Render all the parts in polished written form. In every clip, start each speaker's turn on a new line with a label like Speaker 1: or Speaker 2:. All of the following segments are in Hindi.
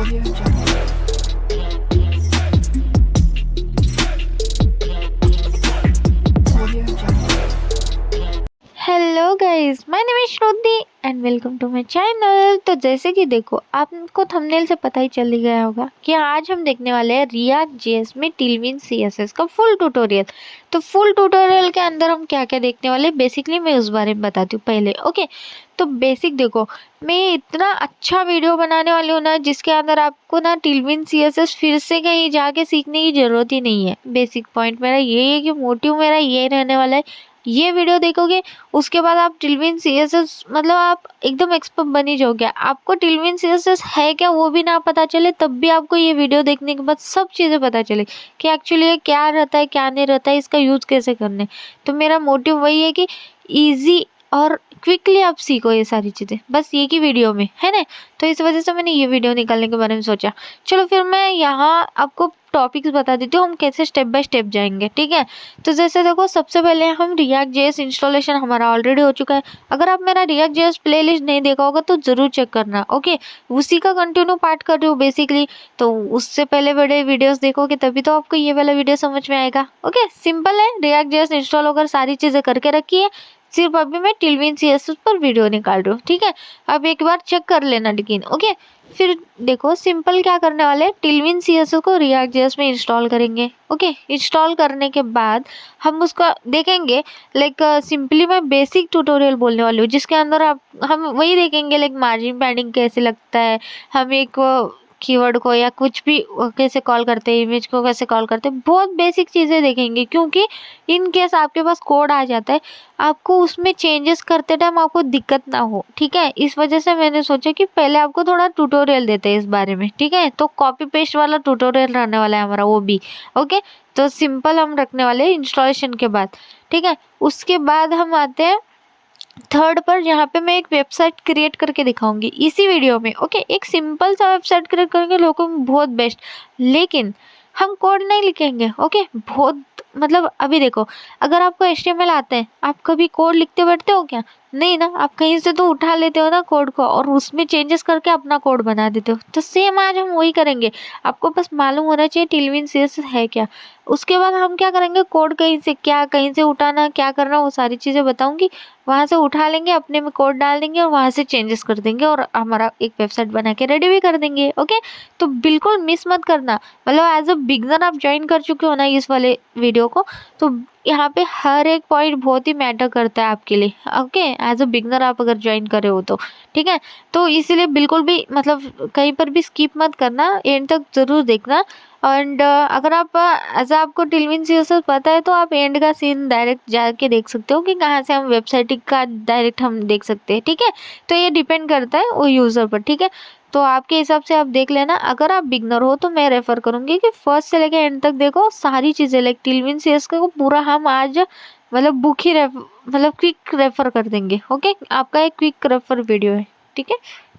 Speaker 1: Audio Jungle. Audio Jungle.
Speaker 2: Hello guys, my name is Shruti and welcome to my channel. तो जैसे कि देखो, आपको थंबनेल से पता ही चल ही गया होगा कि आज हम देखने वाले हैं रिएक्ट जेएस में टेलविन सीएसएस का फुल ट्यूटोरियल। तो फुल ट्यूटोरियल के अंदर हम क्या क्या देखने वाले, बेसिकली मैं उस बारे में बताती हूँ पहले। ओके, तो बेसिक देखो, मैं इतना अच्छा वीडियो बनाने वाली हूँ ना, जिसके अंदर आपको ना टेलविन सीएसएस फिर से कहीं जाके सीखने की जरूरत ही नहीं है। बेसिक पॉइंट मेरा ये है कि मोटिव मेरा ये रहने वाला है, ये वीडियो देखोगे उसके बाद आप टेलविन सीएसएस मतलब आप एकदम एक्सपर्ट बन ही जाओगे। आपको टेलविन सीएसएस है क्या वो भी ना पता चले, तब भी आपको ये वीडियो देखने के बाद सब चीज़ें पता चले कि एक्चुअली ये क्या रहता है, क्या नहीं रहता है, इसका यूज़ कैसे करना है। तो मेरा मोटिव वही है कि ईजी और क्विकली आप सीखो ये सारी चीज़ें, बस ये की वीडियो में है ना। तो इस वजह से मैंने ये वीडियो निकालने के बारे में सोचा। चलो फिर मैं यहाँ आपको टॉपिक्स बता देती हूँ, हम कैसे स्टेप बाय स्टेप जाएंगे, ठीक है। तो जैसे देखो, सबसे पहले हम रिएक्ट जेएस इंस्टॉलेशन हमारा ऑलरेडी हो चुका है। अगर आप मेरा रिएक्ट जेएस प्लेलिस्ट नहीं देखा होगा तो ज़रूर चेक करना। ओके, उसी का कंटिन्यू पार्ट कर रही हूँ बेसिकली। तो उससे पहले बड़े वीडियोस देखोगे तभी तो आपको ये वाला वीडियो समझ में आएगा। ओके, सिंपल है, रिएक्ट जेएस इंस्टॉल होकर सारी चीज़ें करके रखी है, सिर्फ अभी मैं टेलविन सीएसएस पर वीडियो निकाल रही हूँ, ठीक है। अब एक बार चेक कर लेना लेकिन। ओके, फिर देखो सिंपल क्या करने वाले, टेलविन सीएसएस को रिएक्ट जेएस में इंस्टॉल करेंगे। ओके, इंस्टॉल करने के बाद हम उसका देखेंगे। लाइक सिंपली मैं बेसिक ट्यूटोरियल बोलने वाली हूँ, जिसके अंदर आप हम वही देखेंगे, लाइक मार्जिन पैडिंग कैसे लगता है, हम एक कीवर्ड को या कुछ भी कैसे कॉल करते हैं, इमेज को कैसे कॉल करते हैं, बहुत बेसिक चीज़ें देखेंगे। क्योंकि इन केस आपके पास कोड आ जाता है, आपको उसमें चेंजेस करते टाइम आपको दिक्कत ना हो, ठीक है। इस वजह से मैंने सोचा कि पहले आपको थोड़ा ट्यूटोरियल देते हैं इस बारे में, ठीक है। तो कॉपी पेस्ट वाला ट्यूटोरियल रहने वाला है हमारा वो भी। ओके, तो सिंपल हम रखने वाले हैं इंस्टॉलेशन के बाद, ठीक है। उसके बाद हम आते हैं थर्ड पर, जहाँ पे मैं एक वेबसाइट क्रिएट करके दिखाऊंगी इसी वीडियो में। ओके, एक सिंपल सा वेबसाइट क्रिएट करेंगे लोगों में, बहुत बेस्ट। लेकिन हम कोड नहीं लिखेंगे। ओके, बहुत मतलब अभी देखो, अगर आपको HTML आते हैं, आप कभी कोड लिखते बैठते हो क्या? नहीं ना, आप कहीं से तो उठा लेते हो ना कोड को, और उसमें चेंजेस करके अपना कोड बना देते हो। तो सेम आज हम वही करेंगे। आपको बस मालूम होना चाहिए टेलविन सीएसएस है क्या। उसके बाद हम क्या करेंगे, कोड कहीं से क्या, कहीं से उठाना, क्या करना, वो सारी चीज़ें बताऊंगी। वहाँ से उठा लेंगे, अपने में कोड डाल देंगे और वहाँ से चेंजेस कर देंगे और हमारा एक वेबसाइट बना के रेडी भी कर देंगे। ओके, तो बिल्कुल मिस मत करना। मतलब एज अ बिगनर आप ज्वाइन कर चुके हो ना इस वाले वीडियो को, तो यहाँ पे हर एक पॉइंट बहुत ही मैटर करता है आपके लिए। ओके, एज अ बिगनर आप अगर ज्वाइन करे हो तो, ठीक है। तो इसीलिए बिल्कुल भी मतलब कहीं पर भी स्किप मत करना, एंड तक ज़रूर देखना। एंड अगर आप एज आपको टेलविन सीएसएस पता है तो आप एंड का सीन डायरेक्ट जाके देख सकते हो कि कहाँ से हम वेबसाइट का डायरेक्ट हम देख सकते हैं, ठीक है। तो ये डिपेंड करता है वो यूज़र पर, ठीक है। तो आपके हिसाब से आप देख लेना। अगर आप बिगनर हो तो मैं रेफर करूँगी कि फर्स्ट से लेकर एंड तक देखो सारी चीज़ें। लाइक टेलविन सीएसएस को पूरा हम आज मतलब बुक ही मतलब क्विक रेफर कर देंगे। ओके, आपका एक क्विक रेफर वीडियो है, ठीक है।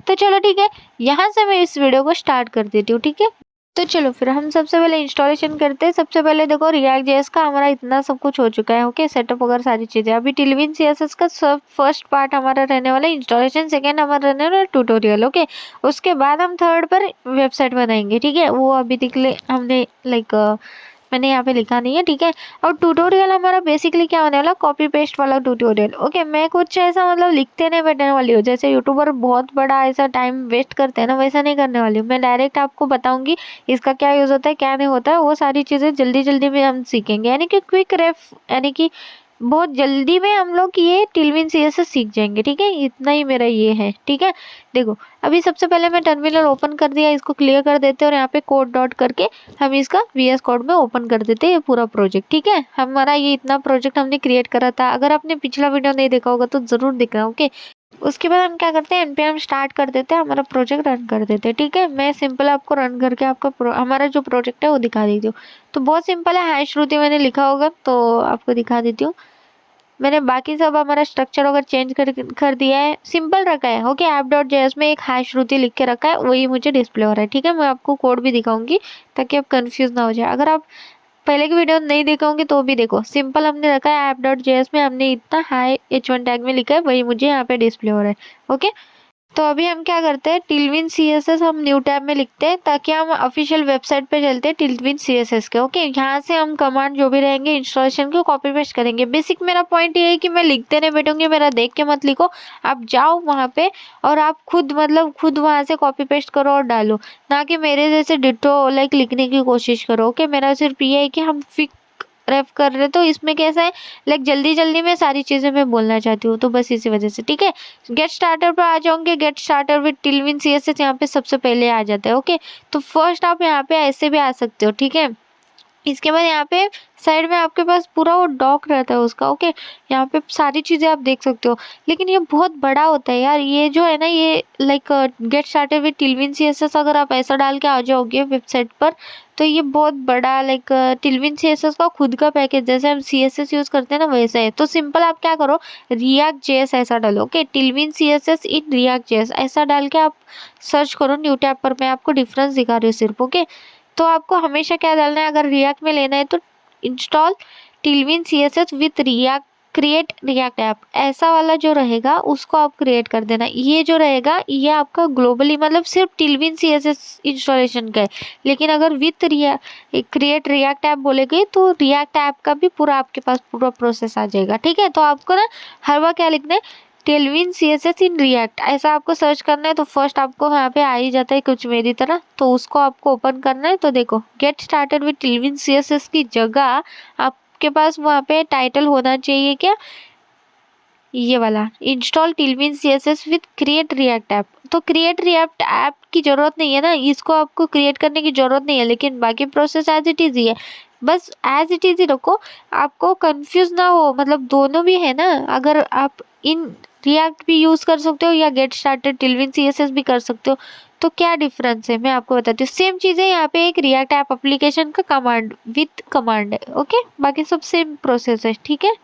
Speaker 2: तो चलो ठीक है, यहाँ से मैं इस वीडियो को स्टार्ट कर देती हूँ, ठीक है। तो चलो फिर हम सबसे पहले इंस्टॉलेशन करते हैं। सबसे पहले देखो, रिएक्ट जेएस का हमारा इतना सब कुछ हो चुका है। ओके, सेटअप वगैरह सारी चीज़ें। अभी टेलविन सीएसएस का सब फर्स्ट पार्ट हमारा रहने वाला है इंस्टॉलेशन, सेकेंड हमारा रहने वाला है ट्यूटोरियल। ओके, उसके बाद हम थर्ड पर वेबसाइट बनाएंगे, ठीक है। वो अभी तक हमने लाइक मैंने यहाँ पे लिखा नहीं है, ठीक है। और ट्यूटोरियल हमारा बेसिकली क्या होने वाला, कॉपी पेस्ट वाला ट्यूटोरियल। ओके, मैं कुछ ऐसा मतलब लिखते नहीं बैठने वाली हूँ, जैसे यूट्यूबर बहुत बड़ा ऐसा टाइम वेस्ट करते हैं ना, वैसा नहीं करने वाली हूँ। मैं डायरेक्ट आपको बताऊंगी इसका क्या यूज़ होता है, क्या नहीं होता है, वो सारी चीज़ें जल्दी जल्दी में हम सीखेंगे। यानी कि क्विक रेफ, यानी कि बहुत जल्दी में हम लोग ये टेलविन सीएसएस सीख जाएंगे, ठीक है। इतना ही मेरा ये है, ठीक है। देखो, अभी सबसे पहले मैं टर्मिनल ओपन कर दिया, इसको क्लियर कर देते हैं और यहाँ पे कोड डॉट करके हम इसका VS कोड में ओपन कर देते हैं ये पूरा प्रोजेक्ट, ठीक है। हमारा ये इतना प्रोजेक्ट हमने क्रिएट करा था। अगर आपने पिछला वीडियो नहीं देखा होगा तो ज़रूर देखना। ओके, उसके बाद हम क्या करते हैं, npm स्टार्ट कर देते हैं, हमारा प्रोजेक्ट रन कर देते हैं, ठीक है। मैं सिंपल आपको रन करके आपका हमारा जो प्रोजेक्ट है वो दिखा देती हूँ। तो बहुत सिंपल है, हाय श्रुति मैंने लिखा होगा तो आपको दिखा देती हूँ। मैंने बाकी सब हमारा स्ट्रक्चर वगैरह चेंज कर दिया है, सिंपल रखा है। ओके, app.js में एक हाय श्रुति लिख के रखा है, वही मुझे डिस्प्ले हो रहा है, ठीक है। मैं आपको कोड भी दिखाऊंगी ताकि आप कंफ्यूज ना हो जाए। अगर आप पहले की वीडियो नहीं देखा होंगे तो भी देखो, सिंपल हमने रखा है app.js में, हमने इतना हाई H1 टैग में लिखा है, वही मुझे यहाँ पे डिस्प्ले हो रहा है। ओके, तो अभी हम क्या करते हैं, टिलविन CSS हम न्यू टैब में लिखते हैं ताकि हम ऑफिशियल वेबसाइट पे चलते हैं टिलविन CSS के। ओके, यहाँ से हम कमांड जो भी रहेंगे इंस्टॉलेशन के कॉपी पेस्ट करेंगे। बेसिक मेरा पॉइंट ये है कि मैं लिखते नहीं बैठूंगी, मेरा देख के मत लिखो, आप जाओ वहाँ पे और आप खुद खुद वहाँ से कॉपी पेस्ट करो और डालो, ना कि मेरे जैसे डिटो लाइक लिखने की कोशिश करो। ओके, मेरा सिर्फ ये है कि हम रेफ कर रहे, तो इसमें कैसा है लाइक जल्दी जल्दी में सारी चीजें मैं बोलना चाहती हूँ, तो बस इसी वजह से। ठीक है, गेट स्टार्टर पर आ जाओगे, gate starter with Tailwind CSS यहाँ पे सबसे पहले आ जाता है। ओके, तो फर्स्ट आप यहाँ पे ऐसे भी आ सकते हो। ठीक है, इसके बाद यहाँ पे साइड में आपके पास पूरा वो डॉक रहता है उसका। ओके, यहाँ पे सारी चीजें आप देख सकते हो, लेकिन ये बहुत बड़ा होता है यार। ये जो है ना, ये like get started with Tailwind CSS अगर आप ऐसा डाल के आ जाओगे वेबसाइट पर, तो ये बहुत बड़ा लाइक टिलविन CSS का खुद का पैकेज, जैसे हम CSS यूज करते हैं ना वैसा है। तो सिंपल आप क्या करो, React.js ऐसा डालो। ओके, टिलविन CSS इन React.js ऐसा डाल के आप सर्च करो न्यू टैब पर। मैं आपको डिफरेंस दिखा रही हूँ सिर्फ। ओके, तो आपको हमेशा क्या डालना है, अगर रिएक्ट में लेना है तो install Tailwind CSS with React create React app, ऐसा वाला जो रहेगा उसको आप क्रिएट कर देना। ये जो रहेगा ये आपका ग्लोबली मतलब सिर्फ टिलविन CSS इंस्टॉलेशन का है, लेकिन अगर विथ क्रिएट रिएक्ट ऐप बोलेगे तो रिएक्ट ऐप का भी पूरा आपके पास पूरा प्रोसेस आ जाएगा। ठीक है, तो आपको ना हर बार क्या लिखना है, टिलविन CSS इन रिएक्ट ऐसा आपको सर्च करना है। तो फर्स्ट आपको यहाँ पे आ ही जाता है कुछ मेरी तरह, तो उसको आपको ओपन करना है। तो देखो, gate started with Tailwind CSS की जगह आपके पास वहाँ पे टाइटल होना चाहिए क्या, ये वाला, install Tailwind CSS with create React app. तो क्रिएट रिएक्ट ऐप की जरूरत नहीं है ना, इसको आपको क्रिएट करने की जरूरत नहीं है, लेकिन बाकी प्रोसेस एज इट इज ही है, बस एज इट इज ही रखो, आपको कंफ्यूज ना हो। मतलब दोनों भी है ना, अगर आप इन रिएक्ट भी यूज कर सकते हो या गेट स्टार्टेड टिलविन CSS भी कर सकते हो। तो क्या डिफरेंस है मैं आपको बताती हूँ। सेम चीज है, यहाँ पे एक रिएक्ट ऐप एप्लीकेशन का कमांड विथ कमांड है। ओके, बाकी सब सेम प्रोसेस है। ठीक है,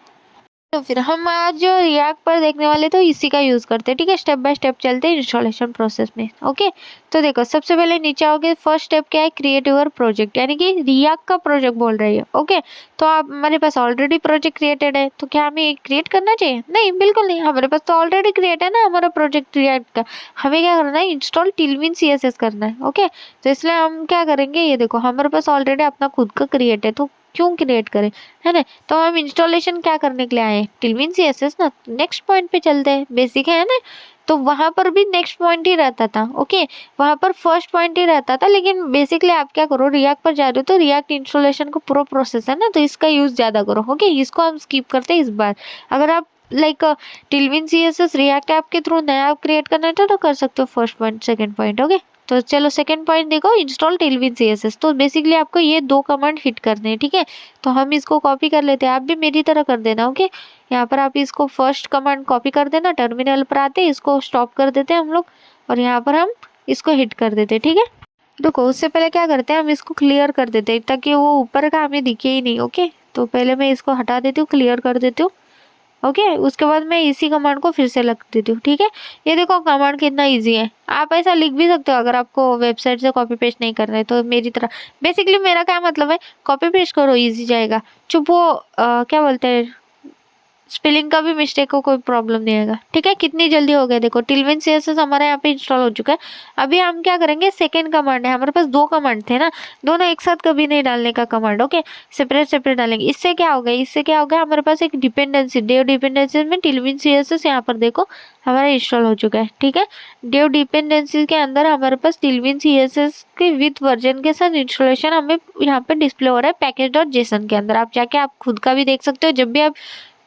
Speaker 2: तो फिर हम आज जो रिएक्ट पर देखने वाले तो इसी का यूज करते हैं। ठीक है, स्टेप बाय स्टेप चलते हैं इंस्टॉलेशन प्रोसेस में। ओके, तो देखो सबसे पहले नीचे आओगे, फर्स्ट स्टेप क्या है, क्रिएट योर प्रोजेक्ट, यानी कि रिएक्ट का प्रोजेक्ट बोल रही है। ओके, तो आप हमारे पास ऑलरेडी प्रोजेक्ट क्रिएटेड है, तो क्या हमें क्रिएट करना चाहिए? नहीं, बिल्कुल नहीं, हमारे पास तो ऑलरेडी क्रिएट है ना हमारा प्रोजेक्ट रिएक्ट का। हमें क्या करना है, इंस्टॉल टिलविन CSS करना है। ओके, तो इसलिए हम क्या करेंगे, ये देखो हमारे पास ऑलरेडी अपना खुद का क्रिएट है, तो क्यों क्रिएट करें, है ना। तो हम इंस्टॉलेशन क्या करने के लिए आए हैं, टिलविन CSS ना। नेक्स्ट पॉइंट पे चलते हैं, बेसिक है ना। तो वहां पर भी नेक्स्ट पॉइंट ही रहता था। ओके, वहां पर फर्स्ट पॉइंट ही रहता था, लेकिन बेसिकली आप क्या करो, रिएक्ट पर जा रहे हो तो रिएक्ट इंस्टॉलेशन का पूरा प्रोसेस है ना, तो इसका यूज ज्यादा करो। ओके, इसको हम स्किप करते हैं इस बार। अगर आप लाइक टिलविन CSS रिएक्ट ऐप के थ्रू नया ऐप क्रिएट करना है तो कर सकते हो first point second point. Okay, तो चलो सेकंड पॉइंट देखो, इंस्टॉल टिलविन CSS। तो बेसिकली आपको ये दो कमांड हिट करने हैं। ठीक है, तो हम इसको कॉपी कर लेते हैं, आप भी मेरी तरह कर देना। ओके, यहाँ पर आप इसको फर्स्ट कमांड कॉपी कर देना, टर्मिनल पर आते इसको स्टॉप कर देते हैं हम लोग, और यहाँ पर हम इसको हिट कर देते हैं। ठीक है, रुको, उससे पहले क्या करते हैं, हम इसको क्लियर कर देते हैं ताकि वो ऊपर का हमें दिखे ही नहीं। ओके, तो पहले मैं इसको हटा देती हूँ, क्लियर कर देती हूँ। ओके, उसके बाद मैं इसी कमांड को फिर से लिख देती हूँ। ठीक है, ये देखो कमांड कितना इजी है, आप ऐसा लिख भी सकते हो अगर आपको वेबसाइट से कॉपी पेस्ट नहीं करना है तो मेरी तरह। बेसिकली मेरा क्या मतलब है, कॉपी पेस्ट करो इजी जाएगा, चुप वो क्या बोलते हैं, स्पेलिंग का भी मिस्टेक हो कोई प्रॉब्लम नहीं आएगा। ठीक है, कितनी जल्दी हो गया देखो, टिलविन CSS हमारे यहाँ पे इंस्टॉल हो चुका है। अभी हम क्या करेंगे, सेकंड कमांड है, हमारे पास दो कमांड थे ना, दोनों एक साथ कभी नहीं डालने का कमांड। ओके, सेपरेट सेपरेट डालेंगे। इससे क्या होगा, इससे क्या होगा, हमारे पास एक डिपेंडेंसी, डेव डिपेंडेंसी में टिलविन CSS यहाँ पर देखो हमारा इंस्टॉल हो चुका है। ठीक है, डेव डिपेंडेंसी के अंदर हमारे पास टिलविन CSS के विथ वर्जन के साथ इंस्टॉलेशन हमें यहाँ पे डिस्प्ले हो रहा है पैकेज.json के अंदर। आप जाके आप खुद का भी देख सकते हो, जब भी आप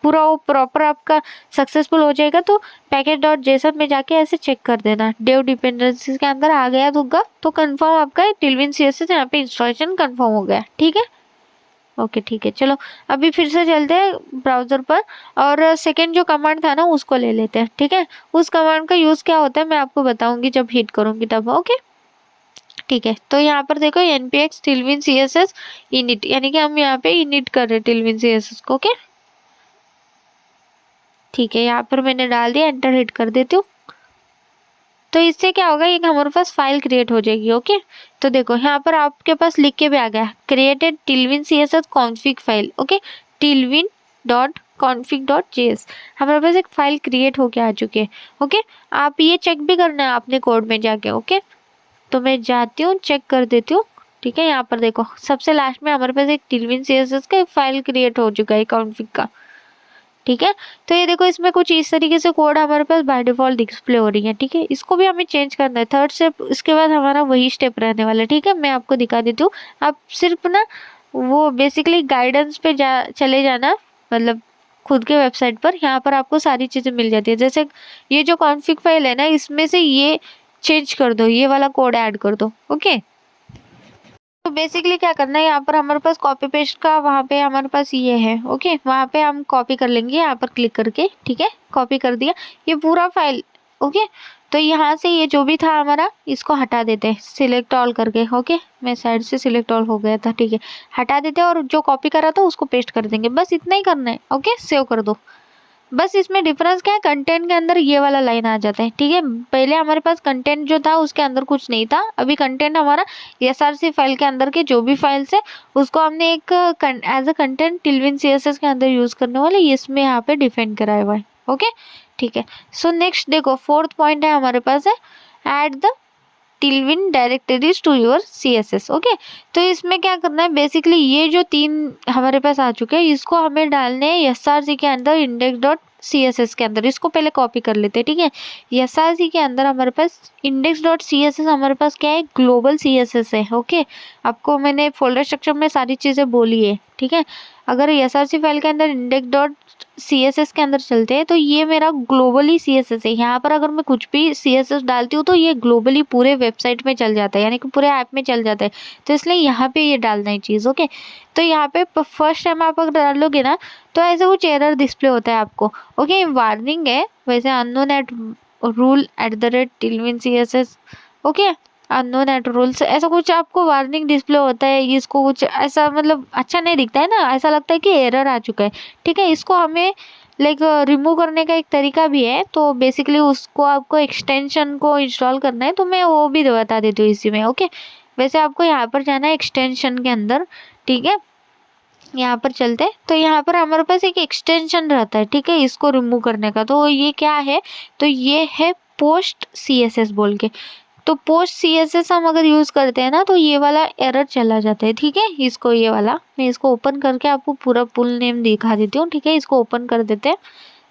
Speaker 2: पूरा वो प्रॉपर आपका सक्सेसफुल हो जाएगा तो पैकेज.json में जाके ऐसे चेक कर देना, डेव डिपेंडेंसीज के अंदर आ गया होगा तो कंफर्म आपका टिलविन CSS यहाँ पे इंस्टॉलेशन कंफर्म हो गया। ठीक है, ओके ठीक है, चलो अभी फिर से चलते हैं ब्राउजर पर और सेकेंड जो कमांड था ना उसको ले लेते हैं। ठीक है, उस कमांड का यूज क्या होता है मैं आपको बताऊंगी जब हिट करूंगी तब। ओके, ठीक है, तो यहाँ पर देखो npx टिलविन CSS init, यानी कि हम यहाँ पे init कर रहे हैं टिलविन CSS को। ओके, ठीक है, यहाँ पर मैंने डाल दिया, एंटर हिट कर देती हूँ। तो इससे क्या होगा, एक हमारे पास फाइल क्रिएट हो जाएगी। ओके, तो देखो यहाँ पर आपके पास लिख के भी आ गया, created Tailwind CSS config file. Okay, Tailwind dot config.js हमारे पास एक फाइल क्रिएट होके आ चुकी है। ओके, आप ये चेक भी करना है आपने कोड में जाके। ओके, तो मैं जाती हूँ, चेक कर देती हूँ। ठीक है, यहाँ पर देखो सबसे लास्ट में हमारे पास एक टिलविन CSS का एक फाइल क्रिएट हो चुका है कॉन्फ़िग का। ठीक है, तो ये देखो इसमें कुछ इस तरीके से कोड हमारे पास बाय डिफॉल्ट डिस्प्ले हो रही है। ठीक है, इसको भी हमें चेंज करना है। थर्ड स्टेप, इसके बाद हमारा वही स्टेप रहने वाला है। ठीक है, मैं आपको दिखा देती हूँ। आप सिर्फ ना वो बेसिकली गाइडेंस पे चले जाना, मतलब खुद के वेबसाइट पर। यहाँ पर आपको सारी चीज़ें मिल जाती है। जैसे ये जो कॉन्फ़िग फाइल है ना, इसमें से ये चेंज कर दो, ये वाला कोड ऐड कर दो। ओके, तो बेसिकली क्या करना है, यहाँ पर हमारे पास कॉपी पेस्ट का, वहाँ पे हमारे पास ये है। ओके, वहाँ पे हम कॉपी कर लेंगे यहाँ पर क्लिक करके। ठीक है, कॉपी कर दिया ये पूरा फाइल। ओके, तो यहाँ से ये जो भी था हमारा, इसको हटा देते हैं सिलेक्ट ऑल करके। ओके, मैं साइड से सिलेक्ट ऑल हो गया था। ठीक है, हटा देते हैं और जो कॉपी करा था उसको पेस्ट कर देंगे। बस इतना ही करना है। ओके, सेव कर दो। बस इसमें डिफरेंस क्या है, कंटेंट के अंदर ये वाला लाइन आ जाता है। ठीक है, पहले हमारे पास कंटेंट जो था उसके अंदर कुछ नहीं था। अभी कंटेंट हमारा SRC फाइल के अंदर के जो भी फाइल्स है उसको हमने एक एज अ कंटेंट टिलविन CSS के अंदर यूज करने वाले, इसमें यहाँ पे डिफाइन कराया हुआ है। ओके, ठीक है। सो नेक्स्ट देखो, फोर्थ पॉइंट है हमारे पास है add the Tailwind directories to your CSS। Okay, तो इसमें क्या करना है, बेसिकली ये जो 3 हमारे पास आ चुके हैं, इसको हमें डालने हैं SRC के अंदर index.css के अंदर। इसको पहले कॉपी कर लेते हैं। ठीक है, SRC के अंदर हमारे पास index.css हमारे पास क्या है, ग्लोबल CSS है। ओके, आपको मैंने फोल्डर स्ट्रक्चर में सारी चीज़ें बोली है। ठीक है, अगर SRC फाइल के अंदर index.css के अंदर चलते हैं तो ये मेरा ग्लोबली CSS है। यहाँ पर अगर मैं कुछ भी CSS डालती हूँ तो ये ग्लोबली पूरे वेबसाइट में चल जाता है, यानी कि पूरे ऐप में चल जाता है। तो इसलिए यहाँ पे ये डालना है चीज़। ओके, तो यहाँ पे फर्स्ट टाइम आप अगर डालोगे ना तो ऐसे कुछ एरर डिस्प्ले होता है आपको। ओके, वार्निंग है वैसे, unknown at rule @tilwin CSS। Okay, unknown at rules, ऐसा कुछ आपको वार्निंग डिस्प्ले होता है। इसको कुछ ऐसा मतलब अच्छा नहीं दिखता है ना, ऐसा लगता है कि एरर आ चुका है। ठीक है, इसको हमें लाइक रिमूव करने का एक तरीका भी है। तो बेसिकली उसको आपको एक्सटेंशन को इंस्टॉल करना है, तो मैं वो भी बता देती हूँ इसी में। ओके, वैसे आपको यहाँ पर जाना है एक्सटेंशन के अंदर। ठीक है, यहाँ पर चलते हैं तो यहाँ पर हमारे पास एक एक्सटेंशन रहता है। ठीक है, इसको रिमूव करने का। तो ये क्या है, तो ये है पोस्ट CSS बोल के। तो पोस्ट CSS हम अगर यूज़ करते हैं ना तो ये वाला एरर चला जाता है। ठीक है, इसको ये वाला मैं इसको ओपन करके आपको पूरा फुल नेम दिखा देती हूँ। ठीक है, इसको ओपन कर देते हैं।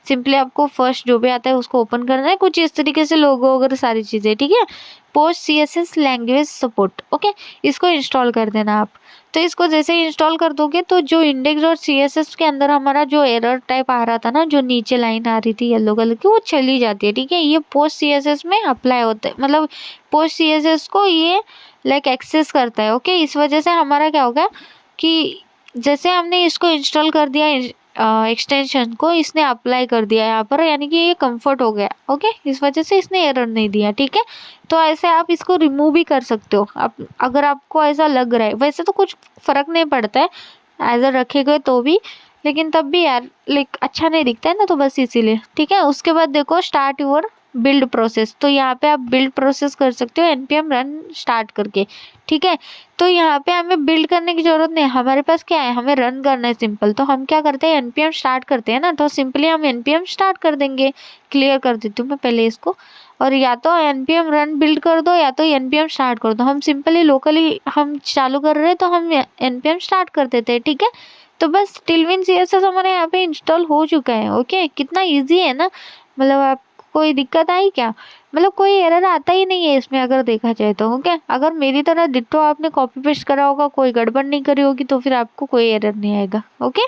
Speaker 2: सिंपली आपको फर्स्ट जो भी आता है उसको ओपन करना है, कुछ इस तरीके से लोगो वगैरह सारी चीज़ें। ठीक है, post CSS language support. Okay, इसको इंस्टॉल कर देना आप। तो इसको जैसे ही इंस्टॉल कर दोगे तो जो index.css के अंदर हमारा जो एरर टाइप आ रहा था ना, जो नीचे लाइन आ रही थी येलो कलर की, वो चली जाती है। ठीक है, ये पोस्ट CSS में अप्लाई होता है, मतलब पोस्ट CSS को ये लाइक एक्सेस करता है। ओके, इस वजह से हमारा क्या होगा कि जैसे हमने इसको इंस्टॉल कर दिया एक्सटेंशन को, इसने अप्लाई कर दिया यहाँ पर, यानी कि ये कंफर्ट हो गया। ओके, इस वजह से इसने एरर नहीं दिया। ठीक है, तो ऐसे आप इसको रिमूव भी कर सकते हो आप, अगर आपको ऐसा लग रहा है। वैसे तो कुछ फर्क नहीं पड़ता है एज रखे गए तो भी, लेकिन तब भी यार लाइक अच्छा नहीं दिखता है ना, तो बस इसीलिए। ठीक है, उसके बाद देखो स्टार्ट योर बिल्ड प्रोसेस। तो यहाँ पे आप बिल्ड प्रोसेस कर सकते हो npm रन स्टार्ट करके। ठीक है, तो यहाँ पे हमें बिल्ड करने की जरूरत नहीं है, हमारे पास क्या है, हमें रन करना है सिंपल। तो हम क्या करते हैं, npm स्टार्ट करते हैं ना, तो सिंपली हम npm स्टार्ट कर देंगे। क्लियर कर देती हूँ मैं पहले इसको, और या तो npm रन बिल्ड कर दो या तो npm स्टार्ट कर दो। हम सिंपली लोकली हम चालू कर रहे हैं तो हम npm स्टार्ट कर देते हैं। ठीक है, तो बस टिलविन CSS हमारे यहाँ पे इंस्टॉल हो चुका है। ओके, कितना ईजी है ना, मतलब आप कोई दिक्कत आई क्या, मतलब कोई एरर आता ही नहीं है इसमें अगर देखा जाए तो। ओके, अगर मेरी तरह डिट्टो आपने कॉपी पेस्ट करा होगा, कोई गड़बड़ नहीं करी होगी, तो फिर आपको कोई एरर नहीं आएगा। ओके,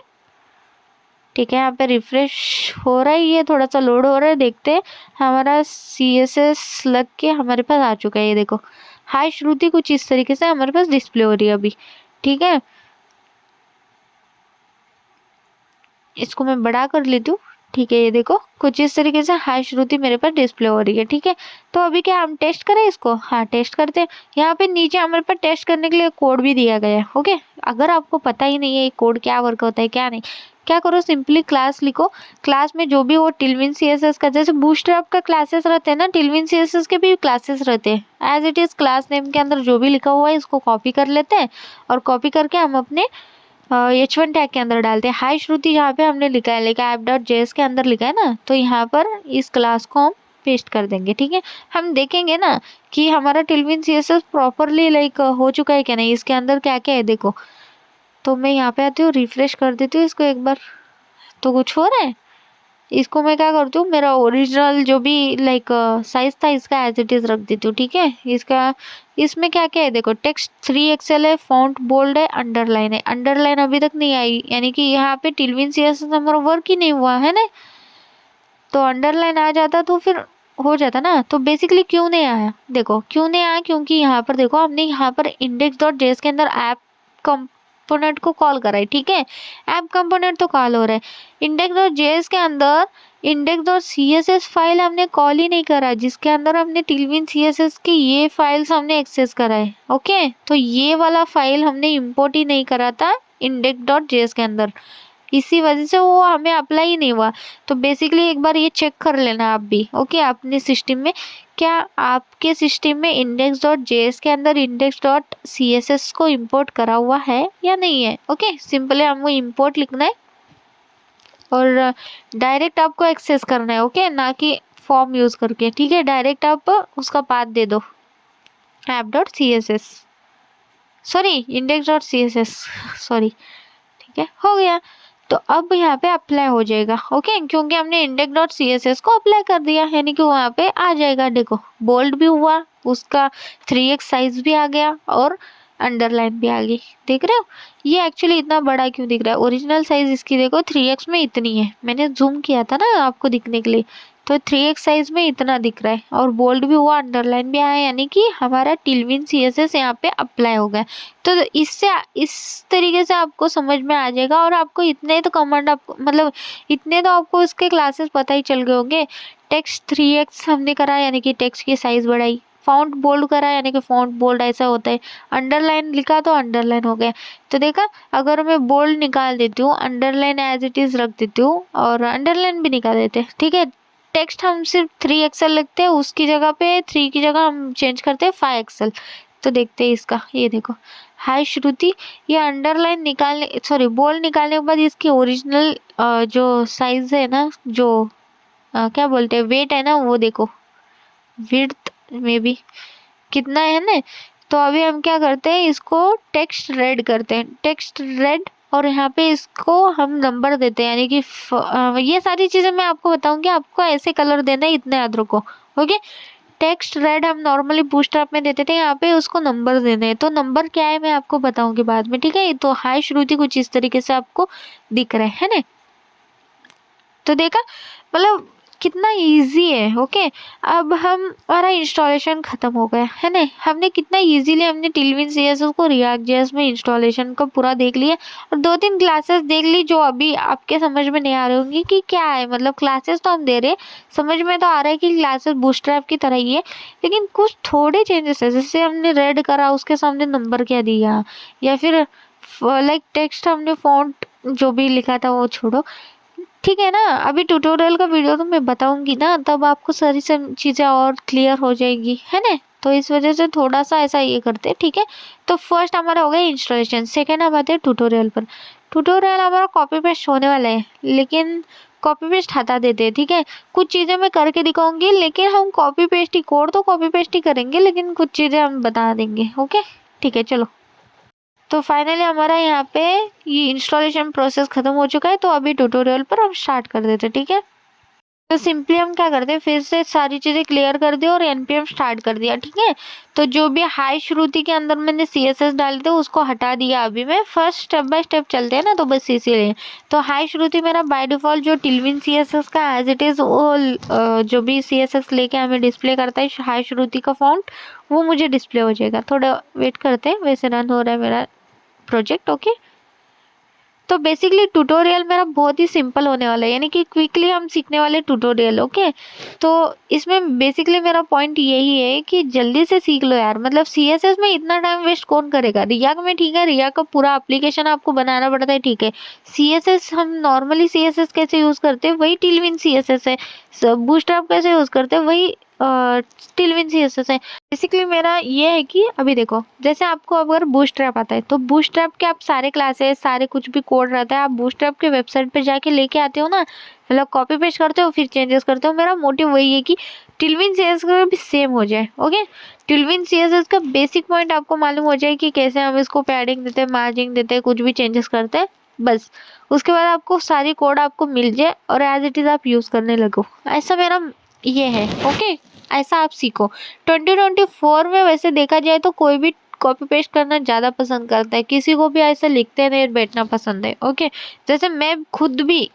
Speaker 2: ठीक है, यहाँ पे रिफ्रेश हो रहा है, ये थोड़ा सा लोड हो रहा है। देखते हैं, हमारा CSS लग के हमारे पास आ चुका है। ये देखो, हाय श्रुति, कुछ इस तरीके से हमारे पास डिस्प्ले हो रही है अभी। ठीक है, इसको मैं बड़ा कर लेती हूँ। ठीक है, ये देखो कुछ इस तरीके से हाय श्रुति मेरे पास डिस्प्ले हो रही है। ठीक है, तो अभी क्या हम टेस्ट करें इसको, हाँ टेस्ट करते हैं। यहाँ पे नीचे हमारे पास टेस्ट करने के लिए कोड भी दिया गया है। ओके, अगर आपको पता ही नहीं है कोड क्या वर्क होता है क्या नहीं, क्या करो, सिंपली क्लास लिखो। क्लास में जो भी वो टिलविन CSS का, जैसे बूटस्ट्रैप का क्लासेस रहते हैं ना, टिलविन CSS के भी क्लासेस रहते हैं। As it is class name के अंदर जो भी लिखा हुआ है इसको कॉपी कर लेते हैं, और कॉपी करके हम अपने H1 टैग के अंदर डालते हैं। हाय श्रुति जहाँ पे हमने लिखा है, लेकिन app.js के अंदर लिखा है ना, तो यहाँ पर इस क्लास को हम पेस्ट कर देंगे। ठीक है, हम देखेंगे ना कि हमारा टिलविन CSS प्रॉपरली लाइक हो चुका है क्या नहीं, इसके अंदर क्या क्या है देखो। तो मैं यहाँ पे आती हूँ, रिफ्रेश कर देती हूँ इसको एक बार, तो कुछ हो रहा है। इसको मैं क्या करती हूँ, मेरा ओरिजिनल जो भी लाइक साइज था इसका एज इट इज रख देती हूँ। ठीक है, इसका इसमें क्या क्या है देखो, टेक्स्ट 3XL है, फॉन्ट बोल्ड है, अंडरलाइन है। अंडरलाइन अभी तक नहीं आई, यानी कि यहाँ पे टिलविन CSS हमारा वर्क ही नहीं हुआ है ना। तो अंडरलाइन आ जाता तो फिर हो जाता ना। तो बेसिकली क्यों नहीं आया देखो, क्यों नहीं आया, क्योंकि यहाँ पर देखो हमने यहाँ पर index.js के अंदर ऐप कंपोनेंट को कॉल करा है। ठीक है, ऐप कंपोनेंट तो कॉल हो रहा है, index.js के अंदर index.css फाइल हमने कॉल ही नहीं करा, जिसके अंदर हमने टिलविन CSS की ये फाइल्स हमने एक्सेस करा है। ओके, तो ये वाला फाइल हमने इंपोर्ट ही नहीं करा था index.js के अंदर, इसी वजह से वो हमें अप्लाई ही नहीं हुआ। तो बेसिकली एक बार ये चेक कर लेना आप भी। ओके, अपने सिस्टम में, क्या आपके सिस्टम में index.js के अंदर index.css को इंपोर्ट करा हुआ है या नहीं है। ओके, सिंपली हमको इंपोर्ट लिखना है और डायरेक्ट आपको एक्सेस करना है। ओके, ना कि फॉर्म यूज करके। ठीक है, डायरेक्ट आप उसका पाथ दे दो, app.css, सॉरी index.css, सॉरी। ठीक है, हो गया। तो अब यहाँ पे अप्लाई हो जाएगा। ओके, क्योंकि हमने index.css को अप्लाई कर दिया, यानी कि वहाँ पे आ जाएगा। देखो बोल्ड भी हुआ, उसका 3x साइज भी आ गया और अंडरलाइन भी आ गई। देख रहे हो, ये एक्चुअली इतना बड़ा क्यों दिख रहा है, ओरिजिनल साइज इसकी देखो 3x में इतनी है, मैंने जूम किया था ना आपको दिखने के लिए, तो 3x साइज में इतना दिख रहा है और बोल्ड भी हुआ, अंडरलाइन भी आया, यानी कि हमारा टिलविन CSS यहाँ पे अप्लाई हो गया। तो इससे इस तरीके से आपको समझ में आ जाएगा। और आपको इतने तो कमांड, आपको मतलब इतने तो आपको इसके क्लासेस पता ही चल गए होंगे। टेक्स्ट 3x हमने करा, यानी कि टेक्स्ट की साइज बढ़ाई। फॉन्ट बोल्ड करा, यानी कि फॉन्ट बोल्ड ऐसा होता है। अंडरलाइन लिखा तो अंडरलाइन हो गया। तो देखा, अगर मैं बोल्ड निकाल देती हूँ, अंडरलाइन एज इट इज रख देती हूँ और अंडरलाइन भी निकाल देते हैं। ठीक है, टेक्स्ट हम सिर्फ 3XL लिखते हैं, उसकी जगह पे 3 की जगह हम चेंज करते हैं 5XL। तो देखते हैं इसका, ये देखो, हाय श्रुति, ये अंडरलाइन निकालने, सॉरी बोल्ड निकालने के बाद इसकी ओरिजिनल जो साइज है ना, जो क्या बोलते हैं, वेट है ना, वो देखो, विड्थ में भी कितना है ना। तो अभी हम क्या करते हैं, इसको टेक्स्ट रेड करते हैं, टेक्स्ट रेड, और यहाँ पे इसको हम नंबर देते हैं, यानी कि ये सारी चीजें मैं आपको बताऊंगी, आपको ऐसे कलर देना है, इतने याद रखो। ओके, टेक्स्ट रेड हम नॉर्मली बूस्टरअप में देते थे, यहाँ पे उसको नंबर देने हैं। तो नंबर क्या है मैं आपको बताऊंगी बाद में। ठीक है, तो हाय श्रुति कुछ इस तरीके से आपको दिख रहा है ना। तो देखा, मतलब कितना इजी है। ओके, अब हमारा इंस्टॉलेशन खत्म हो गया है ना, हमने कितना इजीली हमने टिलविन CSS को रिएक्ट जेएस में इंस्टॉलेशन को पूरा देख लिया और 2-3 क्लासेस देख ली, जो अभी आपके समझ में नहीं आ रही होंगी कि क्या है। मतलब क्लासेस तो हम दे रहे हैं, समझ में तो आ रहा है कि क्लासेस बूस्टरअप की तरह ही है, लेकिन कुछ थोड़े चेंजेस है। जैसे हमने रेड करा, उसके सामने नंबर क्या दिया, या फिर लाइक टेक्स्ट हमने फॉन्ट जो भी लिखा था वो छोड़ो। ठीक है ना, अभी ट्यूटोरियल का वीडियो तो मैं बताऊंगी ना, तब आपको सारी चीज़ें और क्लियर हो जाएगी, है ना। तो इस वजह से थोड़ा सा ऐसा ये करते हैं। ठीक है, तो फर्स्ट हमारा हो गया इंस्टॉलेशन, सेकेंड हम आते हैं ट्यूटोरियल पर। ट्यूटोरियल हमारा कॉपी पेस्ट होने वाला है, लेकिन कॉपी पेस्ट हटा देते हैं। ठीक है, कुछ चीज़ें मैं करके दिखाऊंगी, लेकिन हम कॉपी पेस्ट ही, कोड तो कॉपी पेस्ट ही करेंगे, लेकिन कुछ चीज़ें हम बता देंगे। ओके, ठीक है, चलो। तो फाइनली हमारा यहाँ पे ये इंस्टॉलेशन प्रोसेस खत्म हो चुका है। तो अभी ट्यूटोरियल पर हम स्टार्ट कर देते हैं। ठीक है, तो सिंपली हम क्या करते हैं, फिर से सारी चीज़ें क्लियर कर दी और npm स्टार्ट कर दिया। ठीक है, तो जो भी हाई श्रुति के अंदर मैंने CSS डाले थे उसको हटा दिया। अभी मैं फर्स्ट स्टेप बाय स्टेप चलते हैं ना, तो बस इसीलिए। तो हाई श्रुति मेरा बाय डिफॉल्ट जो टिलविन CSS का एज इट इज़ वो जो भी CSS लेके हमें डिस्प्ले करता है हाई श्रुति का फॉन्ट, वो मुझे डिस्प्ले हो जाएगा। थोड़ा वेट करते हैं, वैसे रन हो रहा है मेरा प्रोजेक्ट। ओके, तो बेसिकली ट्यूटोरियल मेरा बहुत ही सिंपल होने वाला है, यानी कि क्विकली हम सीखने वाले ट्यूटोरियल। ओके, तो इसमें बेसिकली मेरा पॉइंट यही है कि जल्दी से सीख लो यार। मतलब CSS में इतना टाइम वेस्ट कौन करेगा। रिएक्ट में ठीक है, रिएक्ट का पूरा एप्लीकेशन आपको बनाना पड़ता है। ठीक है, CSS हम नॉर्मली CSS कैसे यूज़ करते हैं वही टिलविन CSS है, बूस्टरअप कैसे यूज़ करते हैं वही टेलविन सीएसएस है। बेसिकली मेरा ये है कि अभी देखो, जैसे आपको अगर बूटस्ट्रैप आता है तो बूटस्ट्रैप के आप सारे क्लासेस, सारे कुछ भी कोड रहता है, आप बूटस्ट्रैप के वेबसाइट पे जाके लेके आते हो ना, मतलब कॉपी पेस्ट करते हो फिर चेंजेस करते हो। मेरा मोटिव वही है कि टेलविन सीएसएस का भी सेम हो जाए। ओके, टेलविन सीएसएस का बेसिक पॉइंट आपको मालूम हो जाए कि कैसे हम इसको पैडिंग देते हैं, मार्जिंग देते हैं, कुछ भी चेंजेस करते हैं, बस उसके बाद आपको सारी कोड आपको मिल जाए और एज इट इज आप यूज करने लगो। ऐसा मेरा ये है। ओके, ऐसा आप सीखो। 2024 में वैसे देखा जाए तो कोई भी कॉपी पेस्ट करना ज़्यादा पसंद करता है, किसी को भी ऐसे लिखते नहीं बैठना पसंद है। ओके, जैसे मैं खुद भी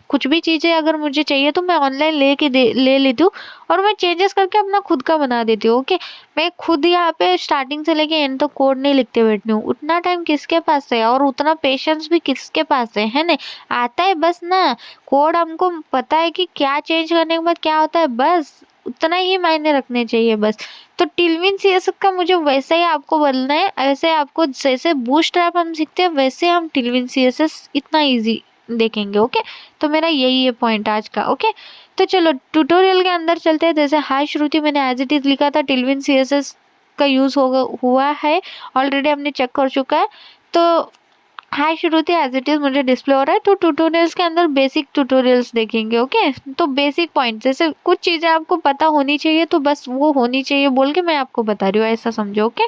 Speaker 2: कुछ भी चीज़ें अगर मुझे चाहिए तो मैं ऑनलाइन ले लेती हूँ और मैं चेंजेस करके अपना खुद का बना देती हूँ। ओके, मैं खुद यहाँ पे स्टार्टिंग से लेके एंड तक कोड नहीं लिखते बैठती हूँ। उतना टाइम किसके पास है और उतना पेशेंस भी किसके पास है ना। आता है बस ना, कोड हमको पता है कि क्या चेंज करने के बाद क्या होता है, बस उतना ही मायने रखने चाहिए बस। तो टेलविन सीएसएस का मुझे वैसा ही आपको बोलना है, ऐसे आपको जैसे बूटस्ट्रैप हम सीखते हैं वैसे हम टेलविन सीएसएस इतना इजी देखेंगे। ओके, तो मेरा यही है पॉइंट आज का। ओके, तो चलो ट्यूटोरियल के अंदर चलते हैं। जैसे हाय श्रुति मैंने एज इट इज लिखा था, टेलविन सीएसएस का यूज हुआ है ऑलरेडी, हमने चेक कर चुका है। तो हाय श्रुति एज इट इज मुझे डिस्प्ले हो रहा है। तो ट्यूटोरियल्स के अंदर बेसिक ट्यूटोरियल्स देखेंगे। ओके, तो बेसिक पॉइंट जैसे कुछ चीजें आपको पता होनी चाहिए तो बस वो होनी चाहिए बोल के मैं आपको बता रही हूँ, ऐसा समझो। ओके,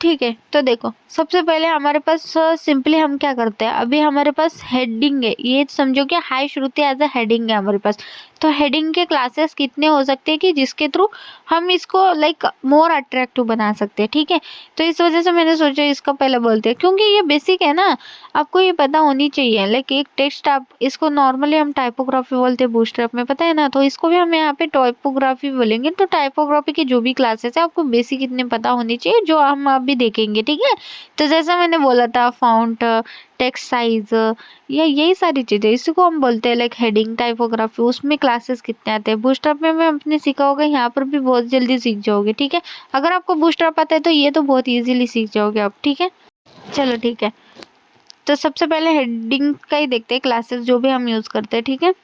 Speaker 2: ठीक है, तो देखो सबसे पहले हमारे पास सिंपली हम क्या करते हैं, अभी हमारे पास हेडिंग है, ये समझो कि हाय श्रुति एज अ हेडिंग है हमारे पास। तो हेडिंग के क्लासेस कितने हो सकते हैं कि जिसके थ्रू हम इसको लाइक मोर अट्रैक्टिव बना सकते हैं। ठीक है, तो इस वजह से मैंने सोचा इसका पहले बोलते हैं, क्योंकि ये बेसिक है ना, आपको ये पता होनी चाहिए। लाइक एक टेक्स्ट, आप इसको नॉर्मली हम टाइपोग्राफी बोलते हैं बूटस्ट्रैप में, पता है ना, तो इसको भी हम यहाँ पे टाइपोग्राफी बोलेंगे। तो टाइपोग्राफी की जो भी क्लासेस है आपको बेसिक इतने पता होनी चाहिए, जो हम अभी देखेंगे। ठीक है, तो जैसा मैंने बोला था फॉन्ट, टेक्स्ट साइज, या यही सारी चीजें, इसी को हम बोलते हैं लाइक हेडिंग टाइपोग्राफी। उसमें क्लासेस कितने आते हैं, बूटस्ट्रैप में आपने सीखा होगा, यहाँ पर भी बहुत जल्दी सीख जाओगे। ठीक है, अगर आपको बूटस्ट्रैप आता है तो ये तो बहुत इजीली सीख जाओगे आप। ठीक है, चलो ठीक है, तो सबसे पहले हेडिंग का ही देखते हैं, क्लासेस जो भी हम यूज करते हैं। ठीक है,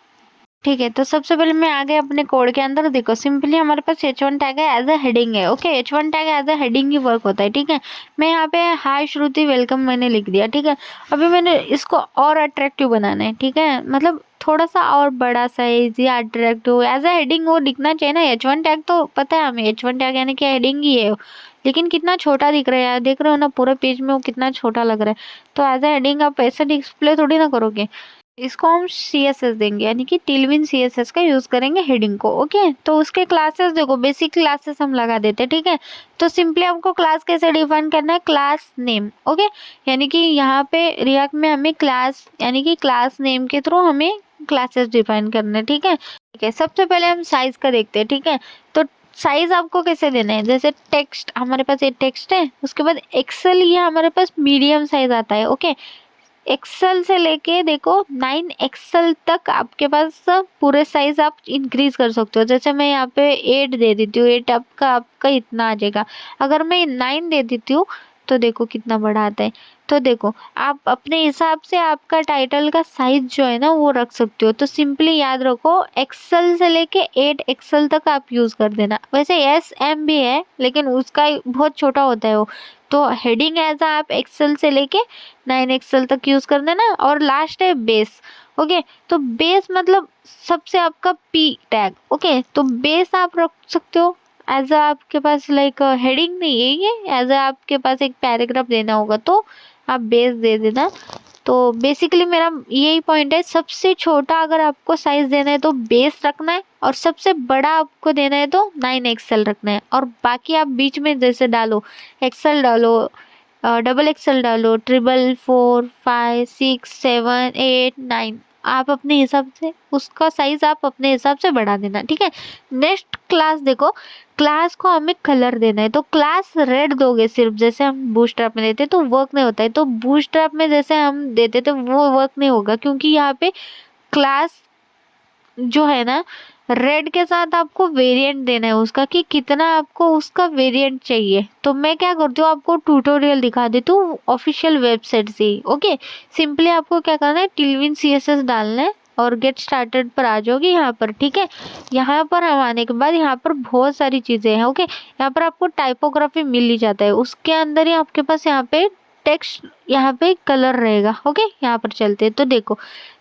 Speaker 2: ठीक है, तो सबसे पहले मैं आ गए अपने कोड के अंदर। देखो सिंपली हमारे पास h1 टैग है, एज अ हेडिंग है। Okay, h1 tag as a heading ही वर्क होता है। ठीक है, मैं यहाँ पे हाय श्रुति वेलकम मैंने लिख दिया। ठीक है, अभी मैंने इसको और अट्रैक्टिव बनाना है। ठीक है, मतलब थोड़ा सा और बड़ा साइज या अट्रैक्टिव एज अ हेडिंग वो दिखना चाहिए ना। h1 टैग तो पता है हमें, h1 टैग यानी कि हेडिंग ही है, लेकिन कितना छोटा दिख रहा है यार, देख रहे हो ना पूरे पेज में वो कितना छोटा लग रहा है। तो एज अ हेडिंग आप ऐसा डिस्प्ले थोड़ी ना करोगे, इसको हम CSS देंगे, यानी कि टेलविन CSS का यूज करेंगे हेडिंग को। ओके, तो उसके क्लासेस देखो, बेसिक क्लासेस हम लगा देते हैं। ठीक है, तो सिंपली हमको क्लास कैसे डिफाइन करना है, क्लास नेम। ओके, यानी कि यहाँ पे रिएक्ट में हमें क्लास यानी कि क्लास नेम के थ्रू हमें क्लासेस डिफाइन करने। ठीक है, ठीक है, सबसे पहले हम साइज का देखते हैं। ठीक है, तो साइज आपको कैसे देना है, जैसे टेक्स्ट, हमारे पास ये टेक्स्ट है, उसके बाद एक्सेल, ये हमारे पास मीडियम साइज आता है। ओके, एक्सेल से लेके देखो 9 एक्सेल तक आपके पास पूरे साइज आप इंक्रीज कर सकते हो। जैसे मैं यहाँ पे 8 दे देती हूँ, 8 आपका इतना आ जाएगा। अगर मैं 9 दे देती हूँ तो देखो कितना बड़ा आता है। तो देखो आप अपने हिसाब से आपका टाइटल का साइज जो है ना वो रख सकते हो। तो सिंपली याद रखो, एक्सेल से लेके 8 एक्सेल तक आप यूज कर देना। वैसे SM भी है लेकिन उसका बहुत छोटा होता है वो। तो हेडिंग एज आप एक्सेल से लेके 9 एक्सेल तक यूज कर देना। और लास्ट है बेस। ओके, तो बेस मतलब सबसे आपका P टैग। ओके, तो बेस आप रख सकते हो एज आपके पास लाइक हेडिंग नहीं है ये, एज आपके पास एक पैराग्राफ देना होगा तो आप बेस दे देना। तो बेसिकली मेरा यही पॉइंट है, सबसे छोटा अगर आपको साइज देना है तो बेस रखना है, और सबसे बड़ा आपको देना है तो 9 एक्सेल रखना है। और बाकी आप बीच में जैसे डालो, एक्सेल डालो, डबल एक्सेल डालो, 3 4 5 6 7 8 9, आप अपने हिसाब से उसका साइज आप अपने हिसाब से बढ़ा देना। ठीक है, नेक्स्ट क्लास देखो, क्लास को हमें कलर देना है। तो क्लास रेड दोगे सिर्फ, जैसे हम बूटस्ट्रैप में देते तो वर्क नहीं होता है। तो बूटस्ट्रैप में जैसे हम देते तो वो वर्क नहीं होगा, क्योंकि यहाँ पे क्लास जो है ना, रेड के साथ आपको वेरिएंट देना है उसका, कि कितना आपको उसका वेरिएंट चाहिए। तो मैं क्या करती हूँ, आपको ट्यूटोरियल दिखा देती हूँ ऑफिशियल वेबसाइट से ही। ओके, सिंपली आपको क्या करना है, टेलविन CSS डालना है। और गेट स्टार्टेड पर आ जाओगे यहाँ पर, ठीक है। यहाँ पर हम आने के बाद यहाँ पर बहुत सारी चीज़ें हैं, ओके। यहाँ पर आपको टाइपोग्राफी मिल ही जाता है, उसके अंदर ही आपके पास यहाँ पे टेक्स्ट, यहाँ पे कलर रहेगा, ओके। यहाँ पर चलते हैं तो देखो,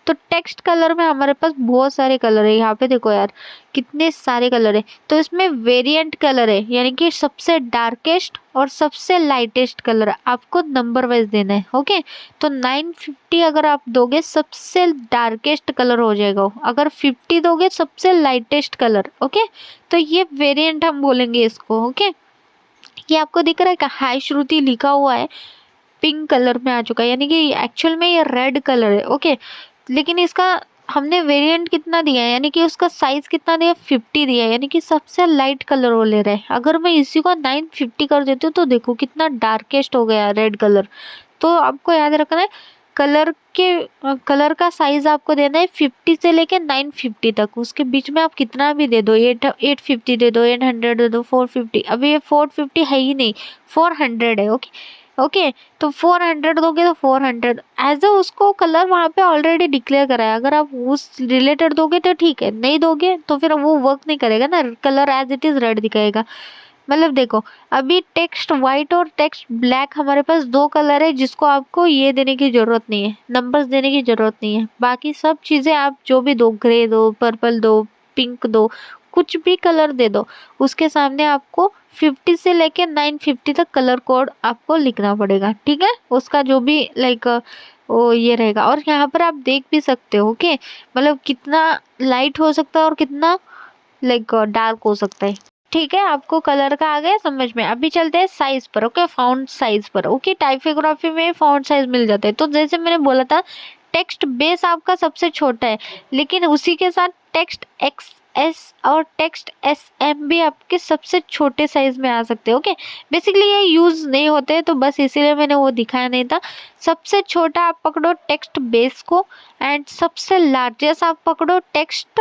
Speaker 2: तो टेक्स्ट कलर में हमारे पास बहुत सारे कलर है। यहाँ पे देखो यार कितने सारे कलर है। तो इसमें वेरिएंट कलर है, यानी कि सबसे डार्केस्ट और सबसे लाइटेस्ट कलर आपको नंबर वाइज देना है, ओके। तो 950 अगर आप दोगे सबसे डार्केस्ट कलर हो जाएगा वो, अगर 50 दोगे सबसे लाइटेस्ट कलर, ओके। तो ये वेरिएंट हम बोलेंगे इसको, ओके। ये आपको दिख रहा है कि हाई श्रुति लिखा हुआ है, पिंक कलर में आ चुका है, यानी कि एक्चुअल में ये रेड कलर है, ओके। लेकिन इसका हमने वेरिएंट कितना दिया है, यानी कि उसका साइज कितना दिया, 50 दिया है, यानी कि सबसे लाइट कलर वो ले रहा है। अगर मैं इसी को 950 कर देती हूँ तो देखो कितना डार्केस्ट हो गया रेड कलर। तो आपको याद रखना है कलर का साइज आपको देना है 50 से लेके 950 तक, उसके बीच में आप कितना भी दे दो, 850 दे दो, 800 दे दो, 450। अभी ये 450 है ही नहीं, 400 है, ओके। ओके तो 400 दोगे तो 400 एज अ उसको कलर वहाँ पे ऑलरेडी डिक्लेयर करा है। अगर आप उस रिलेटेड दोगे तो ठीक है, नहीं दोगे तो फिर वो वर्क नहीं करेगा ना, colour as it is red दिखाएगा। मतलब देखो अभी टेक्स्ट वाइट और टेक्स्ट ब्लैक हमारे पास दो कलर है, जिसको आपको ये देने की जरूरत नहीं है, नंबर्स देने की जरूरत नहीं है। बाकी सब चीजें आप जो भी दो, ग्रे दो, पर्पल दो, पिंक दो, कुछ भी कलर दे दो, उसके सामने आपको 50 से लेके 950 तक कलर कोड आपको लिखना पड़ेगा, ठीक है। उसका जो भी लाइक वो ये रहेगा। और यहाँ पर आप देख भी सकते हो, ओके, मतलब कितना लाइट हो सकता है और कितना लाइक डार्क हो सकता है, ठीक है। आपको कलर का आ गया समझ में। अभी चलते हैं साइज पर, ओके, फॉन्ट साइज पर, ओके। टाइपोग्राफी में फॉन्ट साइज मिल जाता है। तो जैसे मैंने बोला था टेक्स्ट बेस आपका सबसे छोटा है, लेकिन उसी के साथ टेक्स्ट एक्स एस और टेक्स्ट एस एम भी आपके सबसे छोटे साइज में आ सकते हैं, ओके। बेसिकली ये यूज नहीं होते तो बस इसीलिए मैंने वो दिखाया नहीं था। सबसे छोटा आप पकड़ो टेक्स्ट बेस को, एंड सबसे लार्जेस्ट आप पकड़ो टेक्स्ट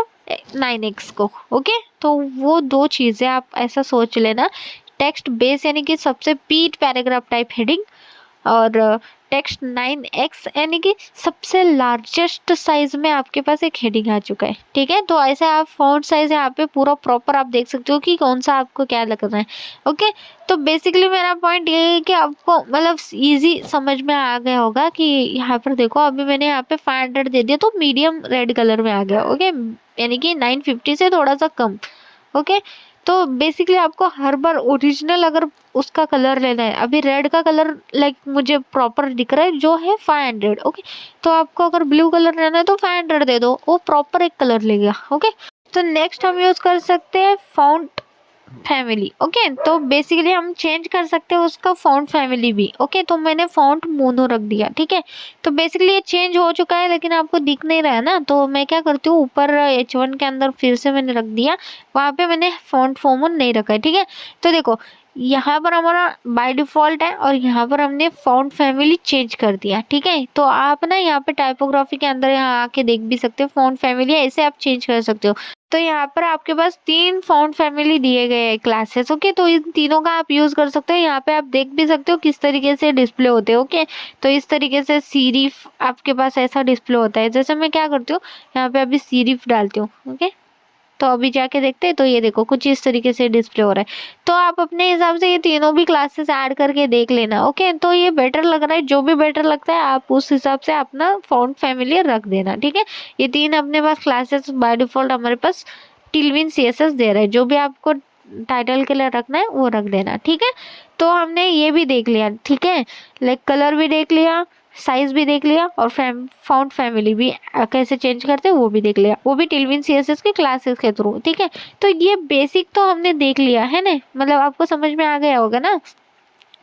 Speaker 2: 9x को, ओके। तो वो दो चीजें आप ऐसा सोच लेना, टेक्स्ट बेस यानी कि सबसे पीट पैराग्राफ टाइप हेडिंग, और टेक्स्ट 9x यानी कि सबसे लार्जेस्ट साइज में आपके पास एक हेडिंग आ चुका है, ठीक है। तो ऐसे आप फॉन्ट साइज यहाँ पे पूरा प्रॉपर आप देख सकते हो कि कौन सा आपको क्या लगना है, ओके। तो बेसिकली मेरा पॉइंट ये है कि आपको मतलब इजी समझ में आ गया होगा कि यहाँ पर देखो अभी मैंने यहाँ पे 500 दे दिया तो मीडियम रेड कलर में आ गया, ओके, यानी कि 950 से थोड़ा सा कम, ओके। तो बेसिकली आपको हर बार ओरिजिनल अगर उसका कलर लेना है, अभी रेड का कलर लाइक मुझे प्रॉपर दिख रहा है जो है 500, ओके। तो आपको अगर ब्लू कलर लेना है तो 500 दे दो, वो प्रॉपर एक कलर लेगा, ओके। तो नेक्स्ट हम यूज कर सकते हैं फॉन्ट फैमिली, ओके। तो बेसिकली हम चेंज कर सकते हैं उसका फॉन्ट फैमिली भी, ओके। तो मैंने फॉन्ट मोनो रख दिया, ठीक है। तो बेसिकली ये चेंज हो चुका है लेकिन आपको दिख नहीं रहा है ना, तो मैं क्या करती हूँ ऊपर H1 के अंदर फिर से मैंने रख दिया, वहाँ पे मैंने फॉन्ट फॉर्मन नहीं रखा है, ठीक है। तो देखो यहाँ पर हमारा बाय डिफॉल्ट है और यहाँ पर हमने फॉन्ट फैमिली चेंज कर दिया, ठीक है। तो आप ना यहाँ पे टाइपोग्राफी के अंदर यहाँ आके देख भी सकते हो फॉन्ट फैमिली ऐसे आप चेंज कर सकते हो। तो यहाँ पर आपके पास 3 फॉन्ट फैमिली दिए गए हैं क्लासेस, ओके। तो इन तीनों का आप यूज कर सकते हो। यहाँ पे आप देख भी सकते हो किस तरीके से डिस्प्ले होते हैं, ओके। तो इस तरीके से सीरीफ आपके पास ऐसा डिस्प्ले होता है। जैसे मैं क्या करती हूँ यहाँ पे अभी सीरीफ डालती हूँ, ओके। तो अभी जाके देखते हैं तो ये देखो कुछ इस तरीके से डिस्प्ले हो रहा है। तो आप अपने हिसाब से ये तीनों भी क्लासेस ऐड करके देख लेना, ओके। तो ये बेटर लग रहा है, जो भी बेटर लगता है आप उस हिसाब से अपना फॉन्ट फैमिली रख देना, ठीक है। ये 3 अपने पास क्लासेस बाय डिफॉल्ट हमारे पास टिलविन CSS दे रहा है, जो भी आपको टाइटल के लिए रखना है वो रख देना, ठीक है। तो हमने ये भी देख लिया, ठीक है, लाइक कलर भी देख लिया, साइज भी देख लिया, और फॉन्ट फैमिली भी कैसे चेंज करते हैं वो भी देख लिया, वो भी टिलविन CSS के क्लासेस के थ्रू, ठीक है। तो ये बेसिक तो हमने देख लिया है ना, मतलब आपको समझ में आ गया होगा ना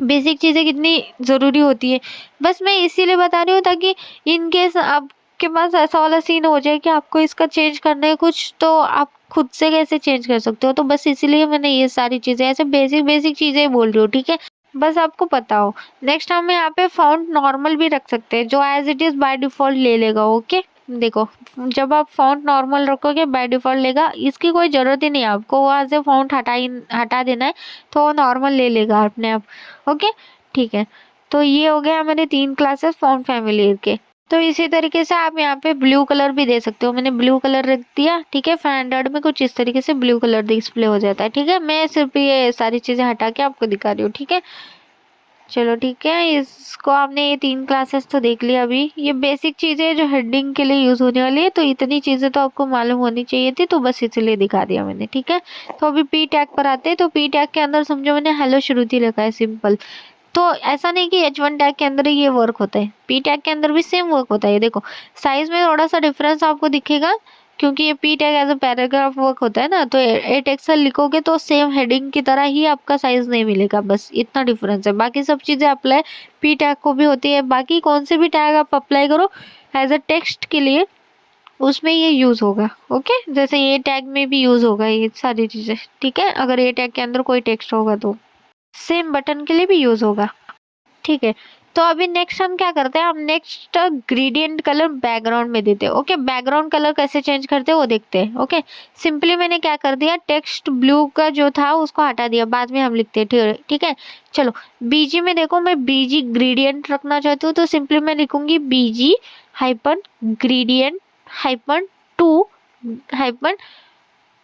Speaker 2: बेसिक चीज़ें कितनी ज़रूरी होती है। बस मैं इसीलिए बता रही हूँ ताकि इन केस आपके पास ऐसा वाला सीन हो जाए कि आपको इसका चेंज करना है कुछ, तो आप खुद से कैसे चेंज कर सकते हो। तो बस इसीलिए मैंने ये सारी चीज़ें ऐसे बेसिक बेसिक चीज़ें बोल रही हूँ, ठीक है, बस आपको पता हो। नेक्स्ट हम यहाँ पे फॉन्ट नॉर्मल भी रख सकते हैं, जो as it is by default ले लेगा, ओके। देखो जब आप फॉन्ट नॉर्मल रखोगे बाय डिफ़ॉल्ट लेगा, इसकी कोई ज़रूरत ही नहीं है आपको वहाँ से फॉन्ट हटा देना है, तो वो नॉर्मल ले लेगा अपने आप, ओके, ठीक है। तो ये हो गया हमारे 3 क्लासेस फॉन्ट फैमिली के। तो इसी तरीके से आप यहाँ पे ब्लू कलर भी दे सकते हो। मैंने ब्लू कलर रख दिया, ठीक है। 500 में कुछ इस तरीके से ब्लू कलर डिस्प्ले हो जाता है, ठीक है। मैं सिर्फ ये सारी चीजें हटा के आपको दिखा रही हूँ, ठीक है। चलो ठीक है, इसको आपने ये 3 क्लासेस तो देख लिया। अभी ये बेसिक चीजें जो हेडिंग के लिए यूज होने वाली है, तो इतनी चीजें तो आपको मालूम होनी चाहिए थी, तो बस इसलिए दिखा दिया मैंने, ठीक है। तो अभी पी टैग पर आते हैं। तो पी टैग के अंदर समझो मैंने हेलो श्रुति रखा है, सिंपल। तो ऐसा नहीं कि H1 टैग के अंदर ही ये वर्क होता है, पी टैग के अंदर भी सेम वर्क होता है। ये देखो साइज में थोड़ा सा डिफरेंस आपको दिखेगा, क्योंकि ये P tag as a paragraph work होता है ना। तो 8 एक्सेल लिखोगे तो सेम हेडिंग की तरह ही आपका साइज नहीं मिलेगा, बस इतना डिफरेंस है। बाकी सब चीजें अप्लाई पी टैग को भी होती है। बाकी कौन से भी टैग आप अप्लाई करो एज अ टेक्स्ट के लिए, उसमें ये यूज होगा, ओके। जैसे ये टैग में भी यूज होगा ये सारी चीजें, ठीक है। अगर ये टैग के अंदर कोई टेक्स्ट होगा तो सेम बटन के लिए भी यूज होगा, ठीक है। तो अभी नेक्स्ट हम क्या करते हैं, हम नेक्स्ट ग्रेडियंट कलर बैकग्राउंड में देते हैं, ओके। बैकग्राउंड कलर कैसे चेंज करते हैं वो देखते हैं, ओके। सिंपली मैंने क्या कर दिया, टेक्स्ट ब्लू का जो था उसको हटा दिया, बाद में हम लिखते हैं, ठीक है। चलो बीजी में देखो, मैं बीजी ग्रेडियंट रखना चाहती हूँ, तो सिंपली मैं लिखूंगी BG hyphen gradient hyphen 2 hyphen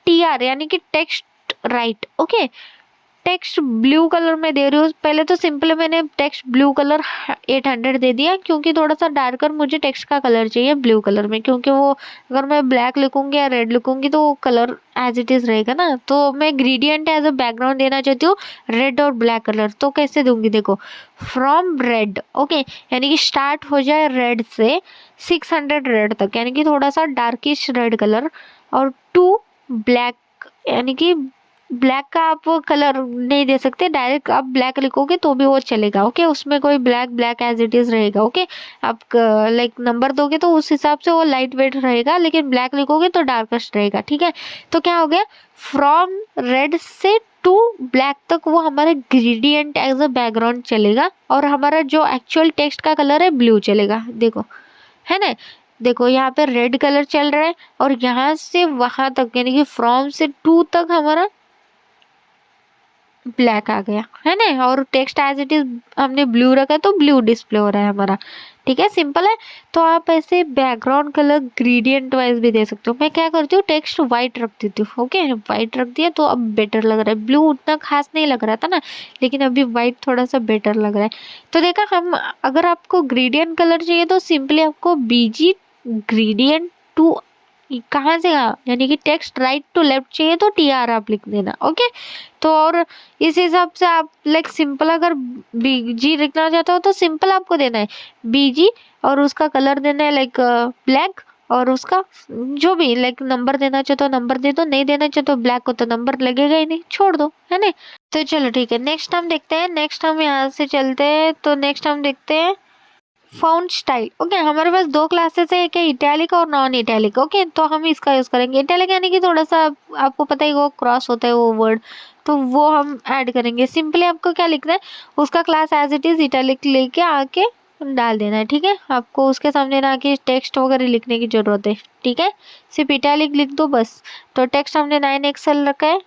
Speaker 2: TR, यानी कि text right, okay. Text blue colour में दे रही हूँ। पहले तो सिंपल मैंने टेक्स्ट ब्लू कलर 800 दे दिया, क्योंकि थोड़ा सा डार्कर मुझे टेक्स्ट का कलर चाहिए ब्लू कलर में, क्योंकि वो अगर मैं ब्लैक लिखूंगी या रेड लिखूंगी तो वो कलर एज इट इज रहेगा ना। तो मैं ग्रेडियंट एज अ बैकग्राउंड देना चाहती हूँ रेड और ब्लैक कलर। तो कैसे दूंगी, देखो फ्रॉम रेड, ओके, यानी कि स्टार्ट हो जाए रेड से 600 रेड तक, यानी कि थोड़ा सा डार्किश रेड कलर, और टू ब्लैक, यानी कि ब्लैक का आप कलर नहीं दे सकते, डायरेक्ट आप ब्लैक लिखोगे तो भी वो चलेगा, ओके। उसमें कोई black black as it is रहेगा, ओके। आप लाइक नंबर दोगे तो उस हिसाब से वो लाइट वेट रहेगा, लेकिन ब्लैक लिखोगे तो डार्केस्ट रहेगा, ठीक है। तो क्या हो गया, फ्रॉम रेड से टू ब्लैक तक वो हमारे ग्रेडियंट एज अ बैकग्राउंड चलेगा, और हमारा जो एक्चुअल टेक्स्ट का कलर है ब्लू चलेगा, देखो, है ना। देखो यहाँ पे रेड कलर चल रहा है, और यहाँ से वहां तक यानी कि फ्रॉम से टू तक हमारा ब्लैक आ गया, है ना। और टेक्स्ट एज इट इज हमने ब्लू रखा है, तो ब्लू डिस्प्ले हो रहा है हमारा, ठीक है। सिंपल है। तो आप ऐसे बैकग्राउंड कलर ग्रेडियंट वाइज भी दे सकते हो। मैं क्या करती हूँ, टेक्स्ट व्हाइट रख देती हूँ, ओके। व्हाइट रख दिया तो अब बेटर लग रहा है। ब्लू उतना खास नहीं लग रहा था ना, लेकिन अभी व्हाइट थोड़ा सा बेटर लग रहा है। तो देखा, हम अगर आपको ग्रेडियंट कलर चाहिए तो सिंपली आपको बीजी ग्रेडियंट टू, कहाँ से कहाँ, यानी कि टेक्स्ट राइट टू लेफ्ट चाहिए तो TR आप लिख देना, ओके। तो और इस हिसाब से आप लाइक सिंपल अगर BG लिखना चाहते हो तो सिंपल आपको देना है BG, और उसका कलर देना है लाइक ब्लैक, और उसका जो भी लाइक नंबर देना चाहो तो नंबर दे दो, नहीं देना चाहो तो ब्लैक को तो नंबर लगेगा ही नहीं, छोड़ दो, है ना। तो चलो ठीक है, नेक्स्ट हम देखते हैं। नेक्स्ट हम यहाँ से चलते हैं, तो नेक्स्ट हम देखते हैं फाउंट स्टाइल, ओके। हमारे पास 2 क्लासेस है, एक है इटैलिक और नॉन इटैलिक, ओके। तो हम इसका यूज करेंगे इटैलिक, यानी कि थोड़ा सा आपको पता ही वो क्रॉस होता है वो वर्ड, तो वो हम ऐड करेंगे। सिंपली आपको क्या लिखना है, उसका class as it is italic लेके आके डाल देना है, ठीक है। आपको उसके सामने ना कि टेक्स्ट वगैरह लिखने की जरूरत है, ठीक है। सिर्फ इटैलिक लिख दो बस। तो टेक्स्ट हमने 9 एक्सेल रखा है,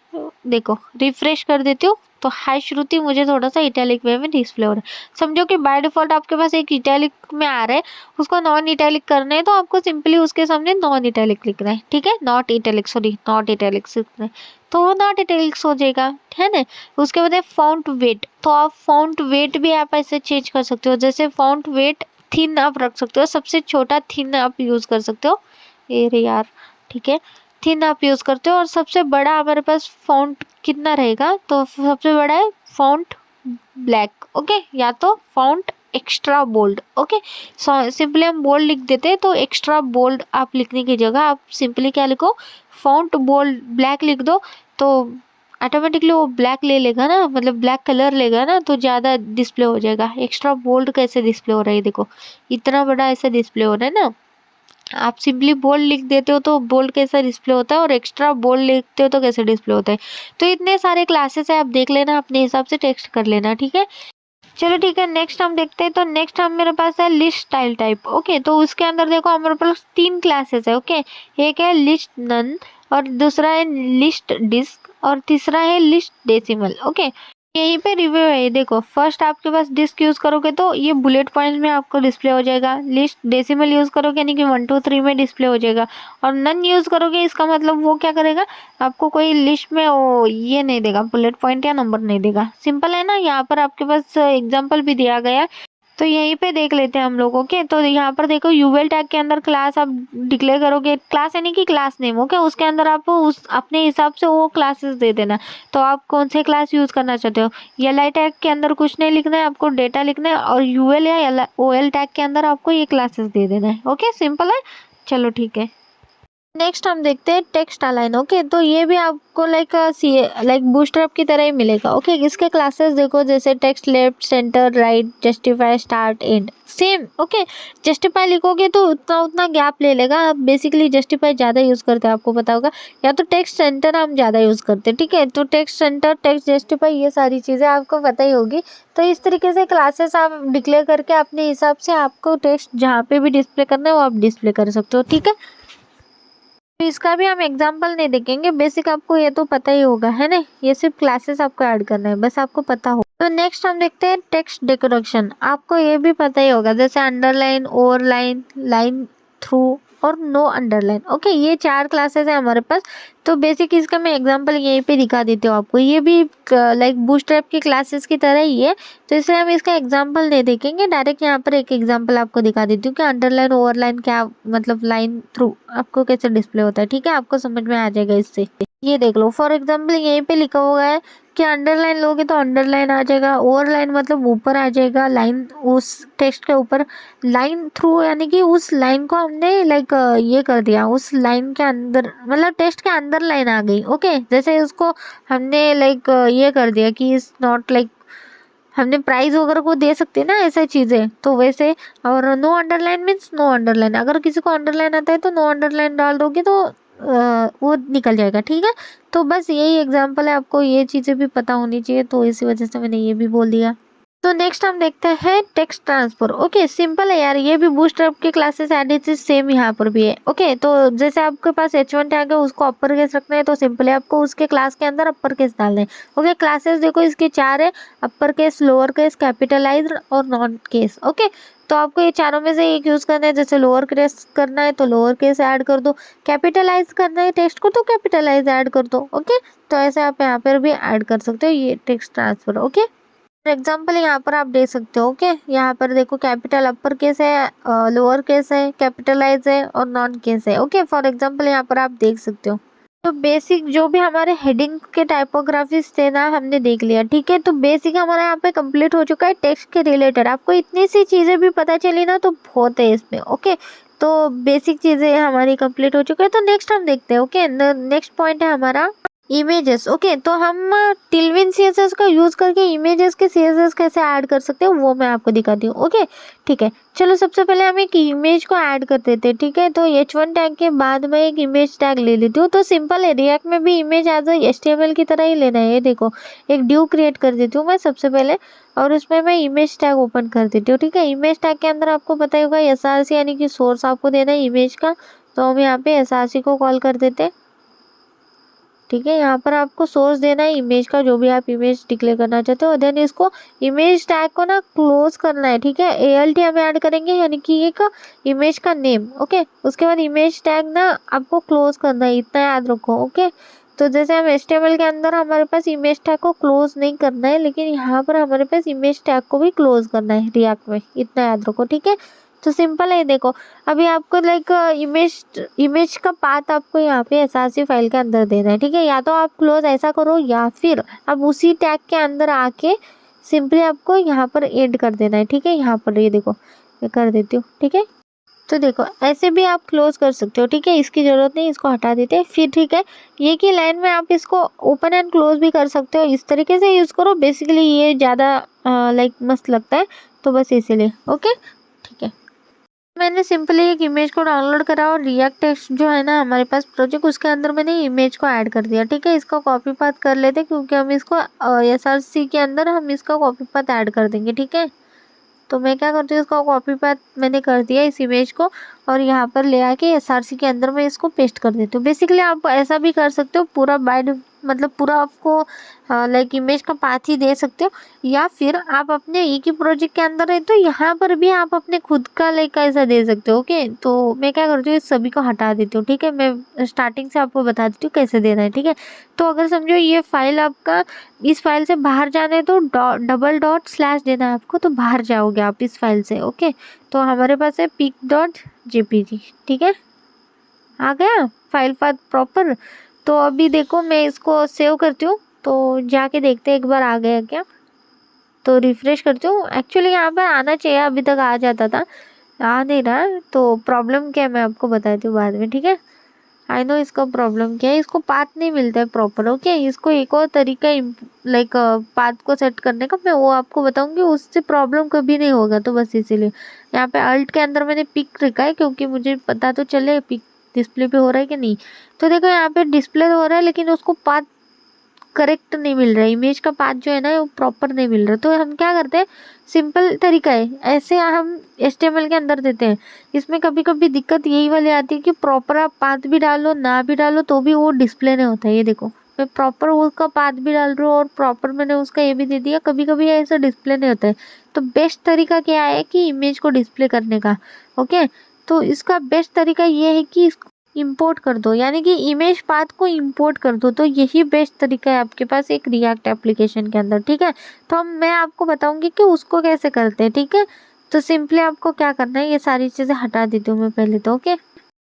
Speaker 2: देखो रिफ्रेश कर देती हूँ तो हाय श्रुति मुझे थोड़ा सा इटैलिक वे में डिस्प्ले हो रहा है। समझो कि बाय डिफॉल्ट आपके पास एक इटैलिक में आ रहा है, उसको नॉन इटैलिक करना है, तो आपको सिंपली उसके सामने नॉन इटैलिक लिखना है, ठीक है। Not italic, sorry not italic लिखना है, तो वो नॉट इटैलिक्स हो जाएगा, है ना। उसके बाद है फॉन्ट वेट। तो आप फॉन्ट वेट भी आप ऐसे चेंज कर सकते हो, जैसे फॉन्ट वेट थिन आप रख सकते हो, सबसे छोटा थिन आप यूज कर सकते हो, ये रे यार, ठीक है। थिन आप यूज करते हो, और सबसे बड़ा हमारे पास फॉन्ट कितना रहेगा, तो सबसे बड़ा है फॉन्ट ब्लैक, ओके, या तो font extra bold, okay. Simply हम बोल्ड लिख देते हैं, तो एक्स्ट्रा बोल्ड आप लिखने की जगह आप सिंपली क्या लिखो, फॉन्ट बोल्ड ब्लैक लिख दो, तो ऑटोमेटिकली वो ब्लैक ले लेगा ना, मतलब ब्लैक कलर लेगा ना, तो ज़्यादा डिस्प्ले हो जाएगा। एक्स्ट्रा बोल्ड कैसे डिस्प्ले हो रहा है, देखो इतना बड़ा ऐसे डिस्प्ले हो रहा है ना। आप सिंपली बोल्ड लिख देते हो तो बोल्ड कैसा डिस्प्ले होता है, और एक्स्ट्रा बोल्ड लिखते हो तो कैसे डिस्प्ले होता है। तो इतने सारे क्लासेस है, आप देख लेना अपने हिसाब से टेक्स्ट कर लेना, ठीक है। चलो ठीक है, नेक्स्ट हम देखते हैं। तो नेक्स्ट हम मेरे पास है लिस्ट स्टाइल टाइप, ओके। तो उसके अंदर देखो हमारे पास 3 क्लासेस है, ओके। एक है लिस्ट नन, और दूसरा है लिस्ट डिस्क, और तीसरा है लिस्ट डेसिमल, ओके। यहीं पे रिव्यू है, ये देखो। फर्स्ट आपके पास डिस्क यूज करोगे तो ये बुलेट पॉइंट में आपको डिस्प्ले हो जाएगा। लिस्ट डेसिमल यूज करोगे यानी कि 1 2 3 में डिस्प्ले हो जाएगा। और नन यूज करोगे इसका मतलब वो क्या करेगा, आपको कोई लिस्ट में वो ये नहीं देगा, बुलेट पॉइंट या नंबर नहीं देगा। सिंपल है ना। यहाँ पर आपके पास एग्जाम्पल भी दिया गया है, तो यहीं पे देख लेते हैं हम लोग। ओके, तो यहाँ पर देखो यूवेल टैग के अंदर क्लास आप डिक्लेयर करोगे, क्लास यानी कि क्लास नेम। ओके, उसके अंदर आप उस अपने हिसाब से वो क्लासेस दे देना। तो आप कौन से क्लास यूज करना चाहते हो। एल टैग के अंदर कुछ नहीं लिखना है, आपको डेटा लिखना है, और यूएल या ओएल टैग के अंदर आपको ये क्लासेस दे देना है। ओके, सिंपल है। चलो ठीक है। नेक्स्ट हम देखते हैं टेक्स्ट अलाइन। ओके, तो ये भी आपको लाइक बूस्टरअप की तरह ही मिलेगा। ओके, इसके क्लासेस देखो, जैसे text left, centre, right, justify, start, and, same. Okay, justify लिखोगे तो उतना उतना गैप ले लेगा। आप बेसिकली जस्टिफाई ज़्यादा यूज़ करते हैं, आपको पता होगा। या तो टेक्स्ट सेंटर हम ज़्यादा यूज़ करते हैं, ठीक है। तो टेक्स्ट सेंटर, टेक्स्ट जस्टिफाई, ये सारी चीज़ें आपको पता ही होगी। तो इस तरीके से क्लासेस आप डिक्लेयर करके अपने हिसाब से आपको टेक्स्ट जहाँ पे भी डिस्प्ले करना है वो आप डिस्प्ले कर सकते हो, ठीक है। तो इसका भी हम एग्जाम्पल नहीं देखेंगे, बेसिक आपको ये तो पता ही होगा, है ना। ये सिर्फ क्लासेस आपको ऐड करना है, बस आपको पता हो। तो नेक्स्ट हम देखते हैं टेक्स्ट डेकोरेशन। आपको ये भी पता ही होगा, जैसे अंडरलाइन, ओवरलाइन, लाइन थ्रू और नो अंडरलाइन। ओके, ये 4 क्लासेस है हमारे पास। तो बेसिक इसका मैं एग्जांपल यहीं पे दिखा देती हूँ आपको। ये भी लाइक बूस्टरअप की क्लासेस की तरह ही है, तो इसलिए हम इसका एग्जांपल नहीं देखेंगे, डायरेक्ट यहाँ पर एक एग्जांपल आपको दिखा देती हूँ कि अंडरलाइन, ओवरलाइन क्या मतलब, लाइन थ्रू आपको कैसे डिस्प्ले होता है, ठीक है। आपको समझ में आ जाएगा इससे। ये देख लो, फॉर एग्जाम्पल यहीं पे लिखा हुआ है कि अंडरलाइन लोगे तो अंडरलाइन आ जाएगा, ओवरलाइन मतलब ऊपर आ जाएगा, लाइन उस टेक्स्ट के ऊपर, लाइन थ्रू यानी कि उस लाइन को हमने लाइक ये कर दिया, उस लाइन के अंदर मतलब टेक्स्ट के अंदर लाइन आ गई। ओके, जैसे उसको हमने लाइक ये कर दिया कि इज नॉट लाइक, हमने प्राइस वगैरह को दे सकते हैं ना ऐसा चीज़ें, तो वैसे। और no underline means no underline, अगर किसी को अंडरलाइन आता है तो नो अंडरलाइन डाल दोगे तो वो निकल जाएगा, ठीक है। तो बस यही एग्जांपल है, आपको ये चीज़ें भी पता होनी चाहिए, तो इसी वजह से मैंने ये भी बोल दिया। तो नेक्स्ट हम देखते हैं टेक्स्ट ट्रांसफर। ओके, सिंपल है यार, ये भी बूस्टरअप की क्लासेस एडिट सेम यहाँ पर भी है। ओके, तो जैसे आपके पास H1 टैग है, उसको अपर केस रखना है, तो सिंपल है, आपको उसके क्लास के अंदर अपर केस डालना है। ओके, क्लासेस देखो इसके 4 है, upper case, lower case, capitalised और नॉन केस। ओके, तो आपको ये चारों में से एक यूज करना है। जैसे लोअर केस करना है तो लोअर केस ऐड कर दो, कैपिटलाइज करना है टेक्स्ट को तो कैपिटलाइज ऐड कर दो। ओके, तो ऐसे आप यहाँ पर भी ऐड कर सकते हो ये text transfer. Okay, for example यहाँ पर आप देख सकते हो। ओके, यहाँ पर देखो, कैपिटल अपर केस है, लोअर केस है, कैपिटलाइज है और नॉन केस है। ओके, फॉर एग्जाम्पल यहाँ पर आप देख सकते हो। तो बेसिक जो भी हमारे हेडिंग के टाइपोग्राफीज थे ना, हमने देख लिया, ठीक है। तो बेसिक हमारा यहाँ पे कंप्लीट हो चुका है टेक्स्ट के रिलेटेड। आपको इतनी सी चीज़ें भी पता चली ना तो बहुत है इसमें। ओके, तो बेसिक चीज़ें हमारी कंप्लीट हो चुकी है। तो नेक्स्ट हम देखते हैं। ओके, नेक्स्ट पॉइंट है हमारा इमेजेस। ओके, तो हम टिलविन सीएसएस का यूज करके इमेजेस के सीएसएस कैसे ऐड कर सकते हैं वो मैं आपको दिखाती हूँ। ओके, ठीक है। चलो सबसे पहले हम एक इमेज को ऐड कर देते हैं, ठीक है। तो H1 टैग के बाद मैं एक इमेज टैग ले लेती हूँ। तो सिंपल है, रिएक्ट में भी इमेज एज HTML की तरह ही लेना है। ये देखो, एक ड्यू क्रिएट कर देती हूँ मैं सबसे पहले, और उसमें मैं इमेज टैग ओपन कर देती हूँ, ठीक है। इमेज टैग के अंदर आपको पता ही होगा SRC यानी कि सोर्स आपको देना है इमेज का, तो हम यहाँ पे SRC को कॉल कर देते हैं, ठीक है। यहाँ पर आपको सोर्स देना है इमेज का, जो भी आप इमेज डिक्लेयर करना चाहते हो। देन इसको इमेज टैग को ना क्लोज करना है, ठीक है। ALT हम ऐड करेंगे यानी कि एक इमेज का नेम। ओके, उसके बाद इमेज टैग ना आपको क्लोज करना है, इतना याद रखो। ओके, तो जैसे हम HTML के अंदर हमारे पास इमेज टैग को क्लोज नहीं करना है, लेकिन यहाँ पर हमारे पास इमेज टैग को भी क्लोज करना है रिएक्ट में, इतना याद रखो, ठीक है। तो सिंपल है, देखो अभी आपको लाइक इमेज का पाथ आपको यहाँ पे SRC फाइल के अंदर देना है, ठीक है। या तो आप क्लोज ऐसा करो, या फिर अब उसी टैग के अंदर आके सिंपली आपको यहाँ पर एड कर देना है, ठीक है। यहाँ पर ये देखो, मैं कर देती हूँ, ठीक है। तो देखो ऐसे भी आप क्लोज कर सकते हो, ठीक है। इसकी ज़रूरत नहीं, इसको हटा देते हैं फिर, ठीक है। ये की लाइन में आप इसको ओपन एंड क्लोज भी कर सकते हो, इस तरीके से यूज़ करो। बेसिकली ये ज़्यादा लाइक मस्त लगता है, तो बस इसीलिए। ओके, ठीक है। मैंने सिंपली एक इमेज को डाउनलोड करा और रिएक्ट टेक्स्ट जो है ना हमारे पास प्रोजेक्ट, उसके अंदर मैंने इमेज को ऐड कर दिया, ठीक है। इसका कॉपी पाथ कर लेते क्योंकि हम इसको SRC के अंदर हम इसका कॉपी पाथ ऐड कर देंगे, ठीक है। तो मैं क्या करती हूँ, इसका कॉपी पाथ मैंने कर दिया इस इमेज को, और यहाँ पर ले आके SRC के अंदर मैं इसको पेस्ट कर देती हूँ। बेसिकली आप ऐसा भी कर सकते हो, पूरा बाय मतलब पूरा आपको लाइक इमेज का पाथ ही दे सकते हो, या फिर आप अपने एक ही प्रोजेक्ट के अंदर है तो यहाँ पर भी आप अपने खुद का लाइक ऐसा दे सकते हो। ओके, तो मैं क्या करती हूँ, इस सभी को हटा देती हूँ। ठीक है, मैं स्टार्टिंग से आपको बता देती हूँ कैसे देना है। ठीक है, तो अगर समझो ये फाइल आपका, इस फाइल से बाहर जाना है तो डबल डॉट स्लैश देना है आपको, तो बाहर जाओगे आप इस फाइल से। ओके, तो हमारे पास है pic.jpg। ठीक है, आ गया फाइल पाथ प्रॉपर। तो अभी देखो मैं इसको सेव करती हूँ, तो जाके देखते हैं एक बार आ गया क्या। तो रिफ्रेश करती हूँ, एक्चुअली यहाँ पर आना चाहिए, अभी तक आ जाता था, आ नहीं रहा। तो प्रॉब्लम क्या है मैं आपको बताती हूँ बाद में। ठीक है, आई नो इसका प्रॉब्लम क्या है, इसको पाथ नहीं मिलता है प्रॉपर। ओके, इसको एक और तरीका लाइक पाथ को सेट करने का, मैं वो आपको बताऊंगी, उससे प्रॉब्लम कभी नहीं होगा। तो बस इसीलिए यहाँ पे अल्ट के अंदर मैंने पिक रखा है, क्योंकि मुझे पता तो चले पिक डिस्प्ले पे हो रहा है कि नहीं। तो देखो यहाँ पे डिस्प्ले हो रहा है, लेकिन उसको पाथ करेक्ट नहीं मिल रहा है, इमेज का पाथ जो है ना वो प्रॉपर नहीं मिल रहा। तो हम क्या करते हैं, सिंपल तरीका है, ऐसे हम HTML के अंदर देते हैं। इसमें कभी कभी दिक्कत यही वाली आती है कि प्रॉपर आप पाथ भी डालो ना भी डालो तो भी वो डिस्प्ले नहीं होता है। ये देखो मैं प्रॉपर उसका पाथ भी डाल रही हूँ और प्रॉपर मैंने उसका ये भी दे दिया, कभी कभी ऐसा डिस्प्ले नहीं होता है। तो बेस्ट तरीका क्या है कि इमेज को डिस्प्ले करने का। ओके, तो इसका बेस्ट तरीका ये है कि इंपोर्ट कर दो, यानी कि इमेज पाथ को इंपोर्ट कर दो। तो यही बेस्ट तरीका है आपके पास एक रिएक्ट एप्लीकेशन के अंदर। ठीक है, तो मैं आपको बताऊंगी कि उसको कैसे करते हैं। ठीक है, तो सिंपली आपको क्या करना है, ये सारी चीज़ें हटा देती हूँ मैं पहले तो। ओके,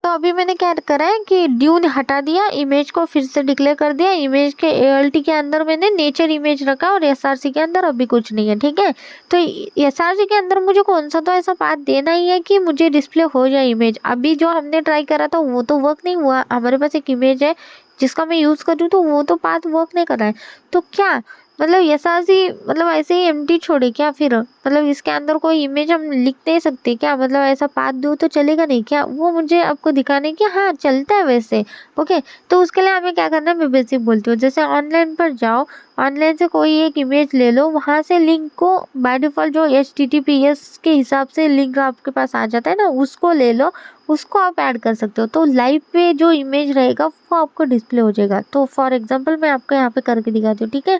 Speaker 2: तो अभी मैंने क्या करा है कि ड्यू ने हटा दिया, इमेज को फिर से डिक्लेयर कर दिया। इमेज के ALT के अंदर मैंने नेचर इमेज रखा और SRC के अंदर अभी कुछ नहीं है। ठीक है, तो SRC के अंदर मुझे कौन सा तो ऐसा पाथ देना ही है कि मुझे डिस्प्ले हो जाए इमेज। अभी जो हमने ट्राई करा था वो तो वर्क नहीं हुआ, हमारे पास एक इमेज है जिसका मैं यूज़ कर रही हूँ, तो वो तो पाथ वर्क नहीं कर रहा है। तो क्या मतलब SRC मतलब ऐसे ही एम्प्टी छोड़े क्या, फिर मतलब इसके अंदर कोई इमेज हम लिख नहीं सकते क्या, मतलब ऐसा पाथ दूँ तो चलेगा नहीं क्या, वो मुझे आपको दिखाने की। हाँ चलता है वैसे। ओके, तो उसके लिए हमें क्या करना है, मैं बेसिक बोलती हूँ। जैसे ऑनलाइन पर जाओ, ऑनलाइन से कोई एक इमेज ले लो, वहाँ से लिंक को बाय डिफ़ॉल्ट जो HTTPS के हिसाब से लिंक आपके पास आ जाता है ना, उसको ले लो, उसको आप ऐड कर सकते हो। तो लाइव पे जो इमेज रहेगा वो आपको डिस्प्ले हो जाएगा। तो फॉर एग्जांपल मैं आपको यहाँ पे करके दिखाती हूँ। ठीक है,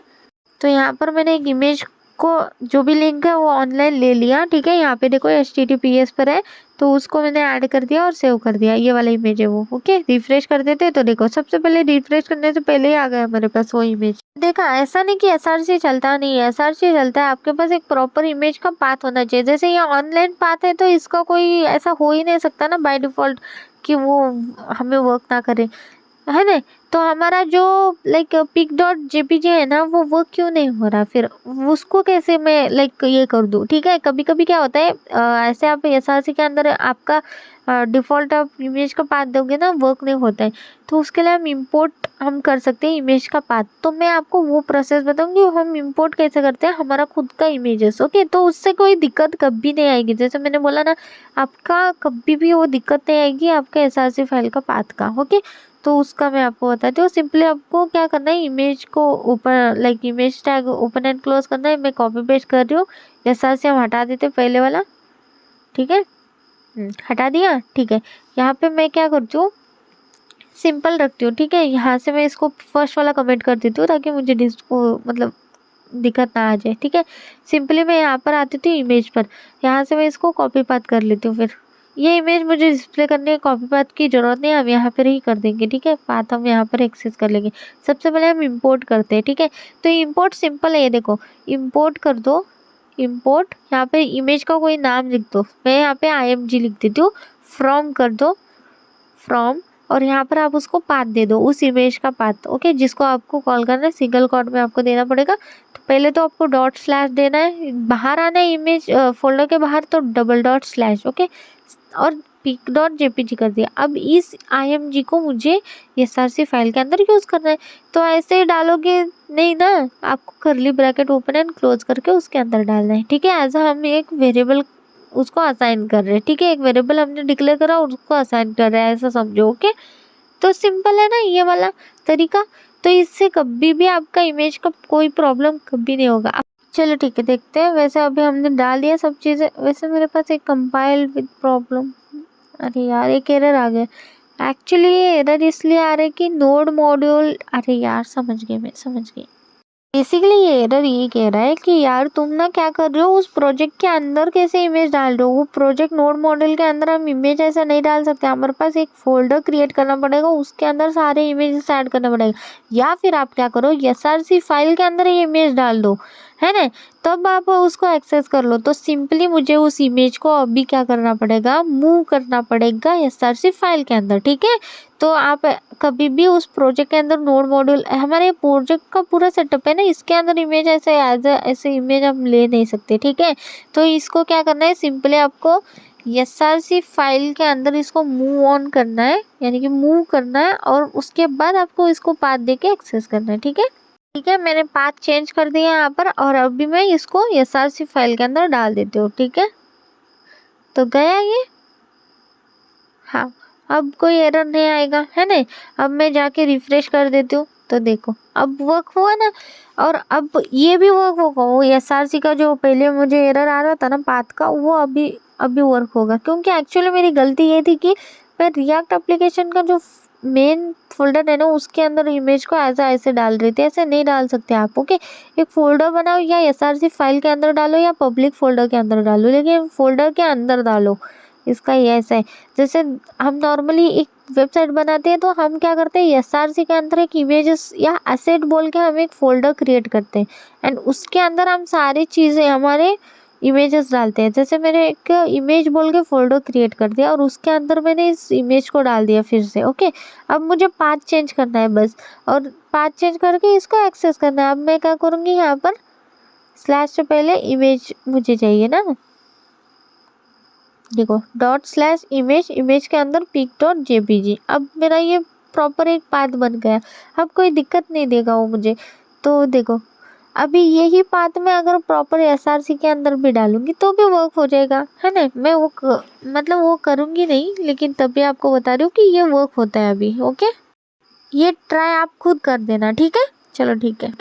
Speaker 2: तो यहाँ पर मैंने एक इमेज को जो भी लिंक है वो ऑनलाइन ले लिया। ठीक है, यहाँ पे देखो HTTPS पर है, तो उसको मैंने ऐड कर दिया और सेव कर दिया। ये वाला इमेज है वो। ओके, रिफ्रेश कर देते तो देखो सबसे पहले रिफ्रेश करने से पहले ही आ गया हमारे पास वो इमेज। देखा, ऐसा नहीं कि SRC चलता नहीं है, SRC चलता है। आपके पास एक प्रॉपर इमेज का पाथ होना चाहिए। जैसे ये ऑनलाइन पाथ है तो इसका कोई ऐसा हो ही नहीं सकता ना बाय डिफ़ॉल्ट कि वो हमें वर्क ना करे, है ना। तो हमारा जो लाइक pic.jpg है ना, वो वर्क क्यों नहीं हो रहा, फिर उसको कैसे मैं लाइक ये कर दूँ। ठीक है, कभी कभी क्या होता है, ऐसे आप SRC के अंदर आपका डिफ़ॉल्ट आप इमेज का पाथ दोगे ना, वर्क नहीं होता है। तो उसके लिए हम इंपोर्ट हम कर सकते हैं इमेज का पाथ। तो मैं आपको वो प्रोसेस बताऊंगी, हम इंपोर्ट कैसे करते हैं हमारा खुद का इमेजेस। ओके, तो उससे कोई दिक्कत कभी नहीं आएगी। जैसे मैंने बोला ना, आपका कभी भी वो दिक्कत नहीं आएगी आपके SRC फाइल का पाथ का। ओके, तो उसका मैं आपको बताती हूँ। सिंपली आपको क्या करना है, इमेज को open like image tag open and close करना है। मैं कॉपी पेस्ट कर रही हूँ, SRC हम हटा देते पहले वाला। ठीक है, हटा दिया। ठीक है, यहाँ पे मैं क्या करती हूँ, सिंपल रखती हूँ। ठीक है, यहाँ से मैं इसको फर्स्ट वाला कमेंट कर देती हूँ ताकि मुझे डिस्को मतलब दिक्कत ना आ जाए। ठीक है, सिंपली मैं यहाँ पर आती थी इमेज पर, यहाँ से मैं इसको कॉपी पाथ कर लेती हूँ। फिर ये इमेज मुझे डिस्प्ले करने की कॉपी पाथ की ज़रूरत नहीं है, हम यहाँ पर ही कर देंगे। ठीक है, पाथ हम यहाँ पर एक्सेस कर लेंगे। सबसे पहले हम इंपोर्ट करते हैं। ठीक है, तो इंपोर्ट सिंपल है, ये देखो इंपोर्ट कर दो। इंपोर्ट यहाँ पे इमेज का कोई नाम लिख दो, मैं यहाँ पे IMG लिख देती हूँ। फ्रॉम कर दो, फ्रॉम, और यहाँ पर आप उसको पाथ दे दो, उस इमेज का पाथ। ओके, जिसको आपको कॉल करना है, सिंगल कॉट में आपको देना पड़ेगा। तो पहले तो आपको डॉट स्लैश देना है, बाहर आना है इमेज फोल्डर के बाहर, तो डबल डॉट स्लैश। ओके, और pic.jpg कर दिया। अब इस IMG को मुझे SRC फाइल के अंदर यूज़ करना है। तो ऐसे ही डालोगे नहीं ना, आपको करली ब्रैकेट ओपन एंड क्लोज करके उसके अंदर डालना है। ठीक है, एज हम एक वेरिएबल उसको असाइन कर रहे हैं। ठीक है, एक वेरिएबल हमने डिक्लेयर करा और उसको असाइन कर रहे हैं, ऐसा समझो। ओके, तो सिंपल है ना ये वाला तरीका। तो इससे कभी भी आपका इमेज का कोई प्रॉब्लम कभी नहीं होगा। चलो ठीक है, देखते हैं। वैसे अभी हमने डाल दिया सब चीज़ें। वैसे मेरे पास एक कंपाइल विद प्रॉब्लम, अरे यार एक एरर आ गया। एक्चुअली ये एरर इसलिए आ रहा है कि नोड मॉड्यूल, अरे यार समझ गई, मैं समझ गई। बेसिकली ये एरर ये कह रहा है कि यार तुम ना क्या कर रहे हो, उस प्रोजेक्ट के अंदर कैसे इमेज डाल रहे हो। वो प्रोजेक्ट नोड मॉडल के अंदर हम इमेज ऐसा नहीं डाल सकते, हमारे पास एक फोल्डर क्रिएट करना पड़ेगा, उसके अंदर सारे इमेजेस ऐड करना पड़ेगा। या फिर आप क्या करो, SRC फाइल के अंदर ये इमेज डाल दो, है ना, तब आप उसको एक्सेस कर लो। तो सिंपली मुझे उस इमेज को अभी क्या करना पड़ेगा, मूव करना पड़ेगा SRC फाइल के अंदर, ठीक है। तो आप कभी भी उस प्रोजेक्ट के अंदर नोड मॉड्यूल, हमारे प्रोजेक्ट का पूरा सेटअप है ना, इसके अंदर इमेज ऐसे ऐसे इमेज हम ले नहीं सकते, ठीक है। तो इसको क्या करना है, सिंपली आपको SRC फाइल के अंदर इसको मूव ऑन करना है, यानी कि मूव करना है, और उसके बाद आपको इसको पाथ देके एक्सेस करना है, ठीक है। ठीक है, मैंने पाथ चेंज कर दिया यहाँ पर, और अभी मैं इसको SRC फाइल के अंदर डाल देती हूँ, ठीक है। तो गया ये, हाँ, अब कोई एरर नहीं आएगा, है ना। अब मैं जाके रिफ्रेश कर देती हूँ, तो देखो अब वर्क हुआ ना। और अब ये भी वर्क होगा, वो SRC का जो पहले मुझे एरर आ रहा था ना पाथ का, वो अभी अभी वर्क होगा। क्योंकि एक्चुअली मेरी गलती ये थी कि मैं रिएक्ट एप्लीकेशन का जो मेन फोल्डर है ना, उसके अंदर इमेज को ऐसे डाल रही थी। ऐसे नहीं डाल सकते आप, ओके। एक फोल्डर बनाओ, या SRC फाइल के अंदर डालो, या पब्लिक फोल्डर के अंदर डालो, लेकिन फोल्डर के अंदर डालो। इसका ये ऐसा है, जैसे हम नॉर्मली एक वेबसाइट बनाते हैं, तो हम क्या करते हैं, SRC के अंदर एक इमेजेस या एसेट बोल के हम एक फोल्डर क्रिएट करते हैं, एंड उसके अंदर हम सारी चीज़ें हमारे इमेजेस डालते हैं। जैसे मैंने एक इमेज बोल के फोल्डर क्रिएट कर दिया, और उसके अंदर मैंने इस इमेज को डाल दिया फिर से, ओके। अब मुझे पाथ चेंज करना है बस, और पाथ चेंज करके इसको एक्सेस करना है। अब मैं क्या करूँगी, यहाँ पर स्लैश से पहले इमेज मुझे चाहिए ना, देखो ./इमेज, इमेज के अंदर pic.jpg। अब मेरा ये प्रॉपर एक पाथ बन गया, अब कोई दिक्कत नहीं देगा वो मुझे। तो देखो अभी यही पाथ मैं अगर प्रॉपर SRC के अंदर भी डालूंगी तो भी वर्क हो जाएगा, है ना। मैं मतलब वो करूँगी नहीं, लेकिन तब भी आपको बता रही हूँ कि ये वर्क होता है अभी, ओके। ये ट्राई आप खुद कर देना, ठीक है। चलो ठीक है।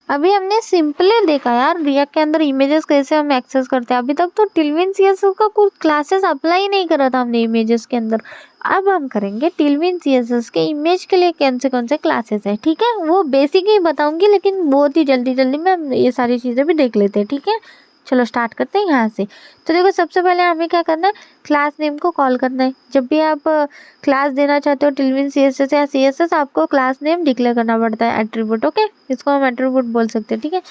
Speaker 2: अभी हमने सिंपली देखा यार रिएक्ट के अंदर इमेजेस कैसे हम एक्सेस करते हैं। अभी तक तो टिलविन CSS का कुछ क्लासेस अप्लाई नहीं करा था हमने इमेजेस के अंदर। अब हम करेंगे टिलविन CSS के इमेज के लिए कौन से क्लासेस है, ठीक है। वो बेसिक ही बताऊंगी, लेकिन बहुत ही जल्दी जल्दी में हम ये सारी चीज़ें भी देख लेते हैं, ठीक है। चलो स्टार्ट करते हैं यहाँ से। तो देखो सबसे पहले हमें क्या करना है, क्लास नेम को कॉल करना है। जब भी आप क्लास देना चाहते हो टिलविन CSS या CSS, आपको क्लास नेम डिक्लेयर करना पड़ता है, एट्रीब्यूट, ओके। इसको हम एट्रीब्यूट बोल सकते हैं, ठीक है।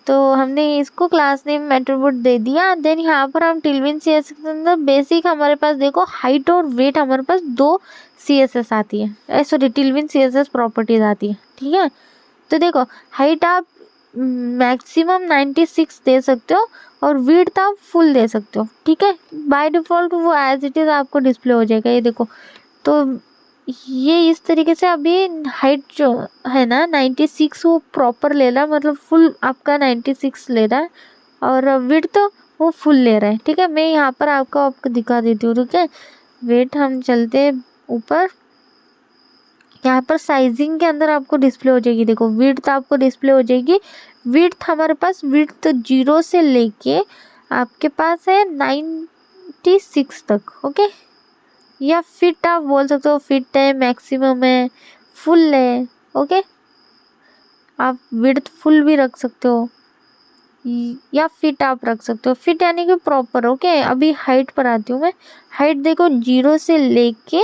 Speaker 2: तो हमने इसको क्लास नेम एट्रीब्यूट दे दिया। देन यहाँ पर हम टिलविन CSS के अंदर बेसिक हमारे पास देखो हाइट और वेट, हमारे पास 2 CSS आती है, सॉरी टिलविन CSS प्रॉपर्टीज आती है, ठीक है। तो देखो हाइट आप मैक्सिमम 96 दे सकते हो, और विड्थ आप फुल दे सकते हो, ठीक है। बाय डिफ़ॉल्ट वो एज इट इज़ आपको डिस्प्ले हो जाएगा, ये देखो। तो ये इस तरीके से अभी हाइट जो है ना 96 वो प्रॉपर ले रहा है, मतलब फुल आपका 96 ले रहा है, और विड्थ तो वो फुल ले रहा है, ठीक है। मैं यहाँ पर आपको दिखा देती हूँ, ठीक है। वेट हम चलते ऊपर, यहाँ पर साइजिंग के अंदर आपको डिस्प्ले हो जाएगी, देखो विड्थ आपको डिस्प्ले हो जाएगी। विड्थ हमारे पास, विड्थ 0 से लेके आपके पास है 96 तक, ओके। या फिट आप बोल सकते हो, फिट है, मैक्सिमम है, फुल है, ओके। आप विड्थ फुल भी रख सकते हो, या फिट आप रख सकते हो, फिट यानी कि प्रॉपर, ओके। अभी हाइट पर आती हूँ मैं। हाइट देखो 0 से लेके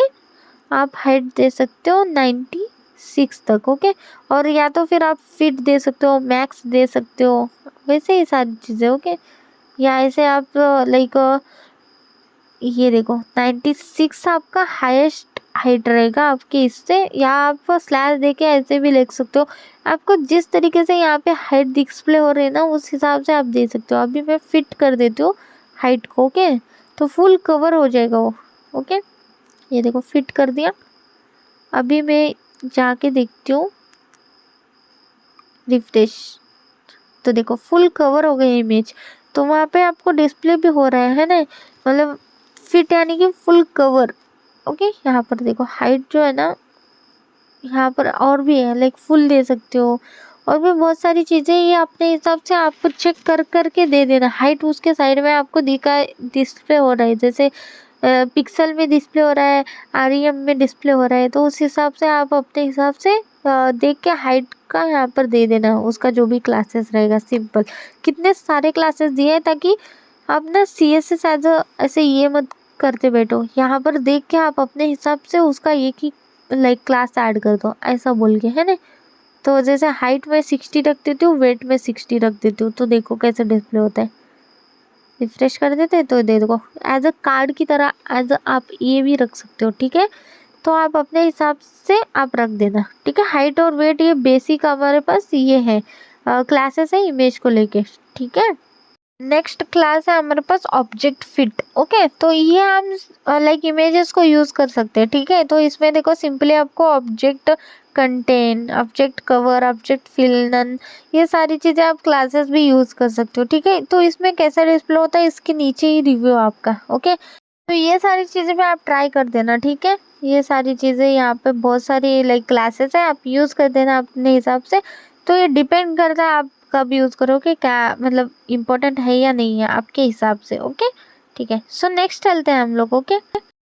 Speaker 2: आप हाइट दे सकते हो 96 तक, ओके। और या तो फिर आप फिट दे सकते हो, मैक्स दे सकते हो, वैसे ही सारी चीज़ें, ओके। या ऐसे आप लाइक ये देखो 96 आपका हाईएस्ट हाइट रहेगा आपके इससे, या आप स्लैश देके ऐसे भी लिख सकते हो। आपको जिस तरीके से यहाँ पे हाइट डिस्प्ले हो रही है ना, उस हिसाब से आप दे सकते हो। अभी मैं फिट कर देती हूँ हाइट को, ओके। तो फुल कवर हो जाएगा वो, ओके। ये देखो फिट कर दिया। अभी मैं जाके देखती हूँ रिफ्रेश, तो देखो फुल कवर हो गई इमेज। तो वहाँ पे आपको डिस्प्ले भी हो रहा है ना, मतलब फिट यानी कि फुल कवर, ओके। यहाँ पर देखो हाइट जो है ना, यहाँ पर और भी है, लाइक फुल दे सकते हो, और भी बहुत सारी चीज़ें। ये अपने हिसाब से आपको चेक कर करके दे देना। हाइट उसके साइड में आपको दिखा डिस्प्ले हो रहा है, जैसे पिक्सल में डिस्प्ले हो रहा है, आरईएम में डिस्प्ले हो रहा है, तो उस हिसाब से आप अपने हिसाब से देख के हाइट का यहाँ पर दे देना, उसका जो भी क्लासेस रहेगा। सिंपल कितने सारे क्लासेस दिए हैं, ताकि आप ना CSS एज ऐसे ये मत करते बैठो, यहाँ पर देख के आप अपने हिसाब से उसका एक ही लाइक क्लास ऐड कर दो, ऐसा बोल के, है ना। तो जैसे हाइट में 60 रख देती हूँ, वेट में 60 रख देती हूँ, तो देखो कैसे डिस्प्ले होता है। रिफ्रेश कर देते हैं तो देखो एज अ कार्ड की तरह एज आप ये भी रख सकते हो, ठीक है। तो आप अपने हिसाब से आप रख देना, ठीक है। हाइट और वेट ये बेसिक हमारे पास ये है क्लासेस है इमेज को लेके, ठीक है। नेक्स्ट क्लास है हमारे पास ऑब्जेक्ट फिट। ओके, तो ये हम लाइक इमेजेस को यूज कर सकते हैं, ठीक है। तो इसमें देखो सिंपली आपको object contain, object cover, object fill, none, ये सारी चीजें आप क्लासेस भी यूज कर सकते हो, ठीक है। तो इसमें कैसा डिस्प्ले होता है इसके नीचे ही रिव्यू आपका। ओके, तो ये सारी चीजें भी आप ट्राई कर देना, ठीक है। ये सारी चीजें यहाँ पे बहुत सारी लाइक क्लासेस है, आप यूज कर देना अपने हिसाब से। तो ये डिपेंड करता है आप कब यूज करोगे, क्या मतलब इम्पोर्टेंट है या नहीं है आपके हिसाब से। ओके, ठीक है। सो नेक्स्ट चलते हैं हम लोग। ओके,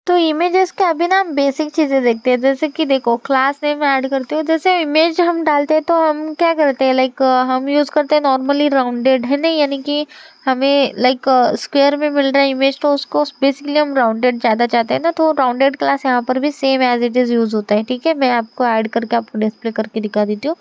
Speaker 2: तो इमेजेस के अभी ना हम बेसिक चीजें देखते हैं, जैसे कि देखो क्लास नेम ऐड करते हो, जैसे इमेज हम डालते हैं तो हम क्या करते हैं, लाइक हम यूज करते हैं नॉर्मली राउंडेड, है नहीं, यानी कि हमें लाइक स्क्वायर में मिल रहा है इमेज, तो उसको बेसिकली हम राउंडेड ज़्यादा चाहते हैं ना, तो राउंडेड क्लास यहाँ पर भी same as it is use होता है, ठीक है। मैं आपको ऐड करके आपको डिस्प्ले करके दिखा देती हूँ।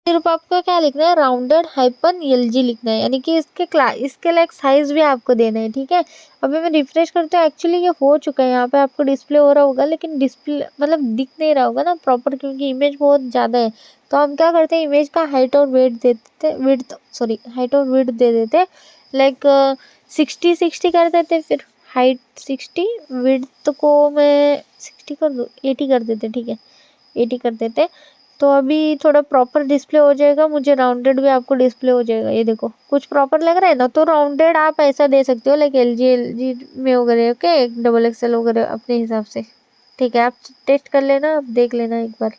Speaker 2: सिर्फ आपको क्या लिखना है, राउंडेड हाइपन LG लिखना है, यानी कि इसके लाइक साइज भी आपको देना है, ठीक है। अभी मैं रिफ्रेश करती हूँ, एक्चुअली ये हो चुका है, यहाँ पे आपको डिस्प्ले हो रहा होगा, लेकिन डिस्प्ले मतलब दिख नहीं रहा होगा ना प्रॉपर, क्योंकि इमेज बहुत ज़्यादा है। तो हम क्या करते हैं, इमेज का हाइट और वेट देते, हाइट और वेट दे देते, लाइक 60 कर देते, फिर हाइट 60, विड्थ को मैं 60 कर दूँ, 80 कर देते, ठीक है, 80 कर देते। तो अभी थोड़ा प्रॉपर डिस्प्ले हो जाएगा, मुझे राउंडेड भी आपको डिस्प्ले हो जाएगा। ये देखो कुछ प्रॉपर लग रहा है ना, तो राउंडेड आप ऐसा दे सकते हो, लाइक LG में वगैरह, ओके, XXL वगैरह अपने हिसाब से, ठीक है। आप टेस्ट कर लेना, आप देख लेना एक बार,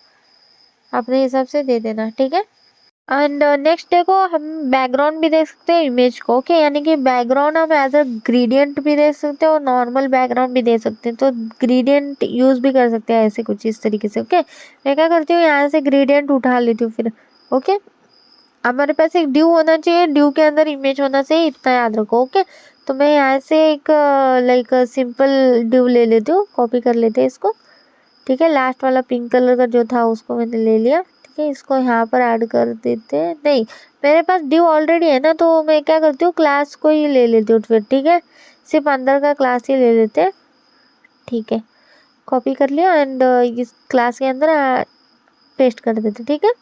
Speaker 2: अपने हिसाब से दे देना, ठीक है। एंड नेक्स्ट देखो हम बैकग्राउंड भी देख सकते हैं इमेज को, ओके, यानी कि बैकग्राउंड हम एज अ ग्रेडियंट भी दे सकते हैं और नॉर्मल बैकग्राउंड भी दे सकते हैं, तो ग्रेडियंट यूज भी कर सकते हैं ऐसे कुछ इस तरीके से। ओके, मैं क्या करती हूँ, यहाँ से ग्रेडियंट उठा लेती हूँ फिर। ओके, हमारे पास एक ड्यू होना चाहिए, ड्यू के अंदर इमेज होना चाहिए, इतना याद रखो। ओके, तो मैं यहाँ से एक लाइक सिंपल ड्यू ले लेती हूँ, कॉपी कर लेते हैं इसको, ठीक है। लास्ट वाला पिंक कलर का जो था उसको मैंने ले लिया, ठीक है। इसको यहाँ पर ऐड कर देते हैं, नहीं मेरे पास ड्यू ऑलरेडी है ना, तो मैं क्या करती हूँ, क्लास को ही ले लेती हूँ फिर, ठीक है। सिर्फ अंदर का क्लास ही ले लेते हैं, ठीक है। कॉपी कर लिया एंड इस क्लास के अंदर पेस्ट कर देते, ठीक है।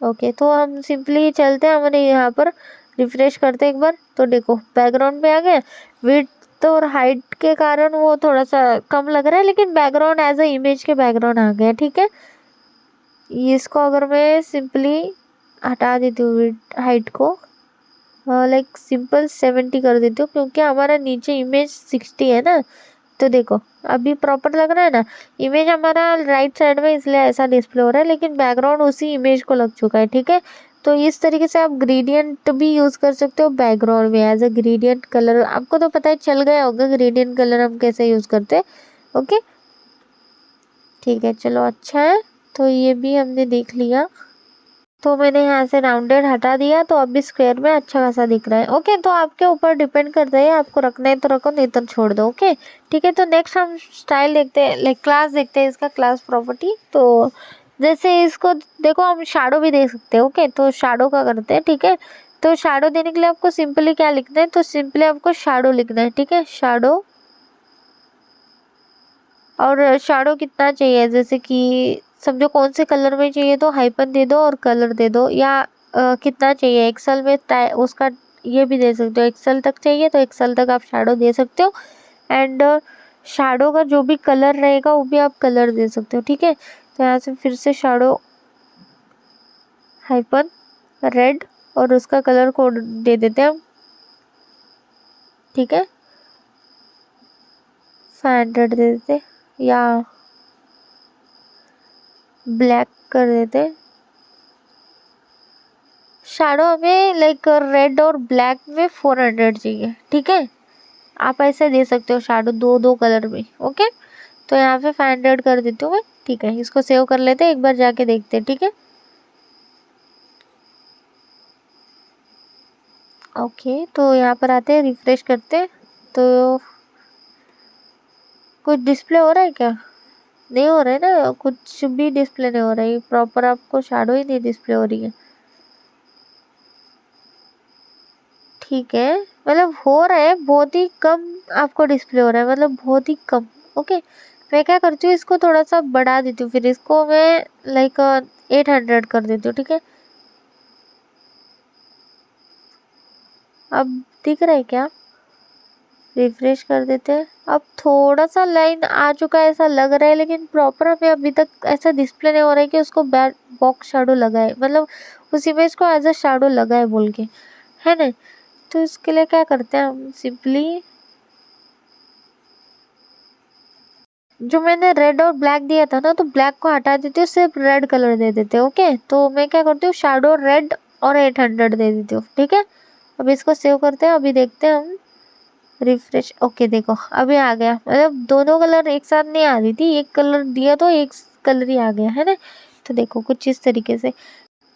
Speaker 2: ओके, तो हम सिंपली चलते हैं, हमने यहाँ पर रिफ्रेश करते हैं एक बार, तो देखो बैकग्राउंड पे आ गया। विड्थ और हाइट के कारण वो थोड़ा सा कम लग रहा है, लेकिन बैकग्राउंड एज अ इमेज के बैकग्राउंड आ गया, ठीक है। इसको अगर मैं सिंपली हटा देती हूँ विड्थ हाइट को, लाइक सिंपल 70 कर देती हूँ, क्योंकि हमारा नीचे इमेज 60 है ना। तो देखो अभी प्रॉपर लग रहा है ना, इमेज हमारा राइट साइड में इसलिए ऐसा डिस्प्ले हो रहा है, लेकिन बैकग्राउंड उसी इमेज को लग चुका है, ठीक है। तो इस तरीके से आप ग्रेडियंट भी यूज कर सकते हो बैकग्राउंड में एज अ ग्रेडियंट कलर। आपको तो पता ही चल गया होगा ग्रेडियंट कलर हम कैसे यूज करते हैं। ओके, ठीक है, चलो अच्छा है। तो ये भी हमने देख लिया, तो मैंने यहाँ से राउंडेड हटा दिया, तो अभी स्क्वायर में अच्छा खासा दिख रहा है। ओके, तो आपके ऊपर डिपेंड करता है, आपको रखना है तो रखो, नहीं तो छोड़ दो। ओके, ठीक है। तो नेक्स्ट हम स्टाइल देखते हैं, लाइक क्लास देखते हैं, इसका क्लास प्रॉपर्टी। तो जैसे इसको देखो हम शैडो भी दे सकते हैं। ओके, तो शैडो का करते हैं, ठीक है। तो शैडो देने के लिए आपको सिंपली क्या लिखना है, तो सिंपली आपको शैडो लिखना है, ठीक है, शैडो। और शैडो कितना चाहिए, जैसे कि समझो कौन से कलर में चाहिए, तो हाइपन दे दो और कलर दे दो, या कितना चाहिए एक्सेल में उसका ये भी दे सकते हो, एक्सेल तक चाहिए तो एक्सेल तक आप शैडो दे सकते हो। एंड शैडो का जो भी कलर रहेगा वो भी आप कलर दे सकते हो, ठीक है। तो यहाँ से फिर से शैडो हाइपन रेड और उसका कलर कोड दे देते हैं हम, ठीक है, 500 दे देते, या ब्लैक कर देते। शैडो हमें लाइक रेड और ब्लैक में 400 चाहिए, ठीक है। आप ऐसे दे सकते हो शैडो दो दो कलर में। ओके, तो यहाँ पे 500 कर देती हूँ मैं। ठीक है, इसको सेव कर लेते हैं, एक बार जाके देखते हैं। ठीक है, ओके, तो यहाँ पर आते हैं, रिफ्रेश करते हैं। तो कुछ डिस्प्ले हो रहा है क्या? नहीं हो रहा है ना, कुछ भी डिस्प्ले नहीं हो रहा है, प्रॉपर आपको शैडो ही नहीं डिस्प्ले हो रही है। ठीक है, मतलब हो रहा है, बहुत ही कम आपको डिस्प्ले हो रहा है, मतलब बहुत ही कम। ओके, मैं क्या करती हूँ, इसको थोड़ा सा बढ़ा देती हूँ, फिर इसको मैं लाइक 800 कर देती हूँ। ठीक है, अब दिख रहा है क्या? रिफ्रेश कर देते हैं। अब थोड़ा सा लाइन आ चुका है ऐसा लग रहा है, लेकिन प्रॉपर हमें अभी तक ऐसा डिस्प्ले नहीं हो रहा है कि उसको बैक बॉक्स शैडो लगा है, मतलब उस इमेज को एज अ शैडो लगा है बोल के, है ना। तो इसके लिए क्या करते हैं, हम सिंपली जो मैंने रेड और ब्लैक दिया था ना, तो ब्लैक को हटा देती हूँ, सिर्फ रेड कलर दे देते हैं। ओके, तो मैं क्या करती हूँ, शैडो रेड और 800 दे देती हूँ। ठीक है, अब इसको सेव करते हैं, अभी देखते हैं हम। रिफ्रेश, ओके, देखो अभी आ गया, मतलब दोनों कलर एक साथ नहीं आ रही थी, एक कलर दिया तो एक कलर ही आ गया, है ना। तो देखो कुछ इस तरीके से,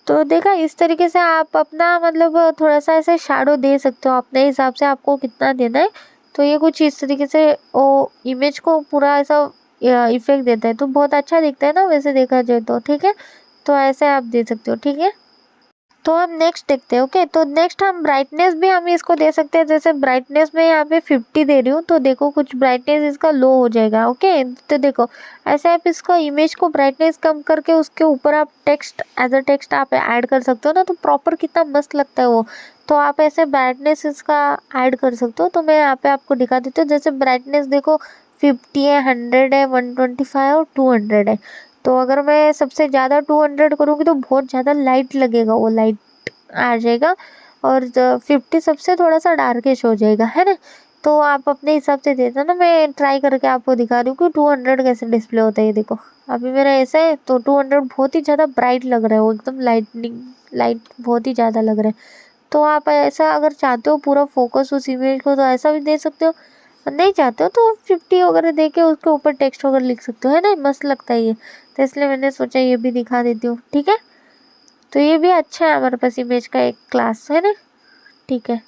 Speaker 2: तो देखा, इस तरीके से आप अपना मतलब थोड़ा सा ऐसे शैडो दे सकते हो अपने हिसाब से, आपको कितना देना है। तो ये कुछ इस तरीके से वो इमेज को पूरा ऐसा इफेक्ट देता है, तो बहुत अच्छा दिखता है ना वैसे देखा जाए तो। ठीक है, तो ऐसे आप दे सकते हो। ठीक है, तो हम नेक्स्ट देखते हैं। ओके, तो नेक्स्ट हम ब्राइटनेस भी हम इसको दे सकते हैं, जैसे ब्राइटनेस में यहाँ पे 50 दे रही हूँ, तो देखो कुछ ब्राइटनेस इसका लो हो जाएगा। ओके, तो देखो ऐसे आप इसको इमेज को ब्राइटनेस कम करके उसके ऊपर आप टेक्स्ट एज अ टेक्स्ट आप ऐड कर सकते हो ना, तो प्रॉपर कितना मस्त लगता है वो। तो आप ऐसे ब्राइटनेस इसका ऐड कर सकते हो, तो मैं यहाँ पे आपको दिखा देती हूँ। जैसे ब्राइटनेस देखो 50 है, 100 है, 125 और 200 है। तो अगर मैं सबसे ज़्यादा 200 करूँगी तो बहुत ज़्यादा लाइट लगेगा, वो लाइट आ जाएगा। और 50 सबसे थोड़ा सा डार्किश हो जाएगा, है ना। तो आप अपने हिसाब से दे देना, मैं ट्राई करके आपको दिखा रही हूँ कि 200 कैसे डिस्प्ले होता है। ये देखो अभी मेरा ऐसा है, तो 200 बहुत ही ज़्यादा ब्राइट लग रहा है, वो एकदम लाइटनिंग लाइट बहुत ही ज़्यादा लग रहा है। तो आप ऐसा अगर चाहते हो पूरा फोकस उस इमेज को, तो ऐसा भी दे सकते हो। नहीं चाहते हो तो 50 वगैरह दे के उसके ऊपर टेक्स्ट वगैरह लिख सकते हो, है ना, मस्त लगता है ये। तो इसलिए मैंने सोचा ये भी दिखा देती हूँ। ठीक है, तो ये भी अच्छा है, हमारे पास इमेज का एक क्लास है ना। ठीक है,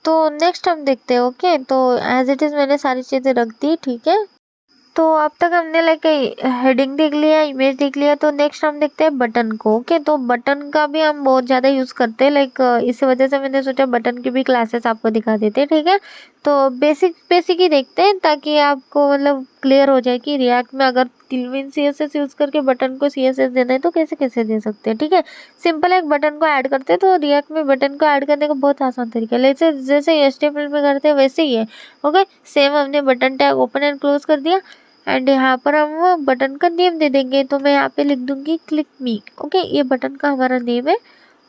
Speaker 2: तो नेक्स्ट हम देखते हैं। ओके, तो एज इट इज़ मैंने सारी चीज़ें रख दी। ठीक है, तो अब तक हमने लाइक हेडिंग देख लिया, इमेज देख लिया, तो नेक्स्ट हम देखते हैं बटन को। ओके, तो बटन का भी हम बहुत ज़्यादा यूज़ करते हैं, लाइक इसी वजह से मैंने सोचा बटन की भी क्लासेस आपको दिखा देते हैं। ठीक है, तो बेसिक बेसिक ही देखते हैं, ताकि आपको मतलब क्लियर हो जाए कि रिएक्ट में अगर टिलविन CSS यूज़ करके बटन को CSS देना है तो कैसे कैसे दे सकते हैं। ठीक है, सिंपल एक बटन को ऐड करते हैं, तो रिएक्ट में बटन को ऐड करने का बहुत आसान तरीका है, जैसे जैसे HTML में करते हैं वैसे ही है। ओके, सेम हमने button tag open and close कर दिया, एंड यहाँ पर हम बटन का नेम दे देंगे, तो मैं यहाँ पे लिख दूंगी क्लिक मी। ओके, ये बटन का हमारा नेम है।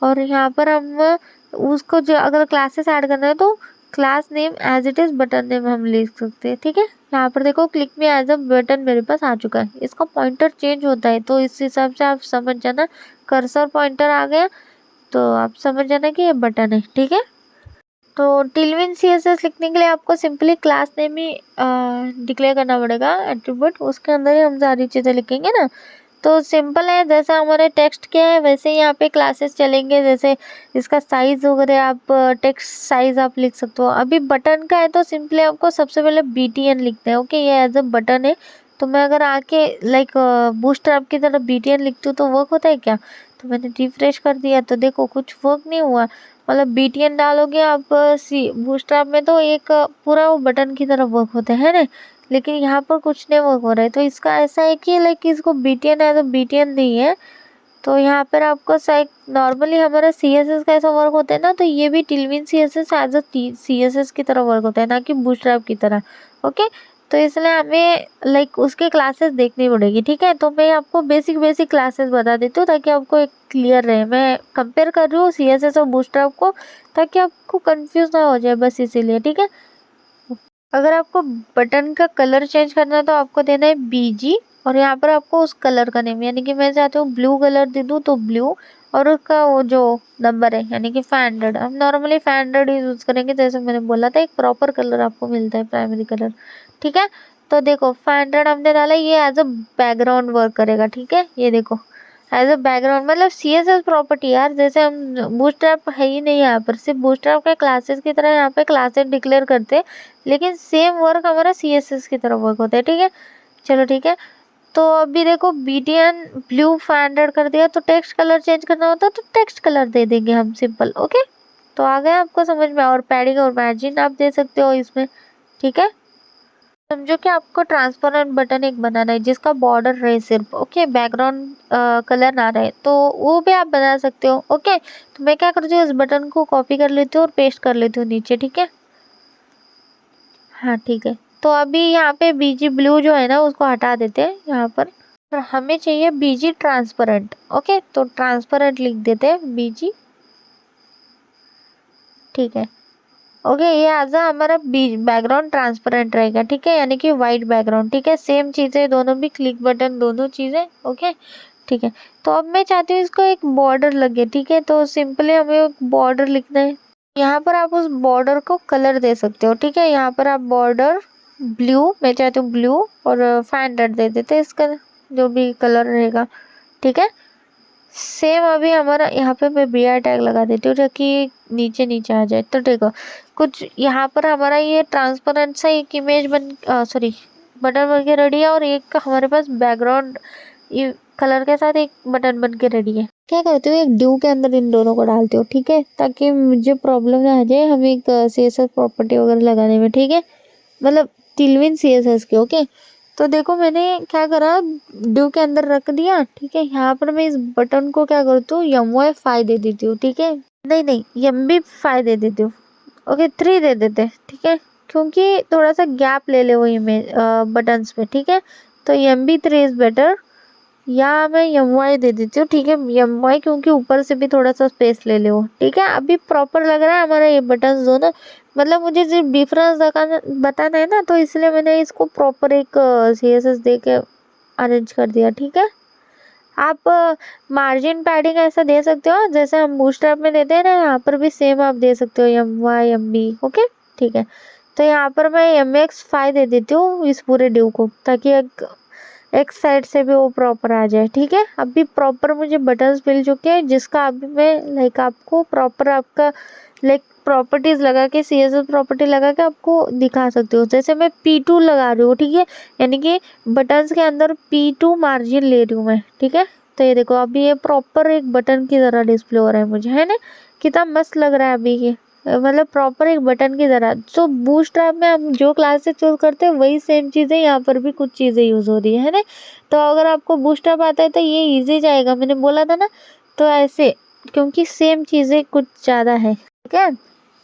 Speaker 2: और यहाँ पर हम उसको जो अगर क्लासेस ऐड करना है तो class name as it is button name हम लिख सकते हैं। ठीक है, यहाँ पर देखो click me as a button मेरे पास आ चुका है, इसका पॉइंटर चेंज होता है, तो इस हिसाब से आप समझ जाना, कर्सर पॉइंटर आ गया तो आप समझ जाना कि ये बटन है। ठीक है, तो टिलविन CSS लिखने के लिए आपको सिंपली क्लास नेम ही डिक्लेयर करना पड़ेगा, एट्रीब्यूट, उसके अंदर ही हम सारी चीज़ें लिखेंगे ना। तो सिंपल है, जैसा हमारे टेक्स्ट के है वैसे ही यहाँ पे क्लासेस चलेंगे। जैसे इसका साइज वगैरह आप टेक्स्ट साइज आप लिख सकते हो। अभी बटन का है तो सिंपली आपको सबसे पहले BTN लिखना है। ओके, ये एज अ बटन है, तो मैं अगर आके लाइक बूस्टरअप की तरह BTN लिखती हूँ तो वर्क होता है क्या? तो मैंने रिफ्रेश कर दिया तो देखो कुछ वर्क नहीं हुआ, मतलब BTN डालोगे आप सी बूस्टरअप में तो एक पूरा वो बटन की तरह वर्क होता है ना, लेकिन यहाँ पर कुछ नहीं वर्क हो रहा है। तो इसका ऐसा है कि लाइक इसको BTN है तो BTN नहीं है, तो यहाँ पर आपको साइक नॉर्मली हमारा CSS का ऐसा वर्क होता है ना, तो ये भी टिलविन CSS एज अ CSS की तरह वर्क होता है, ना कि बूस्टरअप की तरह। ओके, तो इसलिए हमें लाइक उसके क्लासेस देखनी पड़ेगी। ठीक है, तो मैं आपको बेसिक बेसिक क्लासेस बता देती हूँ ताकि आपको एक क्लियर रहे। मैं कंपेयर कर रही हूँ CSS और बूस्टरअप को, ताकि आपको कंफ्यूज ना हो जाए, बस इसीलिए। ठीक है, अगर आपको बटन का कलर चेंज करना है तो आपको देना है BG, और यहाँ पर आपको उस कलर का नेम, यानी कि मैं चाहती हूँ ब्लू कलर दे दूँ तो ब्लू, और उसका वो जो नंबर है यानी कि 500, हम नॉर्मली 500 ही यूज़ करेंगे। जैसे मैंने बोला था, एक प्रॉपर कलर आपको मिलता है, प्राइमरी कलर, ठीक है। तो देखो 500 हमने डाला, ये एज अ बैकग्राउंड वर्क करेगा, ठीक है। ये देखो एज अ बैकग्राउंड, मतलब CSS प्रॉपर्टी यार, जैसे हम बूटस्ट्रैप है ही नहीं यहाँ पर, सिर्फ बूटस्ट्रैप के क्लासेस की तरह यहाँ पे क्लासेस डिक्लेयर करते हैं, लेकिन सेम वर्क हमारा CSS की तरह वर्क होता है, ठीक है। चलो ठीक है। तो अभी देखो BTN ब्लू 500 कर दिया, तो टेक्स्ट कलर चेंज करना होता तो टेक्स्ट कलर दे देंगे हम, सिंपल। ओके, तो आ गया आपको समझ में। और पैडिंग और मार्जिन आप दे सकते हो इसमें, ठीक है। समझो कि आपको ट्रांसपेरेंट बटन एक बनाना है जिसका बॉर्डर रहे सिर्फ, ओके, बैकग्राउंड कलर ना रहे, तो वो भी आप बना सकते हो। ओके, तो मैं क्या करती हूँ, इस बटन को कॉपी कर लेती हूँ और पेस्ट कर लेती हूँ नीचे, ठीक है। हाँ ठीक है। तो अभी यहाँ पे BG ब्लू जो है ना, उसको हटा देते हैं यहाँ पर। हमें चाहिए BG ट्रांसपेरेंट, ओके, तो ट्रांसपेरेंट लिख देते हैं BG, ठीक है। ओके, ये एज हमारा बैकग्राउंड ट्रांसपेरेंट रहेगा, ठीक है, यानी कि वाइट बैकग्राउंड, ठीक है। सेम चीज़ें दोनों भी, क्लिक बटन दोनों चीज़ें, ओके, ठीक है। तो अब मैं चाहती हूँ इसको एक बॉर्डर लगे, ठीक है। तो सिंपली हमें बॉर्डर लिखना है। यहाँ पर आप उस बॉर्डर को कलर दे सकते हो, ठीक है। यहाँ पर आप बॉर्डर ब्लू, मैं चाहती हूँ ब्लू, और 500 दे देते हैं इसका जो भी कलर रहेगा, ठीक है। सेम अभी हमारा यहाँ पे मैं BR टैग लगा देती हूँ ताकि नीचे नीचे आ जाए। तो देखो कुछ यहाँ पर हमारा ये ट्रांसपेरेंट सा एक इमेज सॉरी बटन बन के रेडी है, और एक हमारे पास बैकग्राउंड कलर के साथ एक बटन बन के रेडी है। क्या करती हूँ, एक ड्यू के अंदर इन दोनों को डालती हूँ, ठीक है, ताकि मुझे प्रॉब्लम ना आ जाए हमें एक CSS प्रॉपर्टी वगैरह लगाने में, ठीक है, मतलब टिलविन CSS के। ओके, तो देखो मैंने क्या करा, ड्यू के अंदर रख दिया, ठीक है। यहाँ पर मैं इस बटन को क्या करती हूँ, MY5 दे देती हूँ, ठीक है, नहीं नहीं MB5 दे देती हूँ, ओके, 3 दे देते, ठीक है, क्योंकि थोड़ा सा गैप ले ले वो इमेज बटन्स पे, ठीक है। तो MB3 इज बेटर, या मैं MY दे देती हूँ, ठीक है, MY, क्योंकि ऊपर से भी थोड़ा सा स्पेस ले ले वो, ठीक है। अभी प्रॉपर लग रहा है हमारा ये बटन्स दोनों, मतलब मुझे सिर्फ डिफरेंस बताना है ना, तो इसलिए मैंने इसको प्रॉपर एक CSS दे के अरेंज कर दिया, ठीक है। आप मार्जिन पैडिंग ऐसा दे सकते हो जैसे हम बूटस्ट्रैप में देते हैं ना, यहाँ पर भी सेम आप दे सकते हो, MY MB, ओके, ठीक है। तो यहाँ पर मैं MX5 दे देती हूँ इस पूरे ड्यू को, ताकि एक साइड से भी वो प्रॉपर आ जाए, ठीक है। अभी प्रॉपर मुझे बटन्स मिल चुके हैं, जिसका अभी मैं लाइक आपको प्रॉपर आपका लाइक प्रॉपर्टीज लगा के, CSS प्रॉपर्टी लगा के आपको दिखा सकती हूँ। जैसे मैं P2 लगा रही हूँ, ठीक है, यानी कि बटन्स के अंदर P2 मार्जिन ले रही हूँ मैं, ठीक है। तो ये देखो अभी ये प्रॉपर एक बटन की तरह डिस्प्ले हो रहा है मुझे, है ना, कितना मस्त लग रहा है अभी ये, मतलब प्रॉपर एक बटन की तरह। तो बूटस्ट्रैप में हम जो क्लासेस चूज करते हैं वही सेम चीज़ें यहाँ पर भी कुछ चीज़ें यूज़ हो रही है ना। तो अगर आपको बूटस्ट्रैप आता है तो ये इजी जाएगा, मैंने बोला था ना। तो ऐसे, क्योंकि सेम चीज़ें कुछ ज़्यादा है, ठीक है।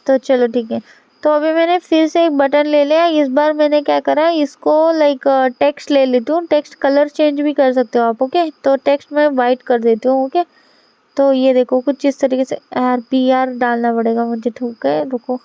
Speaker 2: तो चलो ठीक है। तो अभी मैंने फिर से एक बटन ले लिया, इस बार मैंने क्या करा, इसको लाइक टेक्स्ट ले लेती हूँ, टेक्स्ट कलर चेंज भी कर सकते हो आप, ओके। तो टेक्स्ट मैं वाइट कर देती हूँ, ओके। तो ये देखो कुछ इस तरीके से PR डालना पड़ेगा मुझे, ठीक है, रुको,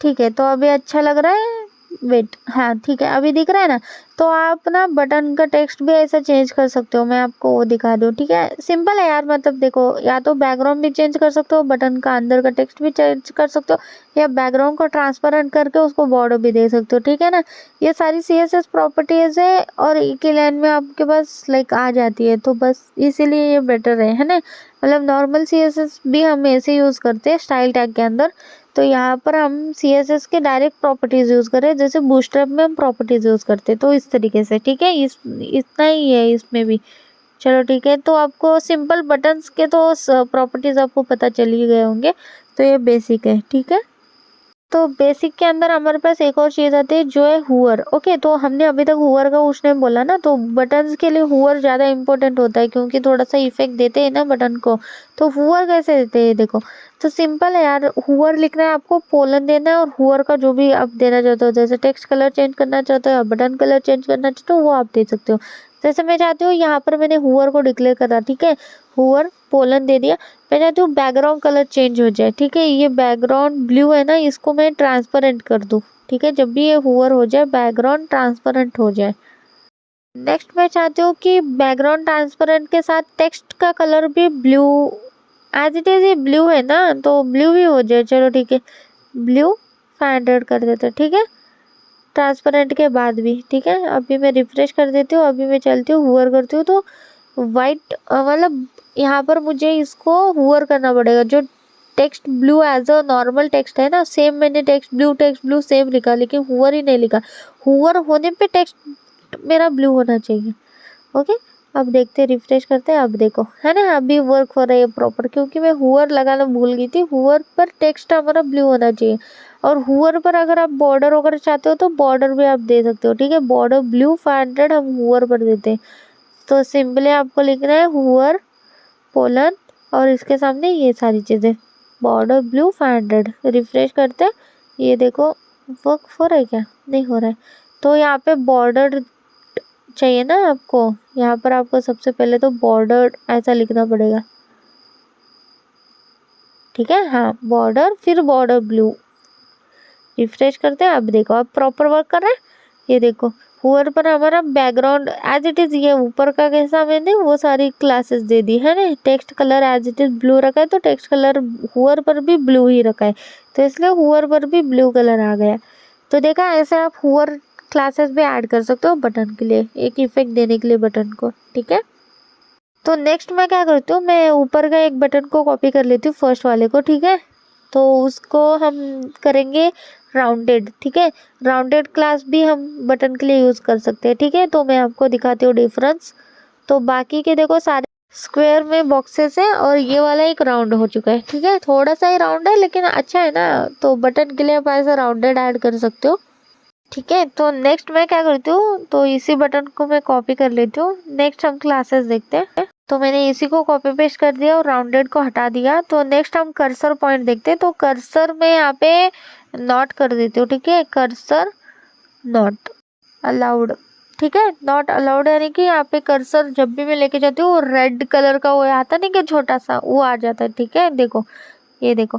Speaker 2: ठीक है। तो अभी अच्छा लग रहा है, वेट, हाँ ठीक है, अभी दिख रहा है ना। तो आप ना बटन का टेक्स्ट भी ऐसा चेंज कर सकते हो, मैं आपको वो दिखा दूँ, ठीक है। सिंपल है यार, मतलब देखो, या तो बैकग्राउंड भी चेंज कर सकते हो, बटन का अंदर का टेक्स्ट भी चेंज कर सकते हो, या बैकग्राउंड को ट्रांसपेरेंट करके उसको बॉर्डर भी दे सकते हो, ठीक है ना। ये सारी CSS प्रॉपर्टीज है और एक ही लाइन में आपके पास लाइक आ जाती है, तो बस इसीलिए ये बेटर है ना। मतलब नॉर्मल CSS भी हम ऐसे यूज़ करते हैं स्टाइल टैग के अंदर। तो यहाँ पर हम CSS के डायरेक्ट प्रॉपर्टीज यूज़ करें, जैसे बूटस्ट्रैप में हम प्रॉपर्टीज यूज़ करते हैं, तो इस तरीके से, ठीक है। इतना ही है इसमें भी। चलो ठीक है, तो आपको सिंपल बटन्स के तो प्रॉपर्टीज आपको पता चल ही गए होंगे। तो ये बेसिक है, ठीक है। तो बेसिक के अंदर हमारे पास एक और चीज़ आती है जो है हुअर, ओके। तो हमने अभी तक हुअर का कुछ नहीं बोला ना, तो बटन्स के लिए हुअर ज़्यादा इंपॉर्टेंट होता है, क्योंकि थोड़ा सा इफेक्ट देते हैं ना बटन को। तो हुअर कैसे देते हैं, देखो, तो सिंपल है यार, हुअर लिखना है आपको, पोलन देना है, और हुअर का जो भी आप देना चाहते हो, जैसे टेक्स्ट कलर चेंज करना चाहते हो या बटन कलर चेंज करना चाहते हो, वो आप दे सकते हो। जैसे मैं चाहती हूँ, यहाँ पर मैंने हुअर को डिक्लेयर करा, ठीक है, हुअर पोलन दे दिया। मैं चाहती हूँ बैकग्राउंड कलर चेंज हो जाए, ठीक है, ये बैकग्राउंड ब्लू है ना, इसको मैं ट्रांसपेरेंट कर दूँ, ठीक है, जब भी ये हुअर हो जाए बैकग्राउंड ट्रांसपेरेंट हो जाए। नेक्स्ट मैं चाहती हूँ कि बैकग्राउंड ट्रांसपेरेंट के साथ टेक्स्ट का कलर भी ब्लू एज इट इज ये ब्लू है ना, तो ब्लू भी हो जाए, चलो ठीक है, ब्लू 500 कर देते, ठीक है, ट्रांसपेरेंट के बाद भी, ठीक है। अभी मैं रिफ्रेश कर देती हूँ, अभी मैं चलती हूँ, हुवर करती हूँ, तो वाइट मतलब यहाँ पर मुझे इसको हुवर करना पड़ेगा। जो text blue as a normal text है ना, सेम मैंने टेक्स्ट ब्लू सेम लिखा, लेकिन हुवर ही नहीं लिखा। हुवर होने पे टेक्स्ट मेरा ब्लू होना चाहिए। ओके, अब देखते हैं, रिफ्रेश करते हैं, अब देखो है ना, अभी वर्क हो रहा है प्रॉपर, क्योंकि मैं हुवर लगाना भूल गई थी। हुवर पर टेक्स्ट हमारा ब्लू होना चाहिए, और हुवर पर अगर आप बॉर्डर वगैरह चाहते हो तो बॉर्डर भी आप दे सकते हो, ठीक है। बॉर्डर ब्लू 500 हम हुवर पर देते हैं, तो सिंपली आपको लिखना है हुवर पोलन, और इसके सामने ये सारी चीज़ें, बॉर्डर ब्लू 500। रिफ्रेश करते हैं, ये देखो वर्क हो रहा है क्या, नहीं हो रहा है। तो यहाँ पे बॉर्डर चाहिए ना आपको, यहाँ पर आपको सबसे पहले तो बॉर्डर ऐसा लिखना पड़ेगा, ठीक है। हाँ, बॉर्डर फिर बॉर्डर ब्लू। रिफ्रेश करते हैं, अब देखो अब प्रॉपर वर्क कर रहा है। ये देखो हुवर पर हमारा बैकग्राउंड एज इट इज, ये ऊपर का कैसा मैंने वो सारी क्लासेस दे दी है ना। Text colour as it is blue रखा है, तो टेक्स्ट कलर हुवर पर भी ब्लू ही रखा है, तो इसलिए हुवर पर भी ब्लू कलर आ गया। तो देखा, ऐसे आप हुवर क्लासेस भी ऐड कर सकते हो बटन के लिए, एक इफेक्ट देने के लिए बटन को, ठीक है। तो नेक्स्ट मैं क्या करती हूँ, मैं ऊपर का एक बटन को कॉपी कर लेती हूँ, फर्स्ट वाले को, ठीक है। तो उसको हम करेंगे राउंडेड, ठीक है। राउंडेड क्लास भी हम बटन के लिए यूज़ कर सकते हैं, ठीक है। तो मैं आपको दिखाती हूँ डिफरेंस। तो बाकी के देखो सारे स्क्वायर में बॉक्सेस है, और ये वाला एक राउंड हो चुका है, ठीक है। थोड़ा सा ही राउंड है लेकिन अच्छा है ना, तो बटन के लिए आप ऐसा राउंडेड ऐड कर सकते हो, ठीक है। तो नेक्स्ट मैं क्या करती हूँ, तो इसी बटन को मैं कॉपी कर लेती हूँ। नेक्स्ट हम क्लासेस देखते हैं। तो मैंने इसी को कॉपी पेस्ट कर दिया और राउंडेड को हटा दिया। तो नेक्स्ट हम कर्सर पॉइंट देखते हैं। तो कर्सर में यहाँ पे नॉट कर देती हूँ, ठीक है। कर्सर नॉट अलाउड, ठीक है। नॉट अलाउड यानी कि यहाँ पे कर्सर जब भी मैं लेके जाती हूँ, वो रेड कलर का वो आता नहीं कि छोटा सा वो आ जाता है, ठीक है। देखो ये देखो,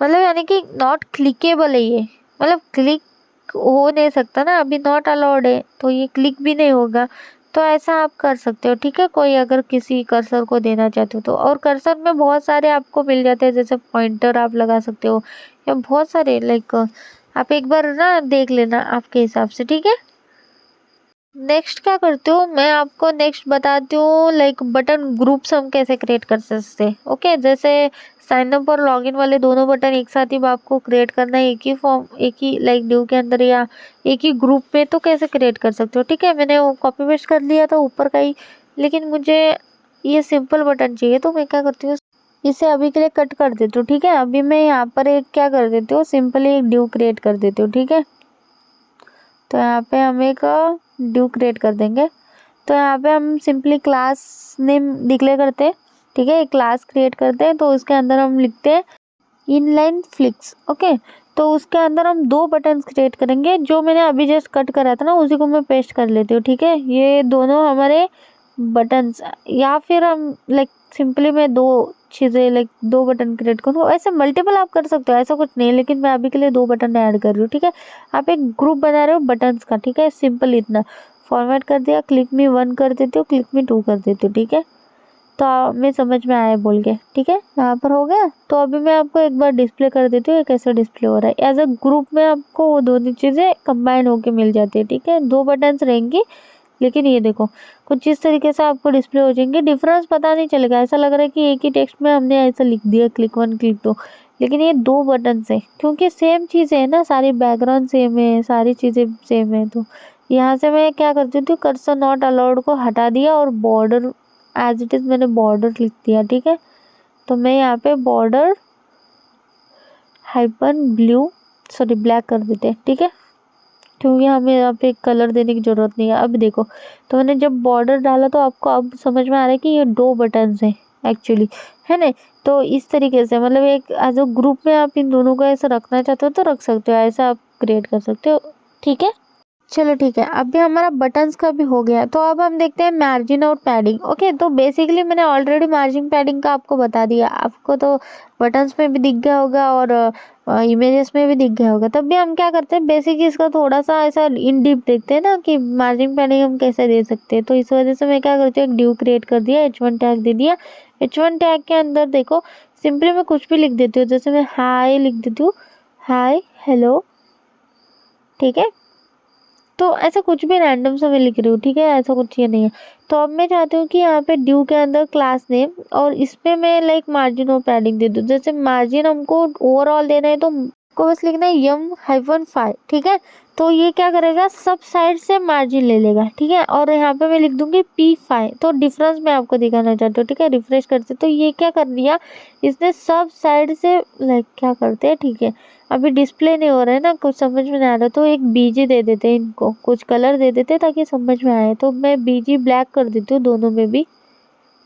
Speaker 2: मतलब यानी कि नॉट क्लिकेबल है ये, मतलब क्लिक हो नहीं सकता ना, अभी नॉट अलाउड है तो ये क्लिक भी नहीं होगा। तो ऐसा आप कर सकते हो, ठीक है। कोई अगर किसी कर्सर को देना चाहते हो तो, और कर्सर में बहुत सारे आपको मिल जाते हैं, जैसे पॉइंटर आप लगा सकते हो, या बहुत सारे लाइक आप एक बार ना देख लेना आपके हिसाब से, ठीक है। नेक्स्ट क्या करती हूँ मैं, आपको नेक्स्ट बताती हूँ लाइक बटन ग्रुप्स हम कैसे क्रिएट कर सकते हैं। ओके, जैसे साइन अप और लॉगिन वाले दोनों बटन एक साथ ही आपको क्रिएट करना है, एक ही फॉर्म, एक ही लाइक ड्यू के अंदर या एक ही ग्रुप में, तो कैसे क्रिएट कर सकते हो, ठीक है। मैंने वो कॉपी पेस्ट कर लिया था ऊपर का ही, लेकिन मुझे ये सिंपल बटन चाहिए, तो मैं क्या करती हूँ, इसे अभी के लिए कट कर देती हूँ, ठीक है। अभी मैं यहाँ पर एक क्या कर देती हूँ, सिंपली एक ड्यू क्रिएट कर देती हूँ, ठीक है। तो यहाँ पे हम एक ड्यू क्रिएट कर देंगे। तो यहाँ पे हम सिंपली क्लास नेम डिक्लेयर करते हैं, ठीक है। एक क्लास क्रिएट करते हैं, तो उसके अंदर हम लिखते हैं इनलाइन फ्लिक्स, ओके। तो उसके अंदर हम दो बटन्स क्रिएट करेंगे, जो मैंने अभी जस्ट कट करा था ना, उसी को मैं पेस्ट कर लेती हूँ, ठीक है। ये दोनों हमारे बटन्स, या फिर हम लाइक सिंपली मैं दो चीज़ें लाइक दो बटन क्रिएट करूँ, ऐसे मल्टीपल आप कर सकते हो, ऐसा कुछ नहीं, लेकिन मैं अभी के लिए दो बटन ऐड कर रही हूँ, ठीक है। आप एक ग्रुप बना रहे हो बटन्स का, ठीक है, सिंपल इतना फॉर्मेट कर दिया, क्लिक मी 1 कर देती हूँ, क्लिक मी 2 कर देती हूँ, ठीक है। तो मैं समझ में आया बोल के, ठीक है, यहाँ पर हो गया। तो अभी मैं आपको एक बार डिस्प्ले कर देती हूँ, कैसे डिस्प्ले हो रहा है। एज अ ग्रुप में आपको वो दोनों चीज़ें कंबाइन होके मिल जाती है, ठीक है। दो बटन्स रहेंगी, लेकिन ये देखो कुछ इस तरीके से आपको डिस्प्ले हो जाएंगे, डिफरेंस पता नहीं चलेगा, ऐसा लग रहा है कि एक ही टेक्स्ट में हमने ऐसा लिख दिया क्लिक 1 क्लिक 2, लेकिन ये दो बटन है, क्योंकि सेम चीज़ें है ना, सारी बैकग्राउंड सेम है, सारी चीज़ें सेम है। तो यहाँ से मैं क्या करती हूँ, कर्सर नॉट अलाउड को हटा दिया, और बॉर्डर एज इट इज़ मैंने बॉर्डर लिख दिया, ठीक है। तो मैं यहाँ पे border hyphen blue sorry black कर देते हैं, ठीक है, क्योंकि हमें यहाँ पे कलर देने की ज़रूरत नहीं है। अब देखो, तो मैंने जब बॉर्डर डाला तो आपको अब समझ में आ रहा है कि ये दो बटन्स हैं एक्चुअली, है ना। तो इस तरीके से मतलब एक एज अ ग्रुप में आप इन दोनों को ऐसा रखना चाहते हो तो रख सकते हो, ऐसा आप क्रिएट कर सकते हो, ठीक है। चलो ठीक है, अभी हमारा बटन्स का भी हो गया। तो अब हम देखते हैं मार्जिन और पैडिंग। ओके, तो बेसिकली मैंने ऑलरेडी मार्जिन पैडिंग का आपको बता दिया, आपको तो बटन्स में भी दिख गया होगा और इमेजेस में भी दिख गया होगा। तब भी हम क्या करते हैं, बेसिक इसका थोड़ा सा ऐसा इन डीप देखते हैं ना कि मार्जिन पैडिंग हम कैसे दे सकते हैं। तो इस वजह से मैं क्या करती हूँ, एक ड्यू क्रिएट कर दिया, H1 टैग दे दिया, H1 टैग के अंदर देखो सिंपली मैं कुछ भी लिख देती हूँ, जैसे मैं हाय लिख देती हूँ, हाय हेलो, ठीक है। तो ऐसा कुछ भी रैंडम सा मैं लिख रही हूँ, ठीक है, ऐसा कुछ ये नहीं है। तो अब मैं चाहती हूँ कि यहाँ पे ड्यू के अंदर क्लास नेम और इसमें मैं लाइक मार्जिन और पैडिंग दे दूँ। जैसे मार्जिन हमको ओवरऑल देना है तो को बस लिखना है m-5, ठीक है। तो ये क्या करेगा, सब साइड से मार्जिन ले लेगा, ठीक है। और यहाँ पे मैं लिख दूंगी P5। तो डिफरेंस मैं आपको दिखाना चाहती हूँ, ठीक है। रिफ्रेश करते तो ये क्या कर दिया, इसने सब साइड से लाइक क्या करते हैं, ठीक है। अभी डिस्प्ले नहीं हो रहा है ना, कुछ समझ में नहीं आ रहा, तो एक बीजी दे देते हैं, इनको कुछ कलर दे देते ताकि समझ में आए। तो मैं बीजी ब्लैक कर देती हूँ दोनों में भी,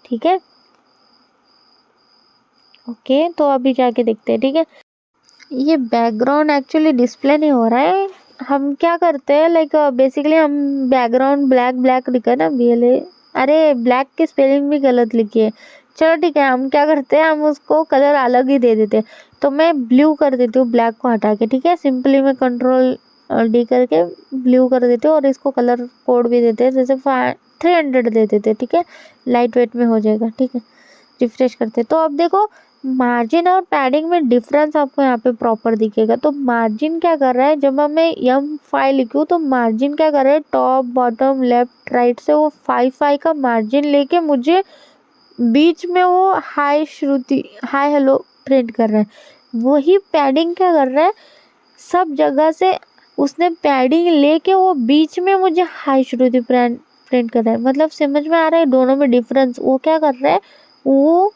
Speaker 2: ठीक है। ओके, तो अभी जाके देखते हैं, ठीक है। ये बैकग्राउंड एक्चुअली डिस्प्ले नहीं हो रहा है। हम क्या करते हैं लाइक बेसिकली हम बैकग्राउंड ब्लैक लिखा है ना, BLA, अरे ब्लैक की स्पेलिंग भी गलत लिखी है। चलो ठीक है, हम क्या करते हैं, हम उसको कलर अलग ही दे देते हैं। तो मैं ब्लू कर देती हूँ ब्लैक को हटा के, ठीक है। सिंपली मैं Ctrl+D करके ब्लू कर देती हूँ और इसको कलर कोड भी देते हैं, जैसे 300 दे देते हैं, ठीक है। लाइट वेट में हो जाएगा, ठीक है। रिफ्रेश करते तो अब देखो मार्जिन और पैडिंग में डिफरेंस आपको यहाँ पे प्रॉपर दिखेगा। तो मार्जिन क्या कर रहा है, जब मैं M5 लिखूँ तो मार्जिन क्या कर रहा है, टॉप बॉटम लेफ्ट राइट से वो 5 का मार्जिन लेके मुझे बीच में वो हाय श्रुति हाय हेलो प्रिंट कर रहा है। वही पैडिंग क्या कर रहा है, सब जगह से उसने पैडिंग लेके वो बीच में मुझे हाय श्रुति प्रिंट कर रहा है। मतलब समझ में आ रहा है दोनों में डिफरेंस। वो क्या कर रहा है, वो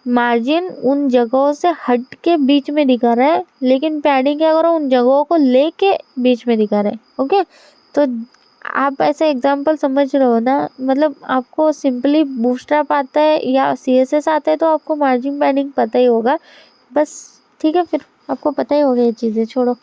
Speaker 2: मार्जिन उन जगहों से हट के बीच में दिखा रहा है, लेकिन पैडिंग क्या करो, उन जगहों को लेके बीच में दिखा रहा है। ओके, तो आप ऐसे एग्जांपल समझ रहे हो ना। मतलब आपको सिंपली बूटस्ट्रैप आता है या CSS आता है तो आपको मार्जिन पैडिंग पता ही होगा बस, ठीक है। फिर आपको पता ही होगा ये चीज़ें, छोड़ो।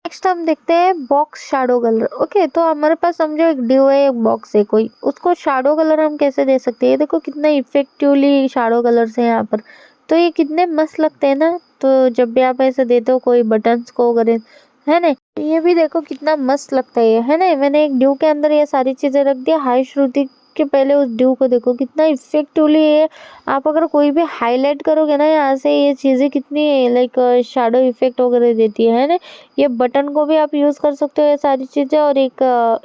Speaker 2: नेक्स्ट हम देखते हैं बॉक्स शैडो कलर। ओके, तो हमारे पास समझो एक डिव है, एक बॉक्स है कोई, उसको शैडो कलर हम कैसे दे सकते हैं। ये देखो कितना इफेक्टिवली शैडो कलर्स है यहाँ पर। तो ये कितने मस्त लगते हैं ना। तो जब भी आप ऐसे देते हो कोई बटन्स को करे, है ना, ये भी देखो कितना मस्त लगता है, है ना। मैंने एक डिव के अंदर ये सारी चीजें रख दिया। हाई श्रुति के पहले उस डिव को देखो कितना इफेक्टिवली है। आप अगर कोई भी हाईलाइट करोगे ना यहाँ से, ये चीजें कितनी लाइक शैडो इफेक्ट वगैरह देती है ना। ये बटन को भी आप यूज़ कर सकते हो ये सारी चीज़ें, और एक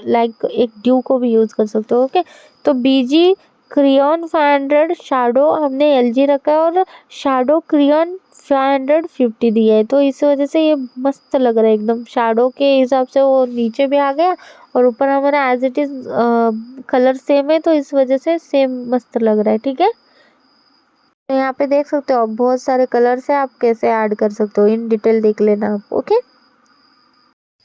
Speaker 2: लाइक एक ड्यू को भी यूज़ कर सकते हो। ओके, तो BG क्रियॉन 500 शैडो हमने LG रखा है और शैडो क्रियॉन 550 दिया है। तो इस वजह से ये मस्त लग रहा है एकदम। शैडो के हिसाब से वो नीचे भी आ गया और ऊपर हमारा as it is colour same है, तो इस वजह से सेम मस्त लग रहा है, ठीक है। तो यहाँ पे देख सकते हो आप बहुत सारे कलर्स है, आप कैसे ऐड कर सकते हो, इन डिटेल देख लेना आप। ओके,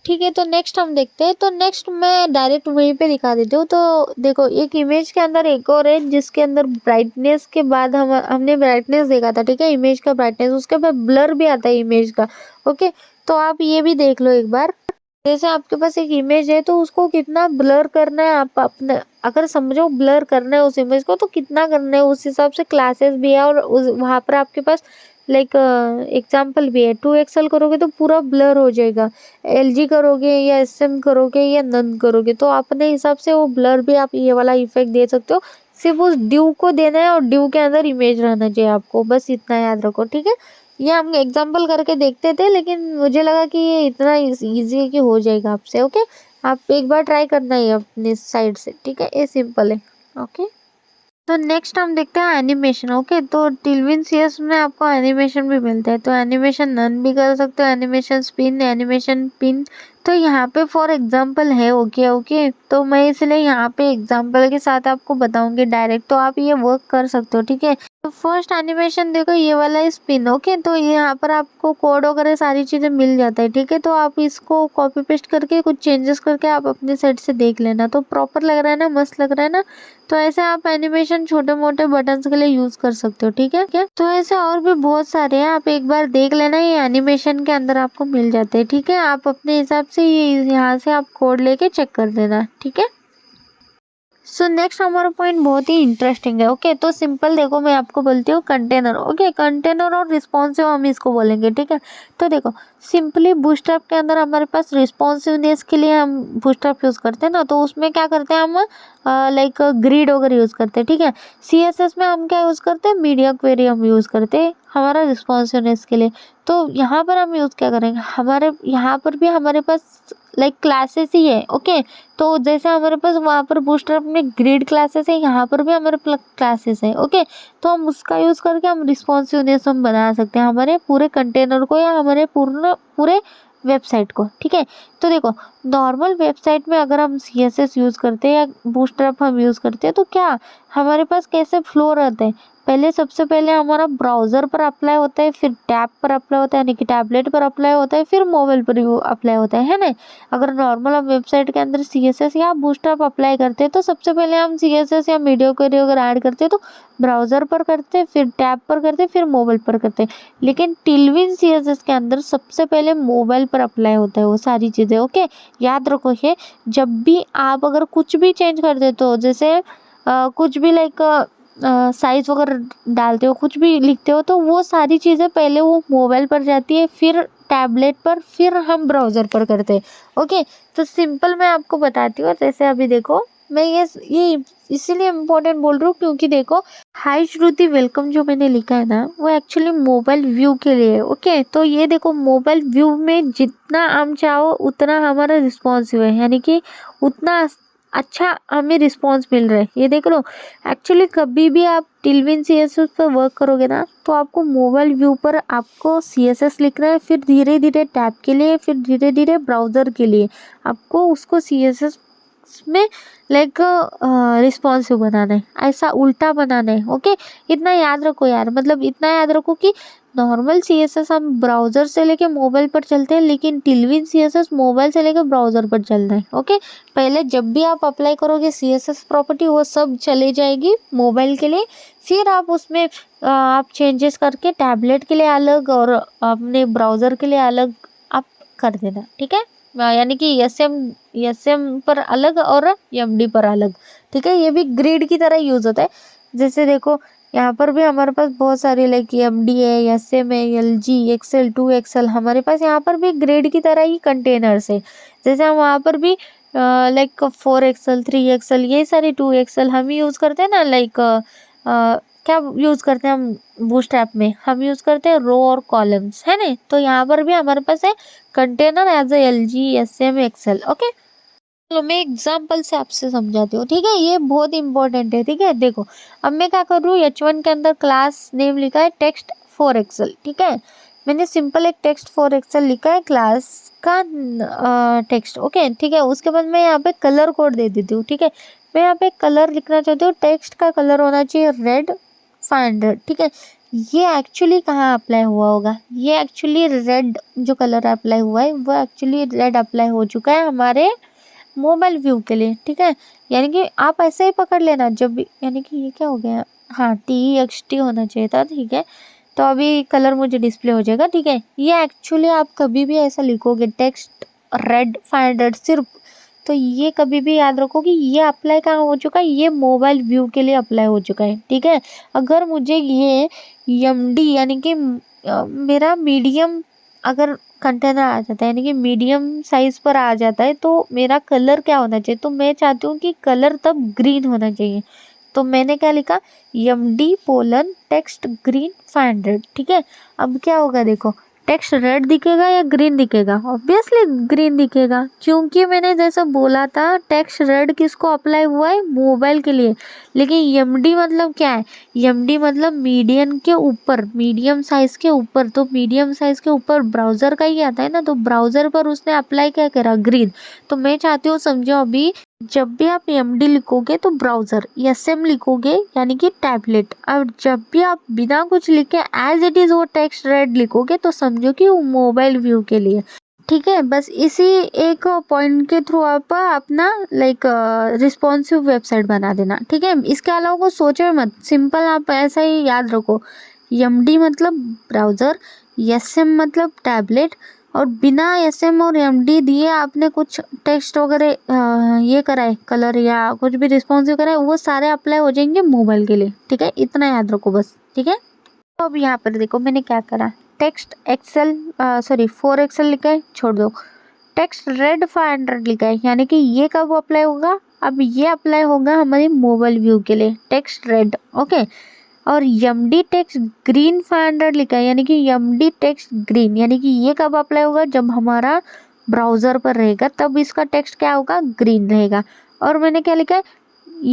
Speaker 2: ठीक है। तो नेक्स्ट हम देखते हैं। तो नेक्स्ट मैं डायरेक्ट वहीं पे दिखा देती हूँ। तो देखो एक इमेज के अंदर एक और है जिसके अंदर ब्राइटनेस के बाद हमने ब्राइटनेस देखा था, ठीक है, इमेज का ब्राइटनेस, उसके बाद ब्लर भी आता है इमेज का। ओके, तो आप ये भी देख लो एक बार। जैसे आपके पास एक इमेज है तो उसको कितना ब्लर करना है, आप अपने अगर समझो ब्लर करना है उस इमेज को तो कितना करना है, उस हिसाब से क्लासेस भी है। और वहाँ पर आपके पास लाइक एग्जाम्पल भी है। 2XL करोगे तो पूरा ब्लर हो जाएगा, LG करोगे या SM करोगे या नन करोगे तो अपने हिसाब से वो ब्लर भी आप ये वाला इफेक्ट दे सकते हो। सिर्फ उस ड्यू को देना है और ड्यू के अंदर इमेज रहना चाहिए आपको, बस इतना याद रखो, ठीक है। ये हम एग्जाम्पल करके देखते थे लेकिन मुझे लगा कि ये इतना इजी है कि हो जाएगा आपसे। ओके, आप एक बार ट्राई करना ही अपने साइड से, ठीक है, ये सिंपल है। ओके, तो नेक्स्ट हम देखते हैं एनिमेशन। ओके, तो टिलविन CS में आपको एनिमेशन भी मिलता है। तो एनिमेशन नन भी कर सकते हो, एनिमेशन स्पिन, एनिमेशन पिन। तो यहाँ पे फॉर एग्जांपल है। ओके ओके, तो मैं इसलिए यहाँ पे एग्जांपल के साथ आपको बताऊंगी डायरेक्ट, तो आप ये वर्क कर सकते हो, ठीक है। तो फर्स्ट एनिमेशन देखो ये वाला है स्पिन। ओके, तो यहाँ पर आपको कोड वगैरह सारी चीज़ें मिल जाता है, ठीक है। तो आप इसको कॉपी पेस्ट करके कुछ चेंजेस करके आप अपने साइड से देख लेना। तो प्रॉपर लग रहा है ना, मस्त लग रहा है ना। तो ऐसे आप एनिमेशन छोटे मोटे बटन्स के लिए यूज कर सकते हो, ठीक है क्या। तो ऐसे और भी बहुत सारे हैं, आप एक बार देख लेना, ये एनिमेशन के अंदर आपको मिल जाते हैं, ठीक है। आप अपने हिसाब से ये यहाँ से आप कोड लेके चेक कर देना, ठीक है। सो नेक्स्ट हमारा पॉइंट बहुत ही इंटरेस्टिंग है। ओके, तो सिंपल देखो मैं आपको बोलती हूँ कंटेनर। ओके, कंटेनर और रिस्पॉन्सिव हम इसको बोलेंगे, ठीक है। तो देखो सिंपली बूटस्ट्रैप के अंदर हमारे पास रिस्पॉन्सिवनेस के लिए हम बूटस्ट्रैप यूज़ करते हैं ना, तो उसमें क्या करते हैं हम लाइक ग्रिड वगैरह यूज़ करते हैं, ठीक है। सीएसएस में हम क्या यूज़ करते हैं, मीडिया क्वेरी हम यूज़ करते हैं हमारा रिस्पॉन्सिवनेस के लिए। तो यहाँ पर हम यूज़ क्या करेंगे, हमारे यहाँ पर भी हमारे पास लाइक क्लासेस ही है, ओके। तो जैसे हमारे पास वहाँ पर बूटस्ट्रैप में ग्रिड क्लासेस है, यहाँ पर भी हमारे क्लासेस है, ओके। तो हम उसका यूज़ करके हम रिस्पॉन्सिवनेस हम बना सकते हैं हमारे पूरे कंटेनर को या हमारे पूरे वेबसाइट को, ठीक है। तो देखो, नॉर्मल वेबसाइट में अगर हम सीएसएस यूज़ करते हैं या बूटस्ट्रैप हम यूज़ करते हैं तो क्या हमारे पास कैसे फ्लो रहता है, पहले सबसे पहले हमारा ब्राउज़र पर अप्लाई होता है, फिर टैब पर अप्लाई होता है यानी कि टैबलेट पर अप्लाई होता है, फिर मोबाइल पर अप्लाई होता है ना। अगर नॉर्मल हम वेबसाइट के अंदर सीएसएस या बूटस्ट्रैप अप्लाई करते हैं तो सबसे पहले हम सीएसएस या मीडिया क्वेरी अगर ऐड करते हैं तो ब्राउज़र पर करते हैं, फिर टैब पर करते हैं, फिर मोबाइल पर करते हैं। लेकिन टिलविन सीएसएस के अंदर सबसे पहले मोबाइल पर अप्लाई होता है वो सारी चीज़ें, ओके। याद रखो ये, जब भी आप अगर कुछ भी चेंज कर देते हो, जैसे कुछ भी लाइक साइज़ वगैरह डालते हो, कुछ भी लिखते हो, तो वो सारी चीज़ें पहले वो मोबाइल पर जाती है, फिर टैबलेट पर, फिर हम ब्राउज़र पर करते हैं, ओके। तो सिंपल मैं आपको बताती हूँ, जैसे अभी देखो मैं ये इसीलिए इम्पोर्टेंट बोल रही हूँ क्योंकि देखो, हाय श्रुति वेलकम जो मैंने लिखा है ना, वो एक्चुअली मोबाइल व्यू के लिए है, ओके। तो ये देखो, मोबाइल व्यू में जितना हम चाहो उतना हमारा रिस्पॉन्सिव है, यानी कि उतना अच्छा हमें रिस्पॉन्स मिल रहा है, ये देख लो। एक्चुअली कभी भी आप टिलविन सीएसएस पर वर्क करोगे ना, तो आपको मोबाइल व्यू पर आपको सीएसएस लिखना है, फिर धीरे धीरे टैब के लिए, फिर धीरे धीरे ब्राउज़र के लिए आपको उसको सीएसएस में लाइक रिस्पॉन्सिव बनाना है, ऐसा उल्टा बनाना है, ओके। इतना याद रखो यार, मतलब इतना याद रखो कि नॉर्मल सीएसएस हम ब्राउज़र से लेके मोबाइल पर चलते हैं, लेकिन टिलविन सीएसएस मोबाइल से लेके ब्राउज़र पर चलना है, ओके। पहले जब भी आप अप्लाई करोगे सीएसएस प्रॉपर्टी, वो सब चली जाएगी मोबाइल के लिए, फिर आप उसमें आप चेंजेस करके टैबलेट के लिए अलग और अपने ब्राउज़र के लिए अलग आप कर देना, ठीक है। यानी कि एसएम पर अलग और एमडी पर अलग, ठीक है। ये भी ग्रिड की तरह यूज़ होता है। जैसे देखो, यहाँ पर भी हमारे पास बहुत सारे लाइक एमडी है, एसएम है, एलजी, एक्सेल, 2 एक्सेल, हमारे पास यहाँ पर भी ग्रिड की तरह ही कंटेनर्स है। जैसे हम वहाँ पर भी लाइक 4 एक्सेल, 3 एक्सेल, ये सारे 2 एक्सेल हम यूज़ करते हैं ना, लाइक क्या यूज़ करते हैं हम बूटस्ट्रैप में, हम यूज़ करते हैं रो और कॉलम्स, है ना। तो यहाँ पर भी हमारे पास है container as A LG, SM, XL, okay. चलो मैं एग्जाम्पल से आपसे समझाती हूँ, ठीक है। ये बहुत इंपॉर्टेंट है, ठीक है। देखो, अब मैं क्या कर रही हूँ, H1 के अंदर क्लास नेम लिखा है टेक्स्ट 4 एक्सेल, ठीक है। मैंने सिंपल एक टेक्स्ट 4 एक्सेल लिखा है, क्लास का टेक्स्ट, ओके, ठीक है। उसके बाद मैं यहाँ पे कलर कोड दे देती हूँ, ठीक है। मैं यहाँ पे कलर लिखना चाहती हूँ, टेक्स्ट का कलर होना चाहिए रेड 500, ठीक है। ये एक्चुअली कहाँ अप्लाई हुआ होगा, ये एक्चुअली रेड जो कलर अप्लाई हुआ है वो एक्चुअली रेड अप्लाई हो चुका है हमारे मोबाइल व्यू के लिए, ठीक है। यानी कि आप ऐसे ही पकड़ लेना जब भी, यानी कि ये क्या हो गया, हाँ TXT होना चाहिए था, ठीक है। तो अभी कलर मुझे डिस्प्ले हो जाएगा, ठीक है। ये एक्चुअली आप कभी भी ऐसा लिखोगे टेक्स्ट रेड 500 सिर्फ, तो ये कभी भी याद रखो कि ये अप्लाई कहाँ हो चुका है, ये मोबाइल व्यू के लिए अप्लाई हो चुका है, ठीक है। अगर मुझे ये MD यानी कि मेरा मीडियम अगर कंटेनर आ जाता है, यानी कि मीडियम साइज पर आ जाता है, तो मेरा कलर क्या होना चाहिए, तो मैं चाहती हूँ कि कलर तब ग्रीन होना चाहिए। तो मैंने क्या लिखा, MD पोलन टेक्स्ट ग्रीन 500, ठीक है। अब क्या होगा, देखो टेक्स्ट रेड दिखेगा या ग्रीन दिखेगा, ऑब्वियसली ग्रीन दिखेगा, क्योंकि मैंने जैसा बोला था टेक्स्ट रेड किसको अप्लाई हुआ है, मोबाइल के लिए। लेकिन MD मतलब क्या है, MD मतलब मीडियम के ऊपर, मीडियम साइज के ऊपर, तो मीडियम साइज के ऊपर ब्राउज़र का ही आता है ना, तो ब्राउज़र पर उसने अप्लाई क्या करा, ग्रीन। तो मैं चाहती हूँ समझो, अभी जब भी आप MD लिखोगे तो ब्राउज़र, SM लिखोगे यानी कि टैबलेट, और जब भी आप बिना कुछ लिखे एज इट इज़ वो टेक्स्ट रेड लिखोगे तो समझो कि वो मोबाइल व्यू के लिए, ठीक है। बस इसी एक पॉइंट के थ्रू आप अपना लाइक रिस्पॉन्सिव वेबसाइट बना देना, ठीक है। इसके अलावा कुछ सोचो मत, सिंपल आप ऐसा ही याद रखो, MD मतलब ब्राउज़र, SM मतलब टैबलेट, और बिना SM और MD दिए आपने कुछ टेक्स्ट वगैरह ये कराए, कलर या कुछ भी रिस्पॉन्सिव कराए, वो सारे अप्लाई हो जाएंगे मोबाइल के लिए, ठीक है। इतना याद रखो बस, ठीक है। तो अब यहाँ पर देखो मैंने क्या करा, टेक्स्ट एक्सेल सॉरी 4 एक्सेल लिखा है, छोड़ दो। टेक्स्ट रेड 500 लिखा है, यानी कि ये कब अप्लाई होगा, अब ये अप्लाई होगा हमारी मोबाइल व्यू के लिए, टेक्स्ट रेड। ओके, और यमडी टेक्स्ट ग्रीन 500 लिखा है, यानी कि यमडी टेक्स्ट ग्रीन, यानी कि ये कब अप्लाई होगा, जब हमारा ब्राउज़र पर रहेगा तब इसका टेक्स्ट क्या होगा, ग्रीन रहेगा। और मैंने क्या लिखा है,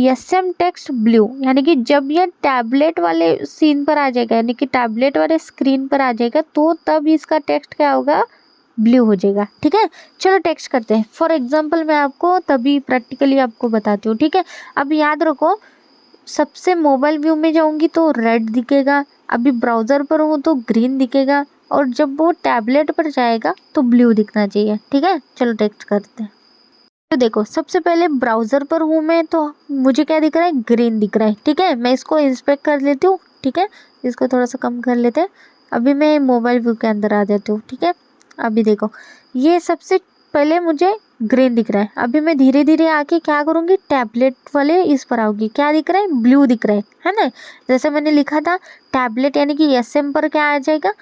Speaker 2: एसएम टेक्स्ट ब्लू, यानी कि जब ये टैबलेट वाले सीन पर आ जाएगा, यानी कि टैबलेट वाले स्क्रीन पर आ जाएगा, तो तब इसका टेक्स्ट क्या होगा, ब्लू हो जाएगा। ठीक है, चलो टेक्स्ट करते हैं। फॉर एग्जांपल मैं आपको तभी प्रैक्टिकली आपको बताती हूँ। ठीक है, अब याद रखो, सबसे मोबाइल व्यू में जाऊंगी तो रेड दिखेगा, अभी ब्राउज़र पर हूँ तो ग्रीन दिखेगा, और जब वो टैबलेट पर जाएगा तो ब्लू दिखना चाहिए। ठीक है, चलो टेक्स्ट करते हैं। तो देखो, सबसे पहले ब्राउज़र पर हूँ मैं, तो मुझे क्या दिख रहा है, ग्रीन दिख रहा है। ठीक है, मैं इसको इंस्पेक्ट कर लेती हूँ। ठीक है, इसको थोड़ा सा कम कर लेते हैं। अभी मैं मोबाइल व्यू के अंदर आ जाती हूँ। ठीक है, अभी देखो, ये सबसे पहले मुझे ग्रीन दिख रहा है। अभी मैं धीरे धीरे आके क्या करूँगी, टैबलेट वाले इस पर आऊँगी, क्या दिख रहा है, ब्लू दिख रहा है ना। जैसे मैंने लिखा था टैबलेट, यानी कि एसएम पर क्या आ जाएगा,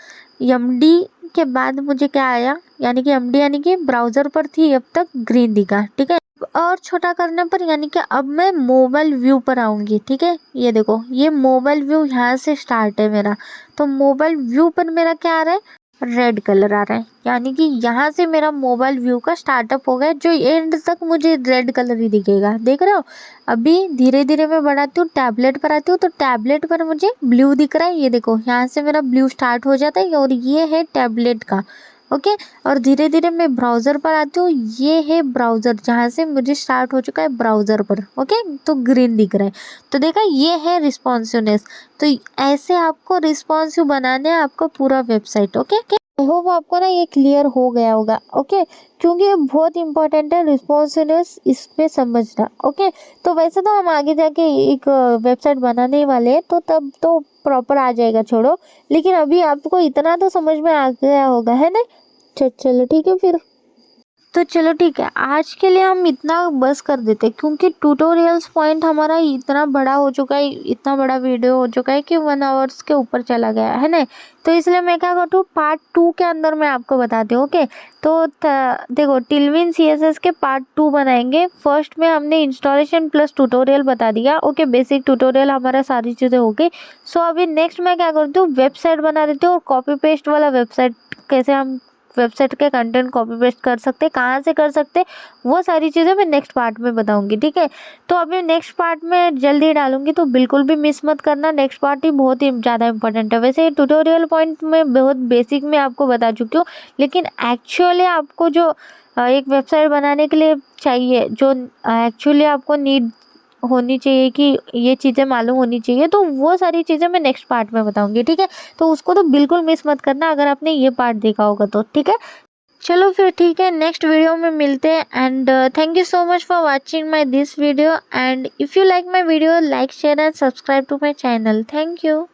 Speaker 2: एमडी के बाद मुझे क्या आया, यानी कि एमडी यानी कि ब्राउज़र पर थी, अब तक ग्रीन दिखा। ठीक है, और छोटा करने पर यानी कि अब मैं मोबाइल व्यू पर आऊँगी। ठीक है, ये देखो, ये मोबाइल व्यू यहाँ से स्टार्ट है मेरा, तो मोबाइल व्यू पर मेरा क्या आ रहा है, रेड कलर आ रहा है, यानी कि यहाँ से मेरा मोबाइल व्यू का स्टार्टअप हो गया, जो एंड तक मुझे रेड कलर ही दिखेगा। देख रहे हो, अभी धीरे धीरे मैं बढ़ाती हूँ, टैबलेट पर आती हूँ, तो टैबलेट पर मुझे ब्लू दिख रहा है। ये देखो, यहाँ से मेरा ब्लू स्टार्ट हो जाता है, और ये है टैबलेट का। ओके, और धीरे धीरे मैं ब्राउज़र पर आती हूँ, ये है ब्राउज़र, जहाँ से मुझे स्टार्ट हो चुका है ब्राउज़र पर। ओके, तो ग्रीन दिख रहा है। तो देखा, ये है रिस्पॉन्सिवनेस। तो ऐसे आपको रिस्पॉन्सिव बनाना है आपका पूरा वेबसाइट। ओके, आई होप आपको ना ये क्लियर हो गया होगा। ओके, क्योंकि ये बहुत इंपॉर्टेंट है रिस्पॉन्सिवनेस इसमें समझना। ओके, तो वैसे तो हम आगे जाके एक वेबसाइट बनाने वाले हैं, तो तब तो प्रॉपर आ जाएगा, छोड़ो। लेकिन अभी आपको इतना तो समझ में आ गया होगा, है ना। चलो ठीक है फिर। तो चलो ठीक है, आज के लिए हम इतना बस कर देते हैं, क्योंकि ट्यूटोरियल्स पॉइंट हमारा इतना बड़ा हो चुका है, इतना बड़ा वीडियो हो चुका है कि 1 आवर्स के ऊपर चला गया है ना। तो इसलिए मैं क्या करती हूँ, पार्ट 2 के अंदर मैं आपको बताती हूँ। ओके, तो देखो, टिलविन CSS के पार्ट 2 बनाएंगे। फर्स्ट में हमने इंस्टॉलेशन प्लस ट्यूटोरियल बता दिया। ओके, बेसिक ट्यूटोरियल हमारा सारी चीज़ें हो गई। सो अभी नेक्स्ट मैं क्या करती हूँ, वेबसाइट बना देती हूँ, और कॉपी पेस्ट वाला वेबसाइट, कैसे हम वेबसाइट के कंटेंट कॉपी पेस्ट कर सकते, कहाँ से कर सकते, वो सारी चीज़ें मैं नेक्स्ट पार्ट में बताऊंगी। ठीक है, तो अभी नेक्स्ट पार्ट में जल्दी डालूंगी, तो बिल्कुल भी मिस मत करना। नेक्स्ट पार्ट ही बहुत ही ज़्यादा इंपॉर्टेंट है। वैसे ट्यूटोरियल पॉइंट में बहुत बेसिक में आपको बता चुकी हूँ, लेकिन एक्चुअली आपको जो एक वेबसाइट बनाने के लिए चाहिए, जो एक्चुअली आपको नीड होनी चाहिए कि ये चीज़ें मालूम होनी चाहिए, तो वो सारी चीज़ें मैं नेक्स्ट पार्ट में बताऊंगी। ठीक है, तो उसको तो बिल्कुल मिस मत करना अगर आपने ये पार्ट देखा होगा तो। ठीक है, चलो फिर ठीक है, नेक्स्ट वीडियो में मिलते हैं। And thank you so much for watching my this video, and if you like my video, like share and subscribe to my channel. Thank you.